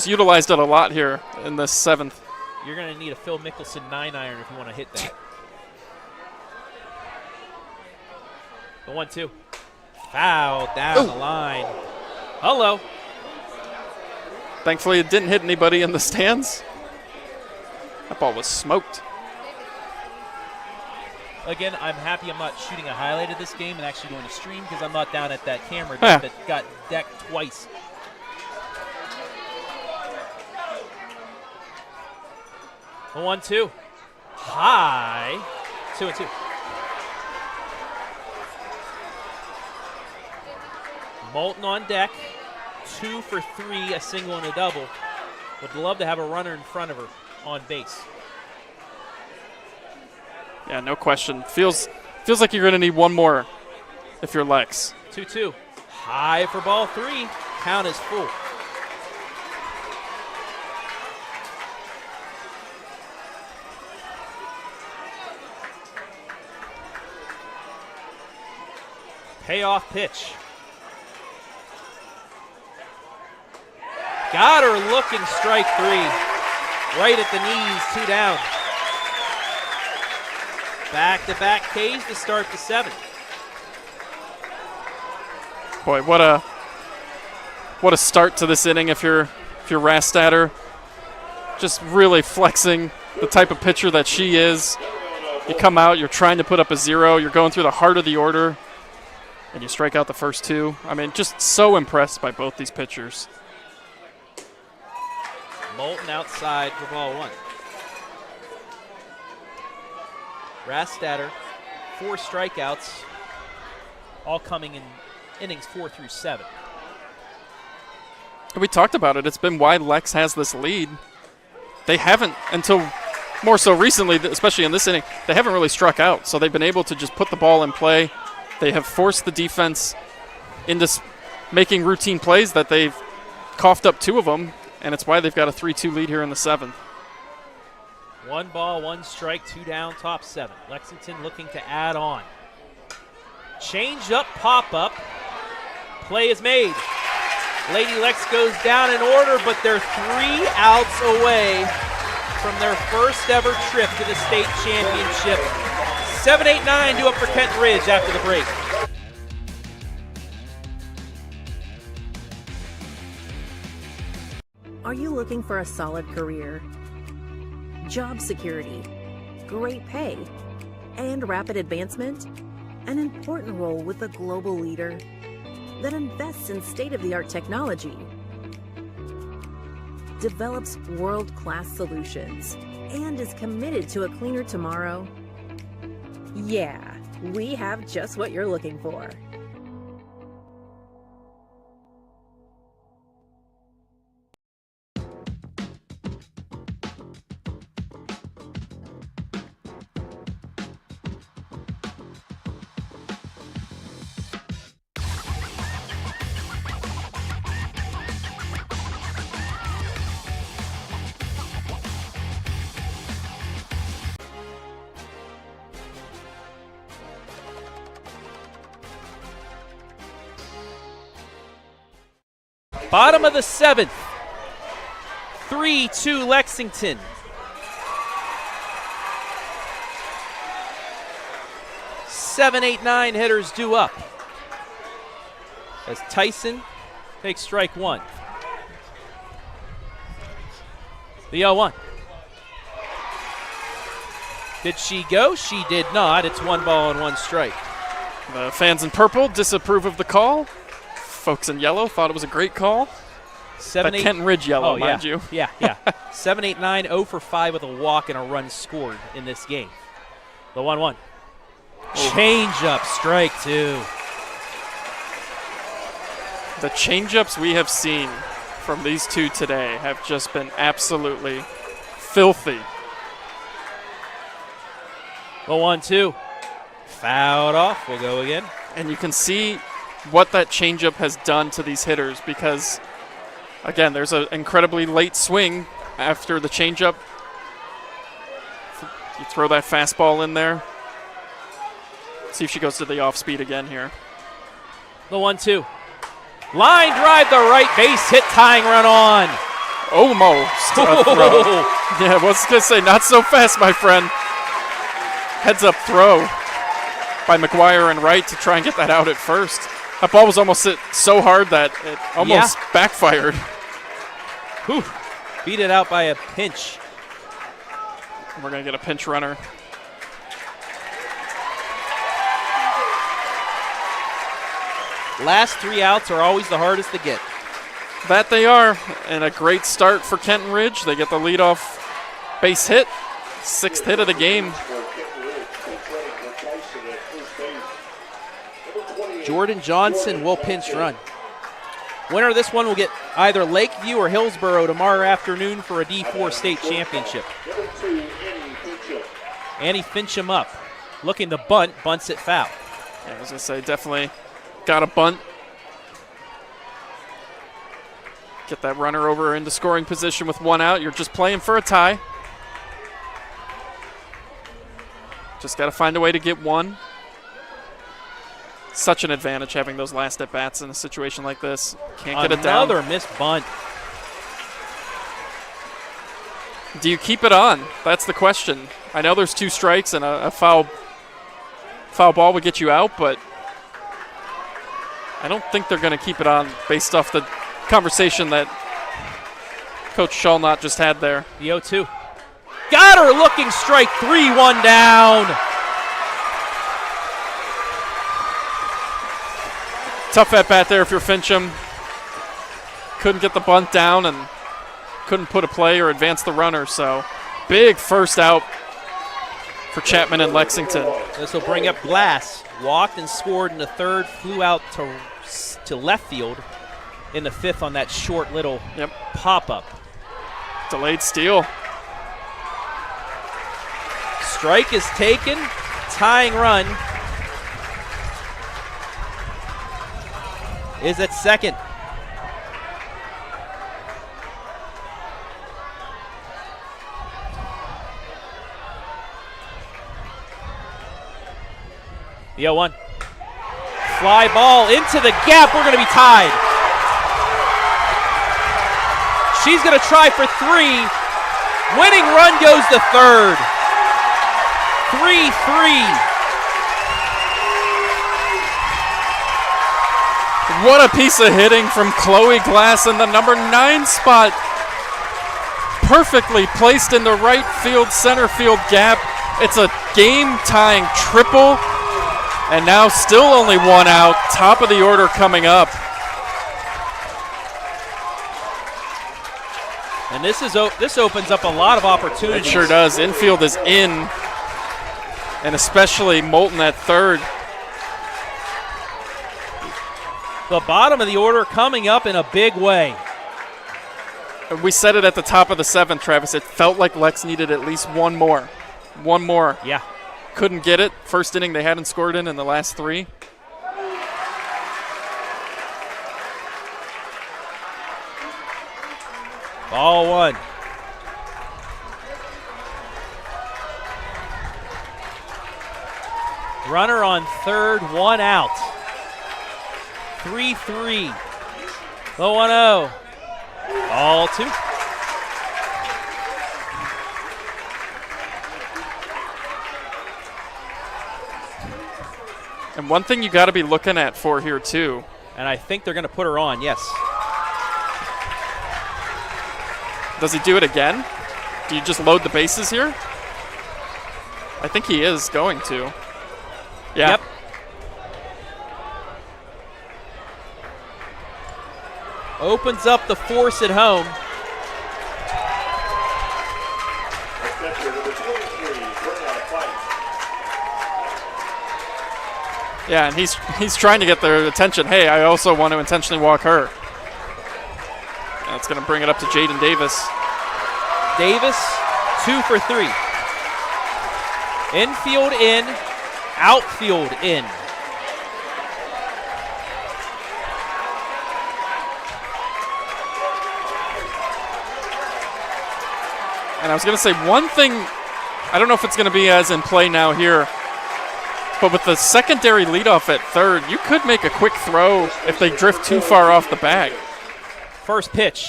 utilized it a lot here in the 7th. You're going to need a Phil Mickelson 9-iron if you want to hit that. The 1-2. Foul down the line. Hello. Thankfully, it didn't hit anybody in the stands. That ball was smoked. Again, I'm happy I'm not shooting a highlight of this game and actually doing a stream because I'm not down at that camera that got decked twice. The 1-2. High. 2-2. Moulton on deck. 2 for 3, a single and a double. Would love to have a runner in front of her on base. Yeah, no question. Feels like you're going to need one more if you're Lex. 2-2. High for ball 3. Count is full. Payoff pitch. Got her looking, strike 3. Right at the knees, 2 down. Back-to-back Ks to start the 7th. Boy, what a start to this inning if you're Rastatter. Just really flexing the type of pitcher that she is. You come out, you're trying to put up a 0, you're going through the heart of the order, and you strike out the first 2. I mean, just so impressed by both these pitchers. Moulton outside for ball 1. Rastatter, 4 strikeouts, all coming in innings 4 through 7. We talked about it. It's been why Lex has this lead. They haven't, until more so recently, especially in this inning, they haven't really struck out. So they've been able to just put the ball in play. They have forced the defense into making routine plays that they've coughed up 2 of them, and it's why they've got a 3-2 lead here in the 7th. 1 ball, 1 strike, 2 down, top 7. Lexington looking to add on. Change up, pop up. Play is made. Lady Lex goes down in order, but they're 3 outs away from their first ever trip to the state championship. 7-8-9 due up for Kenton Ridge after the break. Are you looking for a solid career? Job security, great pay, and rapid advancement? An important role with a global leader that invests in state-of-the-art technology, develops world-class solutions, and is committed to a cleaner tomorrow? Yeah, we have just what you're looking for. Bottom of the 7th. 3-2 Lexington. Seven, 8, 9 hitters due up. As Tyson takes strike 1. The 0-1. Did she go? She did not. It's 1 ball and 1 strike. The fans in purple disapprove of the call. Folks in yellow thought it was a great call. 7, 8, Kenton Ridge yellow, yeah, mind you. Yeah. 7, 8, 9, 0 for 5 with a walk and a run scored in this game. The 1-1. Change up, strike 2. The changeups we have seen from these 2 today have just been absolutely filthy. The 1-2. Fouled off. We'll go again. And you can see what that changeup has done to these hitters because, again, there's an incredibly late swing after the changeup. You throw that fastball in there. See if she goes to the off speed again here. The 1-2. Line drive the right base hit, tying run on. Almost a throw. Yeah, I was going to say, not so fast, my friend. Heads up throw by McGuire and Wright to try and get that out at first. That ball was almost hit so hard that it almost backfired. Whew. Beat it out by a pinch. We're going to get a pinch runner. Last 3 outs are always the hardest to get. That they are, and a great start for Kenton Ridge. They get the leadoff base hit, 6th hit of the game. Jordan Johnson will pinch run. Winner of this one will get either Lakeview or Hillsborough tomorrow afternoon for a D4 state championship. Annie Fincham up. Looking to bunt, bunts it foul. Yeah, I was going to say, definitely got a bunt. Get that runner over into scoring position with 1 out. You're just playing for a tie. Just got to find a way to get 1. Such an advantage having those last at-bats in a situation like this. Can't get it down. Another missed bunt. Do you keep it on? That's the question. I know there's 2 strikes and a foul ball would get you out, but I don't think they're going to keep it on based off the conversation that Coach Shallnut just had there. The 0-2. Got her, looking strike, 3-1 down. Tough at bat there if you're Fincham. Couldn't get the bunt down and couldn't put a play or advance the runner, so big first out for Chapman and Lexington. This will bring up Glass. Walked and scored in the third, flew out to left field in the fifth on that short little pop-up. Delayed steal. Strike is taken, tying run is at second. The 0-1. Fly ball into the gap. We're going to be tied. She's going to try for 3. Winning run goes to third. 3-3. What a piece of hitting from Chloe Glass in the number 9 spot. Perfectly placed in the right field, center field gap. It's a game-tying triple. And now still only 1 out. Top of the order coming up. And this opens up a lot of opportunities. It sure does. Infield is in. And especially Moulton at third. The bottom of the order coming up in a big way. We said it at the top of the 7th, Travis. It felt like Lex needed at least one more. One more. Yeah. Couldn't get it. First inning they hadn't scored in the last 3. Ball 1. Runner on third, 1 out. 3-3. The 1-0. Ball 2. And one thing you got to be looking at for here, too. And I think they're going to put her on, yes. Does he do it again? Do you just load the bases here? I think he is going to. Yeah. Yep. Opens up the force at home. Yeah, and he's trying to get their attention. Hey, I also want to intentionally walk her. That's going to bring it up to Jaden Davis. Davis, 2 for 3. Infield in, outfield in. And I was going to say one thing, I don't know if it's going to be as in play now here, but with the secondary leadoff at third, you could make a quick throw if they drift too far off the bag. First pitch,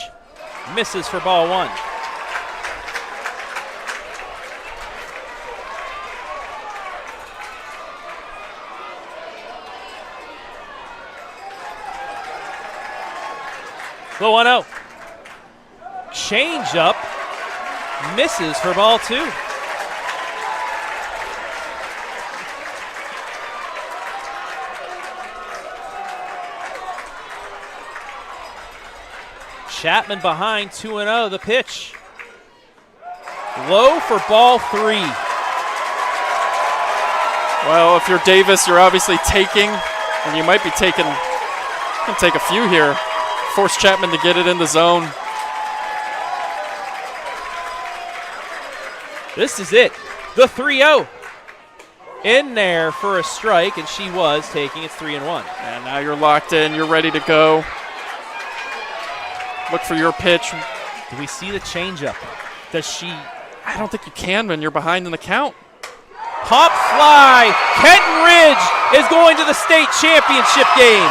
misses for ball 1. The 1-0. Change up, misses for ball 2. Chapman behind, 2-0, the pitch. Low for ball 3. Well, if you're Davis, you're obviously taking, and you might be taking, can take a few here. Force Chapman to get it in the zone. This is it, the 3-0. In there for a strike, and she was taking it 3-1. And now you're locked in, you're ready to go. Look for your pitch. Do we see the changeup? Does she? I don't think you can when you're behind in the count. Pop fly. Kenton Ridge is going to the state championship game.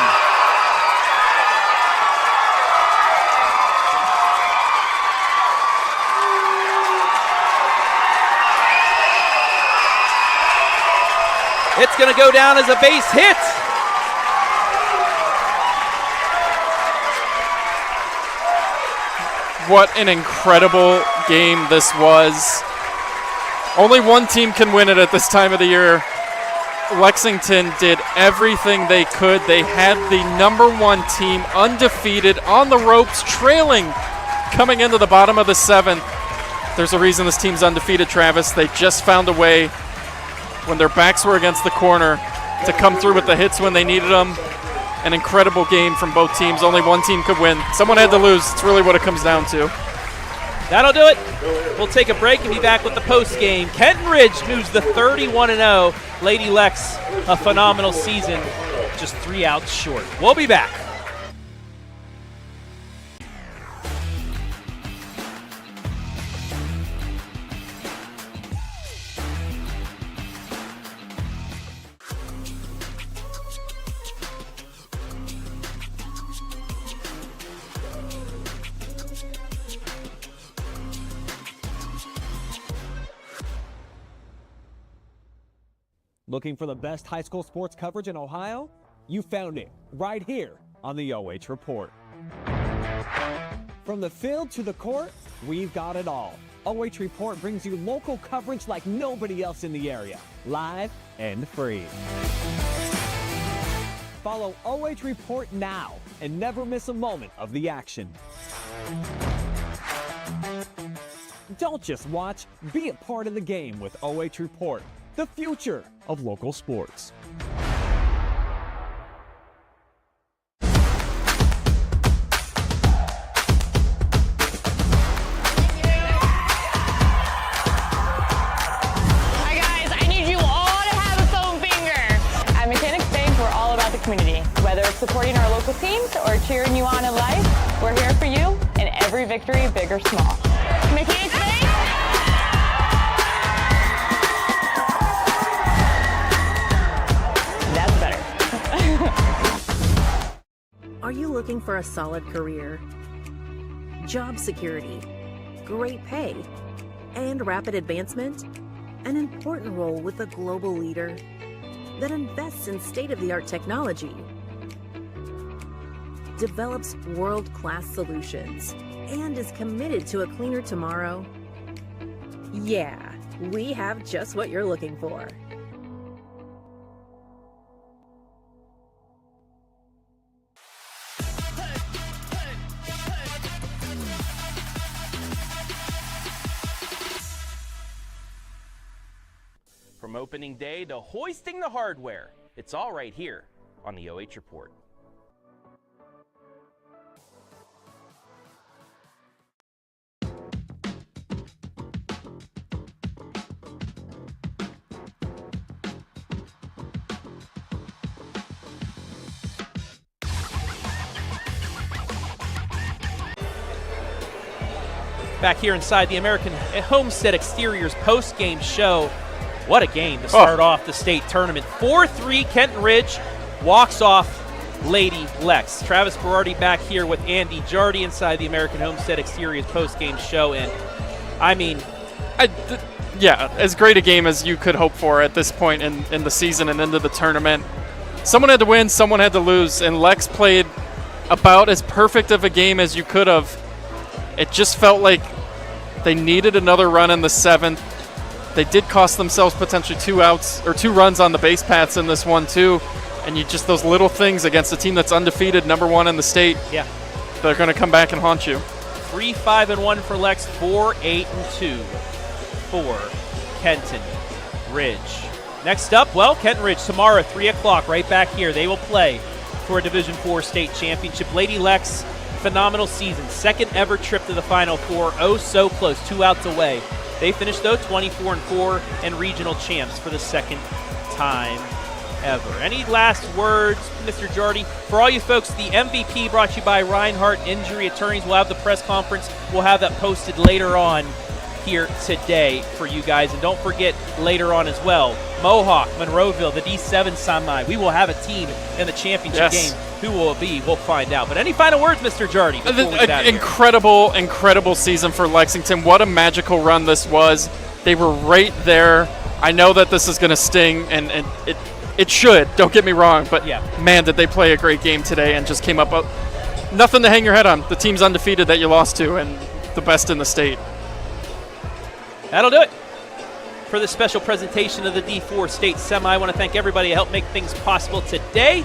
It's going to go down as a base hit. what an incredible game this was. Only one team can win it at this time of the year. Lexington did everything they could. They had the #1 team undefeated on the ropes, trailing coming into the bottom of the 7th. There's a reason this team's undefeated, Travis. They just found a way when their backs were against the corner to come through with the hits when they needed them. An incredible game from both teams. Only one team could win. Someone had to lose. It's really what it comes down to. That'll do it. We'll take a break and be back with the post game. Kenton Ridge moves to 31-0. Lady Lex, a phenomenal season, just 3 outs short. We'll be back. Looking for the best high school sports coverage in Ohio? You found it right here on the OH Report. From the field to the court, we've got it all. OH Report brings you local coverage like nobody else in the area, live and free. Follow OH Report now and never miss a moment of the action. Don't just watch, be a part of the game with OH Report, the future of local sports. Hi guys, I need you all to have a foam finger. At Mechanics Bank, we're all about the community. Whether it's supporting our local teams or cheering you on in life, we're here for you in every victory, big or small. Mechanics Bank. That's better. Are you looking for a solid career? Job security, great pay, and rapid advancement? An important role with a global leader that invests in state-of-the-art technology, develops world-class solutions, and is committed to a cleaner tomorrow? Yeah, we have just what you're looking for. From opening day to hoisting the hardware, it's all right here on the OH Report. Back here inside the American Homestead Exteriors post-game show. What a game to start off the state tournament. 4-3, Kenton Ridge walks off Lady Lex. Travis Berardi back here with Andy Jardy inside the American Homestead Exteriors post-game show. And, I mean... yeah, as great a game as you could hope for at this point in the season and into the tournament. Someone had to win, someone had to lose, and Lex played about as perfect of a game as you could have. It just felt like they needed another run in the 7th. They did cost themselves potentially 2 outs or 2 runs on the base paths in this one too, and you just those little things against a team that's undefeated, #1 in the state. Yeah, they're going to come back and haunt you. 3-5-1 for Lex, 4-8-2 for Kenton Ridge. Next up, well, Kenton Ridge tomorrow, 3 o'clock, right back here. They will play for a Division IV state championship. Lady Lex, phenomenal season, 2nd ever trip to the Final Four. Oh, so close, 2 outs away. They finished, though, 24-4 and regional champs for the 2nd time ever. Any last words, Mr. Jardy? For all you folks, the MVP brought to you by Rinehardt Injury Attorneys. We'll have the press conference. We'll have that posted later on here today for you guys. And don't forget, later on as well, Mohawk, Monroeville, the D7 semi. We will have a team in the championship game. Who will it be? We'll find out. But any final words, Mr. Jardy? Incredible season for Lexington. What a magical run this was. They were right there. I know that this is going to sting, and it should. Don't get me wrong. But, man, did they play a great game today and just came up. Nothing to hang your head on. The team's undefeated that you lost to, and the best in the state. That'll do it for this special presentation of the D4 State Semi. I want to thank everybody who helped make things possible today.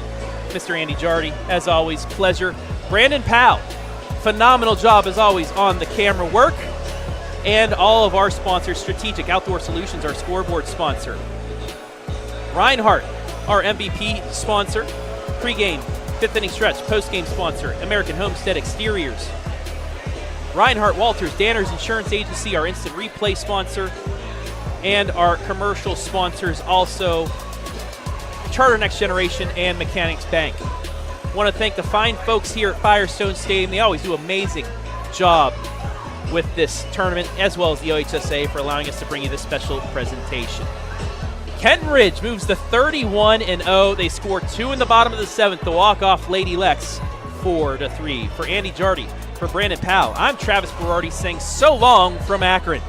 Mr. Andy Jardy, as always, pleasure. Brandon Powell, phenomenal job as always on the camera work. And all of our sponsors, Strategic Outdoor Solutions, our scoreboard sponsor. Rinehardt, our MVP sponsor. Pregame, fifth inning stretch, postgame sponsor. American Homestead Exteriors. Rinehart Walters, Danner's Insurance Agency, our instant replay sponsor. And our commercial sponsors also, Charter Next Generation and Mechanics Bank. Want to thank the fine folks here at Firestone Stadium. They always do an amazing job with this tournament, as well as the OHSA for allowing us to bring you this special presentation. Kenton Ridge moves to 31-0. They score 2 in the bottom of the 7th. The walk-off Lady Lex 4-3. For Andy Jardy, for Brandon Powell, I'm Travis Berardi saying so long from Akron.